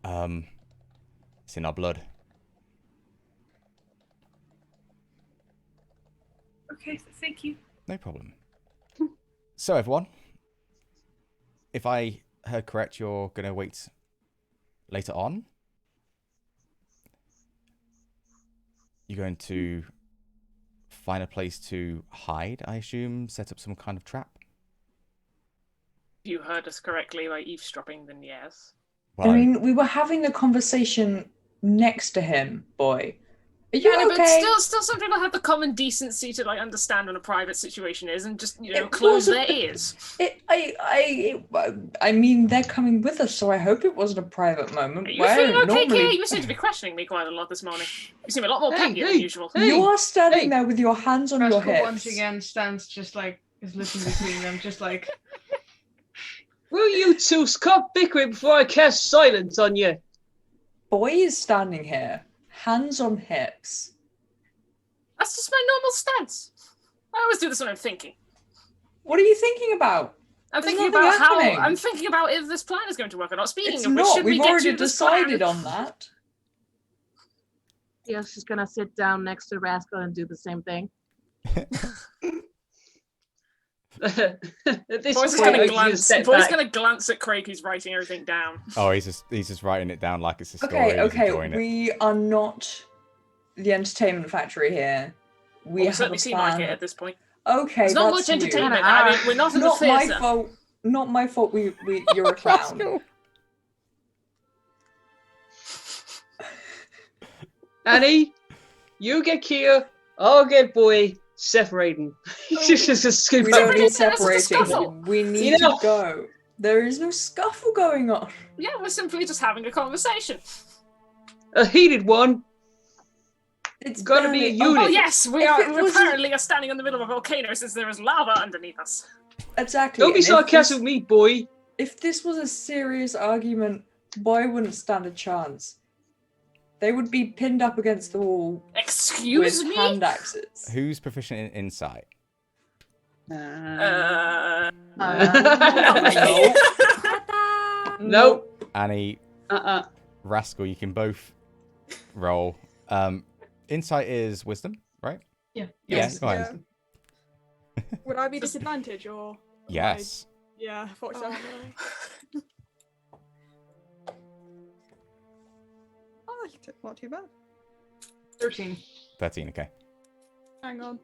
It's in our blood. Okay, thank you. No problem. So everyone, if I heard correct, you're gonna wait later on. you're going to find a place to hide, I assume, set up some kind of trap. If you heard us correctly by eavesdropping, then yes. Well, I mean, we were having a conversation next to him, boy. Are you Yeah, okay? but still some people have the common decency to like understand what a private situation is and just It close wasn't- their ears. I mean, they're coming with us, so I hope it wasn't a private moment. Are you Why feeling don't okay, normally... Kia? You seem to be questioning me quite a lot this morning. You seem a lot more Hey, peckier hey, than usual. hey. You are standing hey. there with your hands on your Rascal hips. once again stands just like, is looking between them, just like, Will you two stop bickering before I cast silence on you? Boy is standing here, hands on hips. That's just my normal stance. I always do this when I'm thinking. What are you thinking about? I'm There's thinking nothing about happening. I'm thinking about if this plan is going to work or not. Speaking It's of which, not. should we We've get already to this plan? decided on that. Yeah, she's gonna sit down next to Rascal and do the same thing. At this Boy's point, I gonna just step Boy's back. gonna glance at Craig, who's writing everything down. oh, he's just writing it down like it's a story. Okay, He's okay, enjoying it. we are not the entertainment factory here. We Well, have certainly a seem plan. like it at this point. Okay, There's not that's much weird. entertainment. I mean, we're not in the Not my theatre. fault. Not my fault. You're a clown. Annie, you get Kia, I'll get Boy. Separating. Just a scoop We up. don't need Separating, that's a scuffle. separating. We need to Enough. go. There is no scuffle going on. Yeah, we're simply just having a conversation. A heated one. It's Gotta be a barely- unit. Oh yes, we If are. it We wasn't- apparently are standing in the middle of a volcano since there is lava underneath us. Exactly. Don't be and if sarcastic with me, boy. If this was a serious argument, Boy wouldn't stand a chance. They would be pinned up against the wall Excuse with me. hand axes. Who's proficient in insight? Nope. Annie, Rascal, you can both roll. Insight is wisdom, right? yeah. Yes. Go ahead. Would I be disadvantaged or? Yes. Yeah, I thought so. Oh, not too bad. 13. 13, okay. Hang on.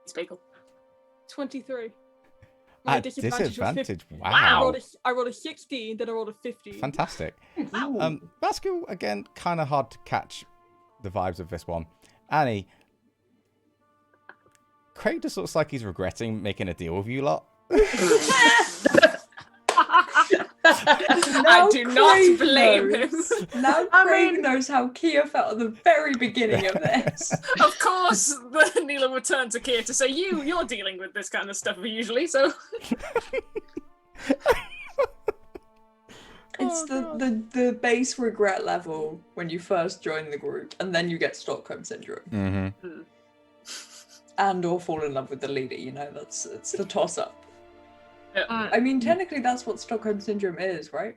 It's Petal. 23. My At disadvantage was 50. disadvantage. I Wow. rolled a 16, then I rolled a 15. Fantastic. Rascal, again, kind of hard to catch the vibes of this one. Annie, Craig just looks like he's regretting making a deal with you lot. I do not Craig blame knows. him. Now Craig knows how Kia felt at the very beginning of this. Of course, Neela would turn to Kia to say, "You're dealing with this kind of stuff usually, so." It's the base regret level when you first join the group, and then you get Stockholm syndrome, Mm-hmm. and or fall in love with the leader. You know, it's the toss up. Uh, I mean, technically, that's what Stockholm syndrome is, right?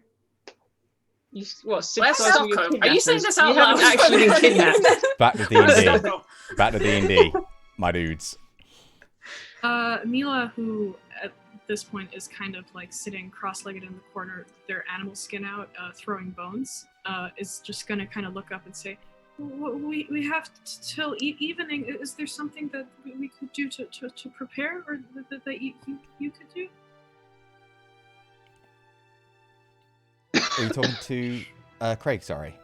You, what, Where's sympathise with your Stockholm? Are you saying kidnappers? this out You haven't loud? actually been kidnapped. Back to D&D. Stockholm. Back to D&D, my dudes. Mila, who at this point is kind of like sitting cross-legged in the corner, their animal skin out, throwing bones, is just gonna kind of look up and say, "We have till evening. Is there something that we could do to prepare, or that you could do?" Are you talking to Craig, sorry?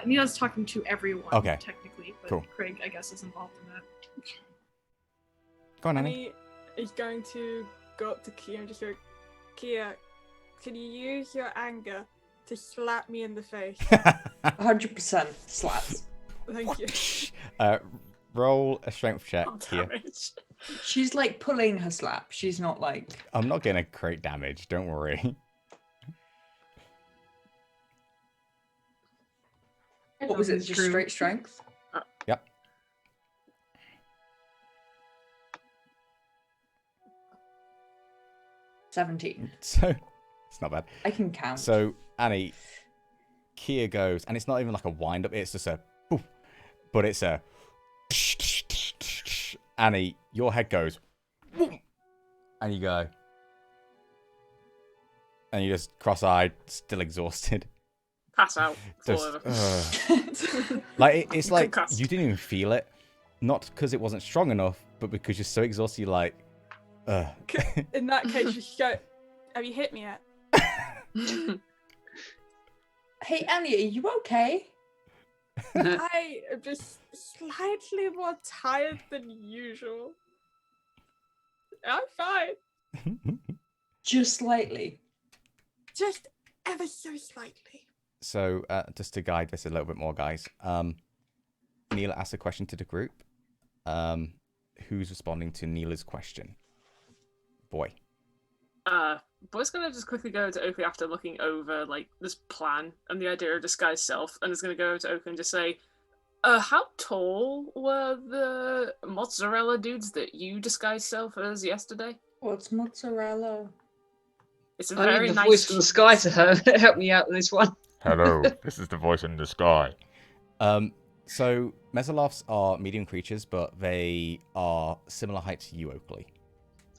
Mila's talking to everyone, Okay. technically, but Cool. Craig, I guess, is involved in that. Go on, And Annie. he is going to go up to Kia and just go, Kia, can you use your anger to slap me in the face? 100% slaps. Thank you. Roll a strength check Oh, here. damage. She's like pulling her slap. She's not like. I'm not going to create damage, don't worry. What was it? Just straight strength? Yep. $17. So, it's not bad. I can count. So, Annie, Kia goes, and it's not even like a wind up, it's just a poof, but it's a Annie, your head goes, and you go, and you just cross-eyed, still exhausted. pass out, fall Just, over. like it's like Concussed. you didn't even feel it, not because it wasn't strong enough, but because you're so exhausted. You're like, In that case, just go. Have you hit me yet? Hey, Annie, are you okay? I am just slightly more tired than usual. I'm fine. Just slightly. Just ever so slightly. So, just to guide this a little bit more, guys. Neela asked a question to the group. Who's responding to Neela's question? Boy. Boy's gonna just quickly go to Oakley after looking over like this plan and the idea of disguised self, and is gonna go over to Oakley and just say, how tall were the mozzarella dudes that you disguised self as yesterday? What's mozzarella? It's a I very need the nice voice from the cheese. sky to help me out with this one. Hello, this is the voice in the sky. So Mezzolofts are medium creatures, but they are similar height to you, Oakley.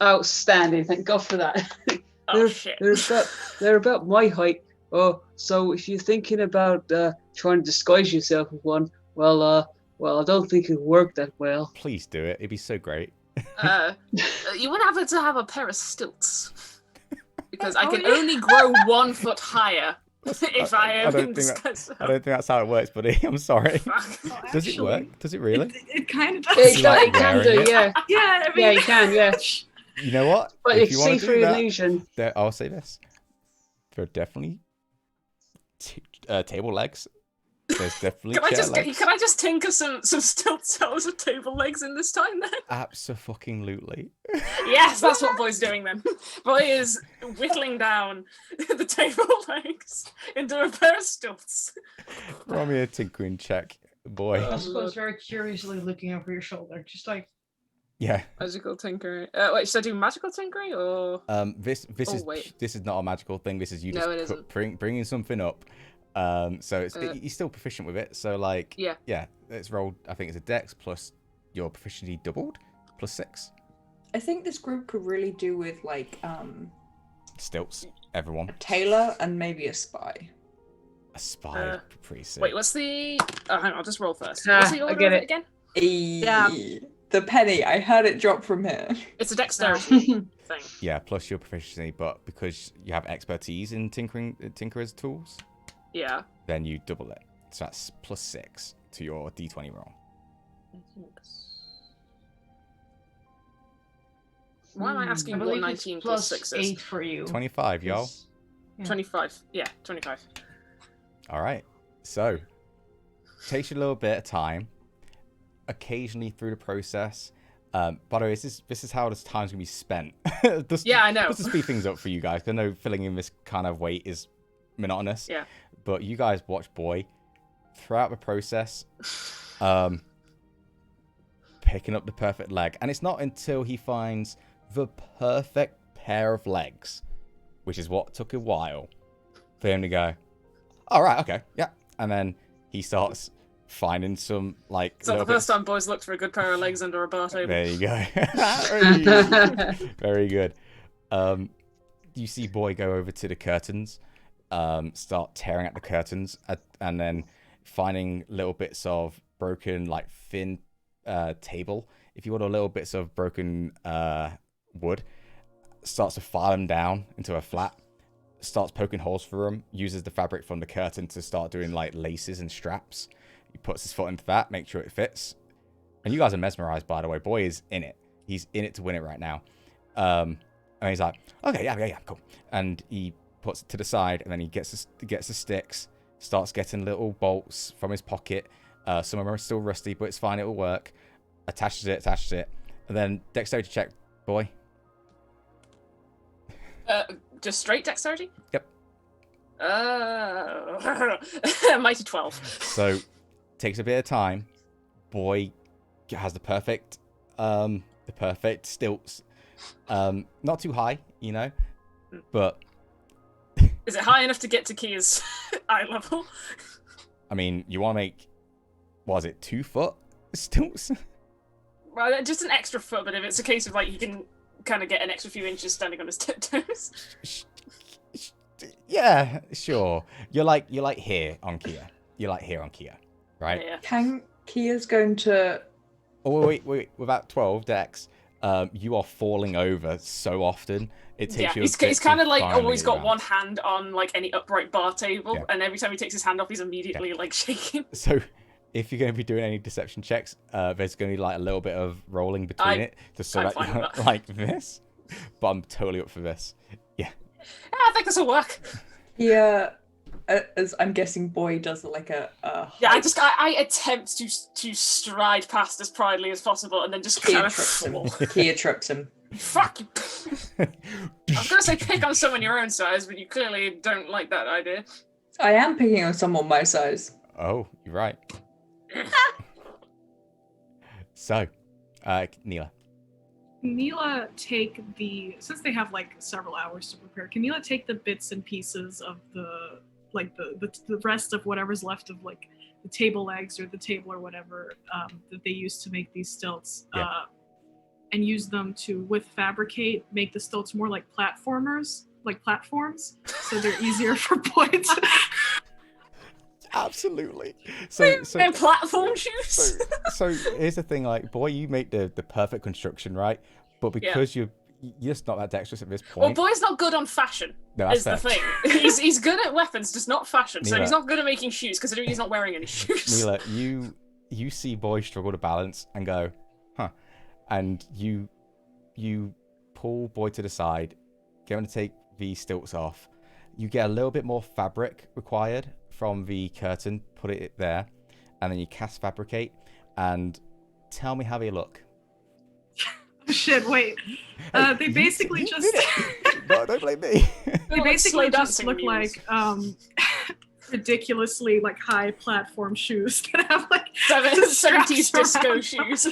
Outstanding, thank God for that. Oh shit. They're about my height. Oh, so if you're thinking about trying to disguise yourself with one, well, I don't think it'll work that well. Please do it. It'd be so great. You would have to have a pair of stilts. Because I can only grow 1 foot higher if I am in disguise. I don't think that's how it works, buddy. I'm sorry. Well, Does it work? Does it really? It kind of does. It like can wearing do, it? yeah. Yeah, I mean, Yeah, you can, yeah. You know what? But If it's you want to see-through do that, illusion. I'll say this. There are definitely table legs. There's definitely chair legs. Can I just tinker some stilt cells of table legs in this time then? Abso-fucking-lutely. Yes, that's what Boy's doing then. Boy is whittling down the table legs into a pair of stilts. Roll me a tinkering check, boy. Osco's very curiously looking over your shoulder, just like, Yeah. Magical tinkering. Wait, should I do magical tinkering or? This is not a magical thing. This is you No, it just isn't. bringing something up. So it's you're still proficient with it. So like yeah, it's rolled. I think it's a dex plus your proficiency doubled plus 6. I think this group could really do with like Stilts, everyone. a tailor and maybe a spy. A spy, pretty sick. Wait, what's the? Oh, hang on, I'll just roll first. What's the I order get of it. again? Yeah. The penny. I heard it drop from here. It's a dexterity thing. Yeah, plus your proficiency, but because you have expertise in tinkerer's tools, Yeah. then you double it. So that's plus 6 to your d20 roll. Why am I I asking what believe 19 it's plus plus 6 is? 8 for you. 25, y'all. Yes. Yeah. 25. Yeah, 25. All right. So, takes you a little bit of time. Occasionally through the process. By the way, this is how this time's gonna be spent. Yeah, I know. Just to speed things up for you guys. 'Cause I know filling in this kind of weight is monotonous. Yeah. But you guys watch Boy throughout the process, picking up the perfect leg, and it's not until he finds the perfect pair of legs, which is what took a while for him to go, all right, okay, yeah, and then he starts finding some like. It's not the first time boys looked for a good pair of legs under a bar table. There you go. Very good. You see Boy go over to the curtains, start tearing at the curtains, and then finding little bits of broken, like thin table, if you want, or little bits of broken wood. Starts to file them down into a flat. Starts poking holes through them. Uses the fabric from the curtain to start doing like laces and straps. He puts his foot into that, make sure it fits. And you guys are mesmerized, by the way. Boy is in it. He's in it to win it right now. And he's like, okay, yeah, cool. And he puts it to the side, and then he gets the sticks, starts getting little bolts from his pocket. Some of them are still rusty, but it's fine, it'll work. Attaches it, and then dexterity check, Boy. Just straight dexterity? Yep. Mighty 12. So, takes a bit of time. Boy has the perfect stilts. Not too high, you know, but Is it high enough to get to Kia's eye level? I mean, you want to make, what is it, 2 foot stilts? Well, just an extra foot, but if it's a case of like he can kind of get an extra few inches standing on his tiptoes. Yeah, sure. You're like here on Kia. You're like here on Kia, right? Yeah. Kia's going to. Oh wait. With that 12 Dex, you are falling over so often. It takes you. He's kind of like always got one hand on like any upright bar table, and every time he takes his hand off, he's immediately like shaking. So, if you're going to be doing any deception checks, there's going to be like a little bit of rolling between it, just so that you're like this. But I'm totally up for this. Yeah. I think this will work. Yeah. As I'm guessing, Boy does like a. Yeah, I attempt to stride past as proudly as possible, and then just Kia kind of trips him. fall. Kia trips him. Fuck you. I was gonna say pick on someone your own size, but you clearly don't like that idea. I am picking on someone my size. Oh, you're right. So, Neela. Can Neela take since they have like several hours to prepare, can Neela take the bits and pieces of the rest of whatever's left of like the table legs or the table or whatever that they use to make these stilts, and use them to, with fabricate, make the stilts more like platforms, so they're easier for boys. Absolutely. So and platform shoes. So here's the thing, like, Boy, you make the perfect construction, right? But because you're just not that dexterous at this point. Well, Boy's not good on fashion. No, is the thing. He's good at weapons, just not fashion. Neela, so he's not good at making shoes, considering he's not wearing any shoes. Neela, you see Boy struggle to balance and go, huh? And you pull Boy to the side, get him to take the stilts off. You get a little bit more fabric required from the curtain, put it there, and then you cast fabricate, and tell me how they look. Oh, shit, wait. They basically just... No, don't blame me. They basically just look like ridiculously like high platform shoes that have like 70s disco shoes.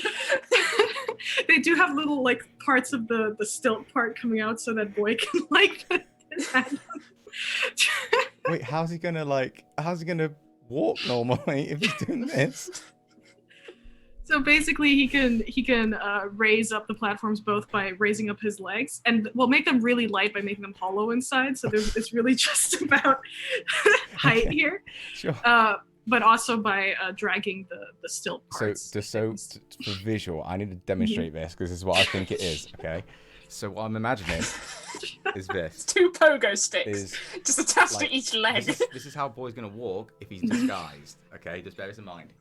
They do have little like parts of the stilt part coming out so that Boy can like put his hand on. Wait, how's he gonna walk normally if he's doing this? So basically he can raise up the platforms both by raising up his legs, and we'll make them really light by making them hollow inside, so it's really just about height here. Sure. But also by dragging the stilt parts. So for visual, I need to demonstrate this because this is what I think it is, okay? So what I'm imagining is this. It's 2 pogo sticks, just attached to each leg. This is how Boy's going to walk if he's disguised, okay? Just bear this in mind.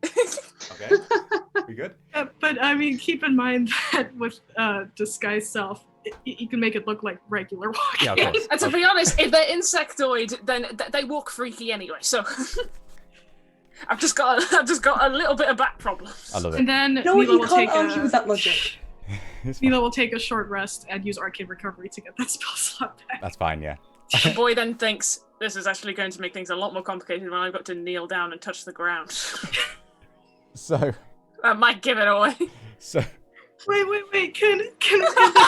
Okay? We good? But I mean, keep in mind that with disguised self, you can make it look like regular walking. Yeah, of course. And to be honest, if they're insectoid, then they walk freaky anyway. So I've just got a little bit of back problems. I love it. And then No, you can't argue with that logic. Neela will take a short rest and use arcane recovery to get that spell slot back. That's fine, yeah. The Boy then thinks this is actually going to make things a lot more complicated when I've got to kneel down and touch the ground. So That might give it away. So Wait, can we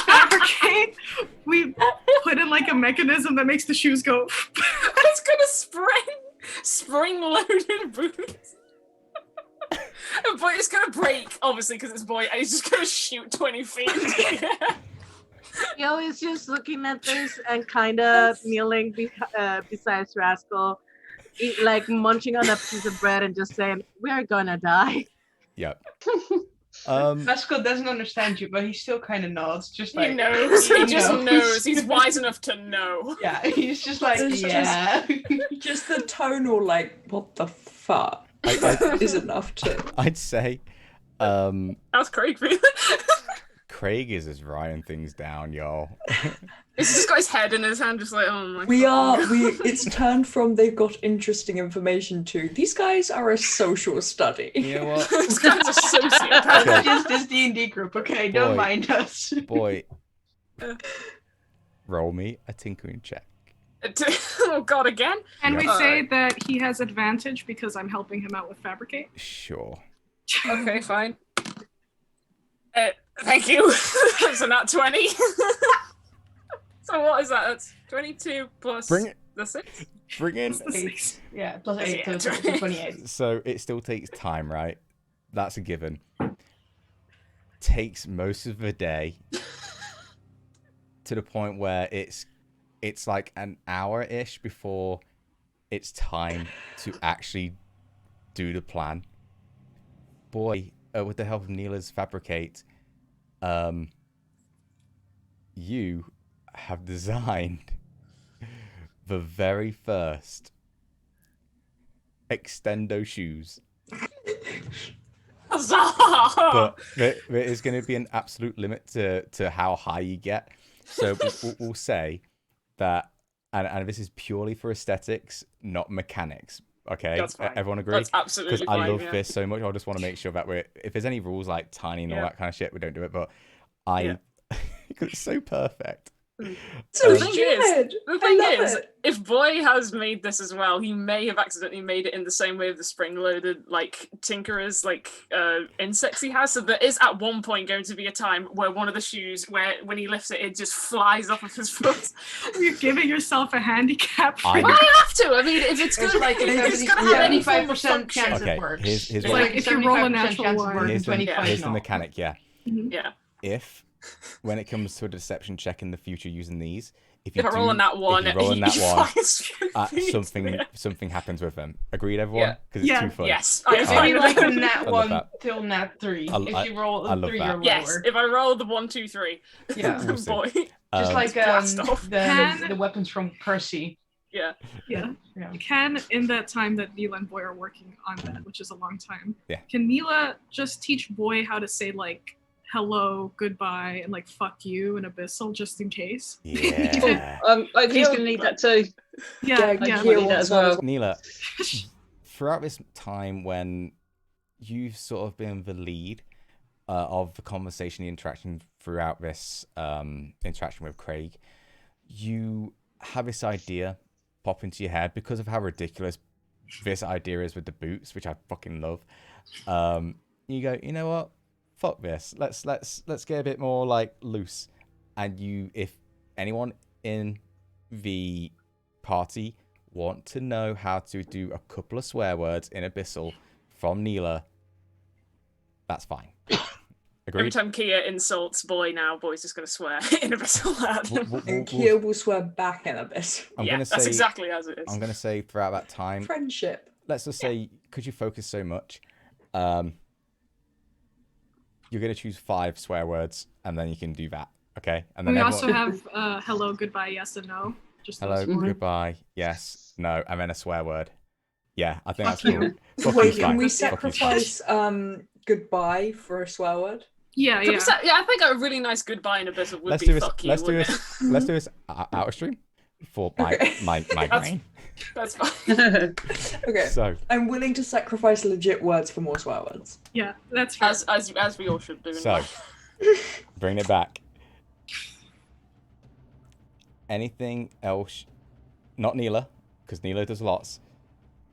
fabricate? We put in like a mechanism that makes the shoes go. It's gonna spring-loaded boots. But it's gonna break, obviously, because it's Boy, and he's just gonna shoot 20 feet. Yo is just looking at this and kind of kneeling beside Rascal, like munching on a piece of bread and just saying, "We're gonna die." Yep. Rascal doesn't understand you, but he still kind of nods, just like he knows. He just knows. He's wise enough to know. Yeah, he's just like, yeah. Just the tonal, like, what the fuck is enough to. I'd say. How's Craig feeling? Craig is just writing things down, y'all. He's just got his head in his hand, just like, oh my god. It's turned from they've got interesting information to these guys are a social study. You know what? This guy's a sociopath. Okay. Just this D&D group, okay? Don't Boy. mind us. Boy, roll me a tinkering check. Oh god, again? And we Yeah. say that he has advantage because I'm helping him out with fabricate. Sure. Okay, fine. Thank you. So not 20. So what is that? That's 22 plus Bring it. the 6? Bring in. Yeah, plus 8, Yeah, so it's 28. So it still takes time, right? That's a given. Takes most of the day to the point where it's it's like an hour-ish before it's time to actually do the plan. Boy, with the help of Neela's fabricate, you have designed the very first extendo shoes. But there is going to be an absolute limit to how high you get. So we'll say that, and this is purely for aesthetics, not mechanics. Okay, That's fine. Everyone agree? That's absolutely Because I fine, love yeah. this so much. I just want to make sure that if there's any rules like tiny and all Yeah. that kind of shit, we don't do it. But because it's so perfect. So The thing stupid. The I thing love is, it. if Boy has made this as well, he may have accidentally made it in the same way of the spring-loaded, like, tinkerers, like, insects he has. So there is at one point going to be a time where one of the shoes, where when he lifts it, it just flies off of his foot. You're giving yourself a handicap. I- Well, I have to. I mean, if it's It's good, like if it's gonna have any form of 75% function. chance Okay, it works. here's It's what- Like, if you roll a 75% natural chance it one. works, Here's the, 25 here's the no. mechanic, yeah. Yeah. If, when it comes to a deception check in the future using these, if you If I roll on that one, if you roll on that he one, flies through the something happens with them. Agreed, everyone? Yeah. Because it's Yeah. too fun. Yes. Yeah, I'm maybe fine like with a that. nat I love 1 that. till nat 3. I If you roll I a love 3 that. or Yes, lower. if I roll the 1, 2, 3. Yeah. We'll see. Boy. Just like blast off. the weapons from Percy. Yeah. Yeah. Yeah. Can, in that time that Neela and Boy are working on that, which is a long time, Yeah. can Neela just teach Boy how to say, like, hello, goodbye, and, like, fuck you in Abyssal, just in case? Yeah. He's gonna need that too. Yeah, Yeah, yeah. Kia need that wants as well. one Neela, throughout this time when you've sort of been the lead of the conversation, the interaction throughout this interaction with Craig, you have this idea pop into your head because of how ridiculous this idea is with the boots, which I fucking love. You go, you know what? Fuck this. Let's get a bit more like loose. And if anyone in the party want to know how to do a couple of swear words in Abyssal from Neela, that's fine. Every Agreed? time Kia insults Boy now, Boy's just going to swear in Abyssal at him. And Kia will swear back in a bit. I'm Yeah, gonna that's say, exactly as it is. I'm going to say throughout that time, Friendship. let's just say, because you focus so much, you're going to choose 5 swear words, and then you can do that, okay? And then We everyone, also have hello, goodbye, yes, and no. Just hello, those 4. goodbye, yes, no, and then a swear word. Yeah, I think that's Fuck cool. you. Fuck Wait, you's can fine. we Fuck you's fine. sacrifice goodbye for a swear word? Yeah, Could yeah. we say- yeah, I think a really nice goodbye in Abyssal would Let's be do this. fuck you, Let's do wouldn't this. it? Let's do this out of stream for my Okay. my brain. That's fine. Okay. So I'm willing to sacrifice legit words for more swear words. Yeah, that's fair. As we all should do. in So, life. bring it back. Anything else? Not Neela, because Neela does lots.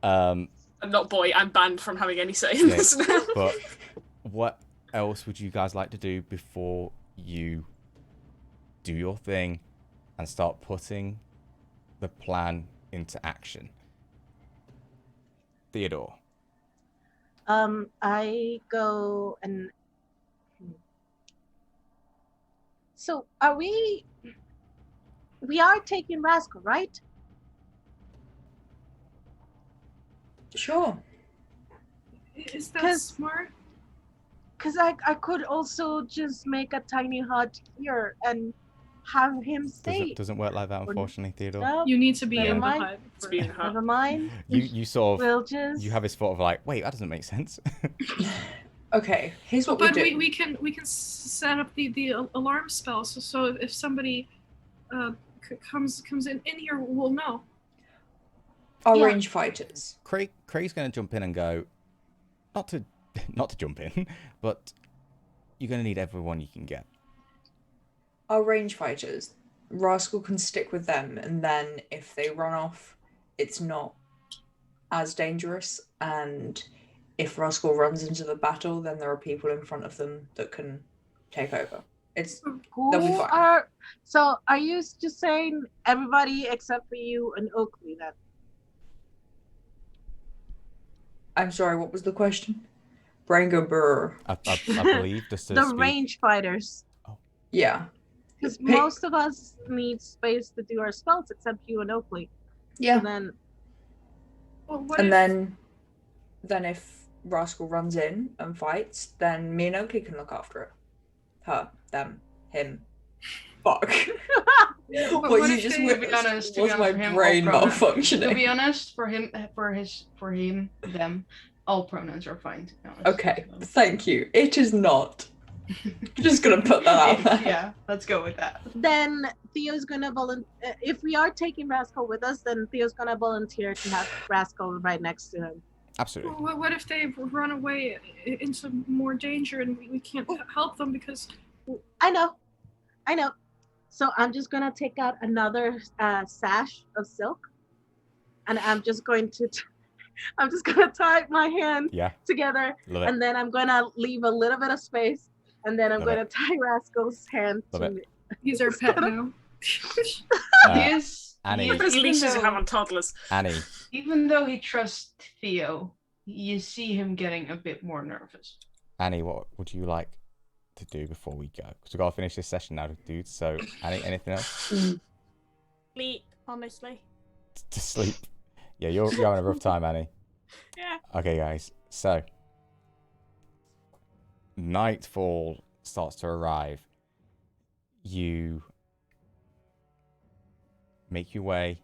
I'm not Boy, I'm banned from having any say in Yeah, this now. but what else would you guys like to do before you do your thing and start putting the plan into action? Theodore. I go and. So are we? We are taking Rascal, right? Sure. Is that 'Cause- smart? Because I could also just make a tiny hut here and have him stay. Doesn't work like that, unfortunately, Theodore. No, You need to be Never in the mind. hut. To be in the hut. never mind. You sort of We'll just. you have this thought of like, wait, that doesn't make sense. Okay, here's what But we do. we can set up the alarm spell so if somebody comes in here, we'll know. Our Yeah. range fighters. Craig's going to jump in and go, not to jump in, but you're going to need everyone you can get. Our range fighters. Rascal can stick with them, and then if they run off, it's not as dangerous. And if Rascal runs into the battle, then there are people in front of them that can take over. It's Who They'll be fine. are? So are you just saying everybody except for you and Oakley then? I'm sorry, what was the question? Brain go brr. I believe just to The speak. range fighters. Yeah. because Pick- most of us need space to do our spells except you and Oakley. Yeah. So then Well, what And if- then if Rascal runs in and fights, then me and Oakley can look after it. Her, them, him. Fuck. But What what you if just they- witnessed to be was honest, my for him, brain all pronouns- malfunctioning. To be honest, for him, them, all pronouns are fine. To be honest. Okay, thank you. It is not. I'm just gonna put that out there. Yeah, let's go with that. then Theo's gonna volunteer. If we are taking Rascal with us, then Theo's gonna volunteer to have Rascal right next to him. Absolutely. What if they run away into more danger and we can't help them because I know. So I'm just gonna take out another sash of silk, and I'm just going to tie my hand Yeah. together, Love it. and then I'm gonna leave a little bit of space, and then I'm Love going to tie Rascal's hand Love to it. me. he's our pet now? Annie. Put his even leashes you though- have on toddlers. Annie. Even though he trusts Theo, you see him getting a bit more nervous. Annie, what would you like to do before we go? Because we've got to finish this session now, dudes. So, Annie, anything else? Sleep, honestly. To sleep. Yeah, you're having a rough time, Annie. Yeah. Okay, guys. So, nightfall starts to arrive. You make your way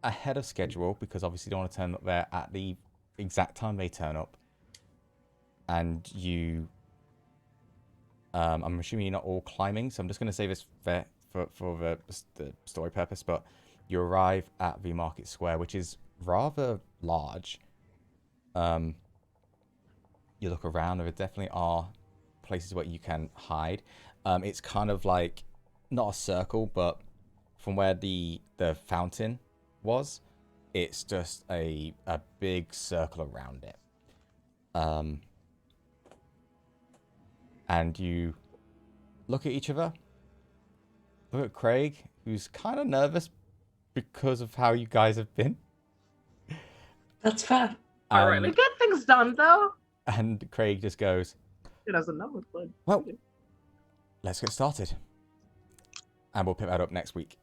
ahead of schedule because obviously you don't want to turn up there at the exact time they turn up. And you, I'm assuming you're not all climbing, so I'm just going to say this for the story purpose, but you arrive at the market square, which is rather large. You look around, there definitely are places where you can hide. It's kind of like, not a circle, but from where the fountain was, it's just a big circle around it. And you look at each other. Look at Craig, who's kind of nervous because of how you guys have been. That's fair. Alright, We get things done, though. And Craig just goes, He doesn't know it, but... well, let's get started. And we'll pick that up next week.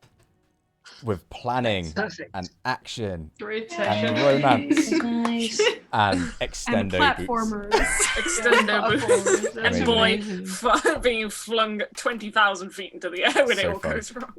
With planning Perfect. and action Great and session. romance Nice. and And extendo boots. platformers. Extendo boots. Amazing. And boy being flung 20,000 feet into the air when it So all fun. goes wrong.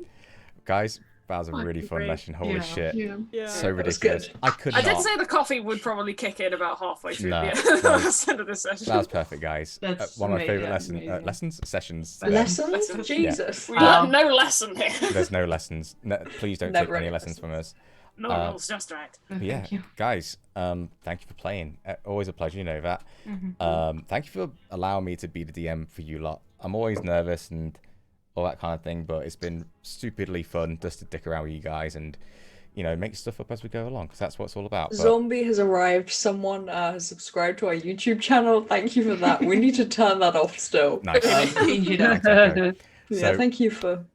Guys, that was a really Fucking fun great. lesson. Holy Yeah. shit. Yeah. So That was ridiculous. good. I could I not. did say the coffee would probably kick in about halfway through No, the no. last end of the session. That was perfect, guys. That's One of my favorite amazing. sessions. Lessons? Lessons. Jesus. We Wow. learned no lesson here. There's no lessons. No, please don't Never take any any lessons from us. No rules, just right. But yeah, Thank you. guys, thank you for playing. Always a pleasure, you know that. Mhm. Thank you for allowing me to be the DM for you lot. I'm always nervous and all that kind of thing, but it's been stupidly fun just to dick around with you guys and, you know, make stuff up as we go along, because that's what it's all about. But Zombie has arrived. Someone has subscribed to our YouTube channel. Thank you for that. We need to turn that off still. nice. Change it up. Thanks, Echo. Yeah, So thank you for.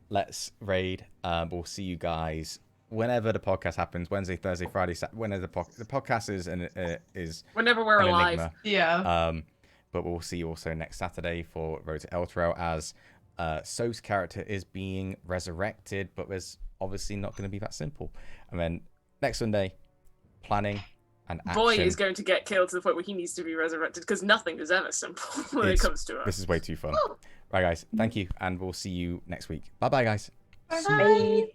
let's raid. We'll see you guys whenever the podcast happens. Wednesday, Thursday, Friday, whenever the podcast is Whenever we're an alive. enigma. Yeah. But we'll see you also next Saturday for Road to Elturel as So's character is being resurrected, but there's obviously not going to be that simple. And then next Sunday, planning and action. Boy is going to get killed to the point where he needs to be resurrected because nothing is ever simple when it It's- comes to This us. is way too fun. Right, guys. Thank you, and we'll see you next week. Bye-bye, guys. Bye.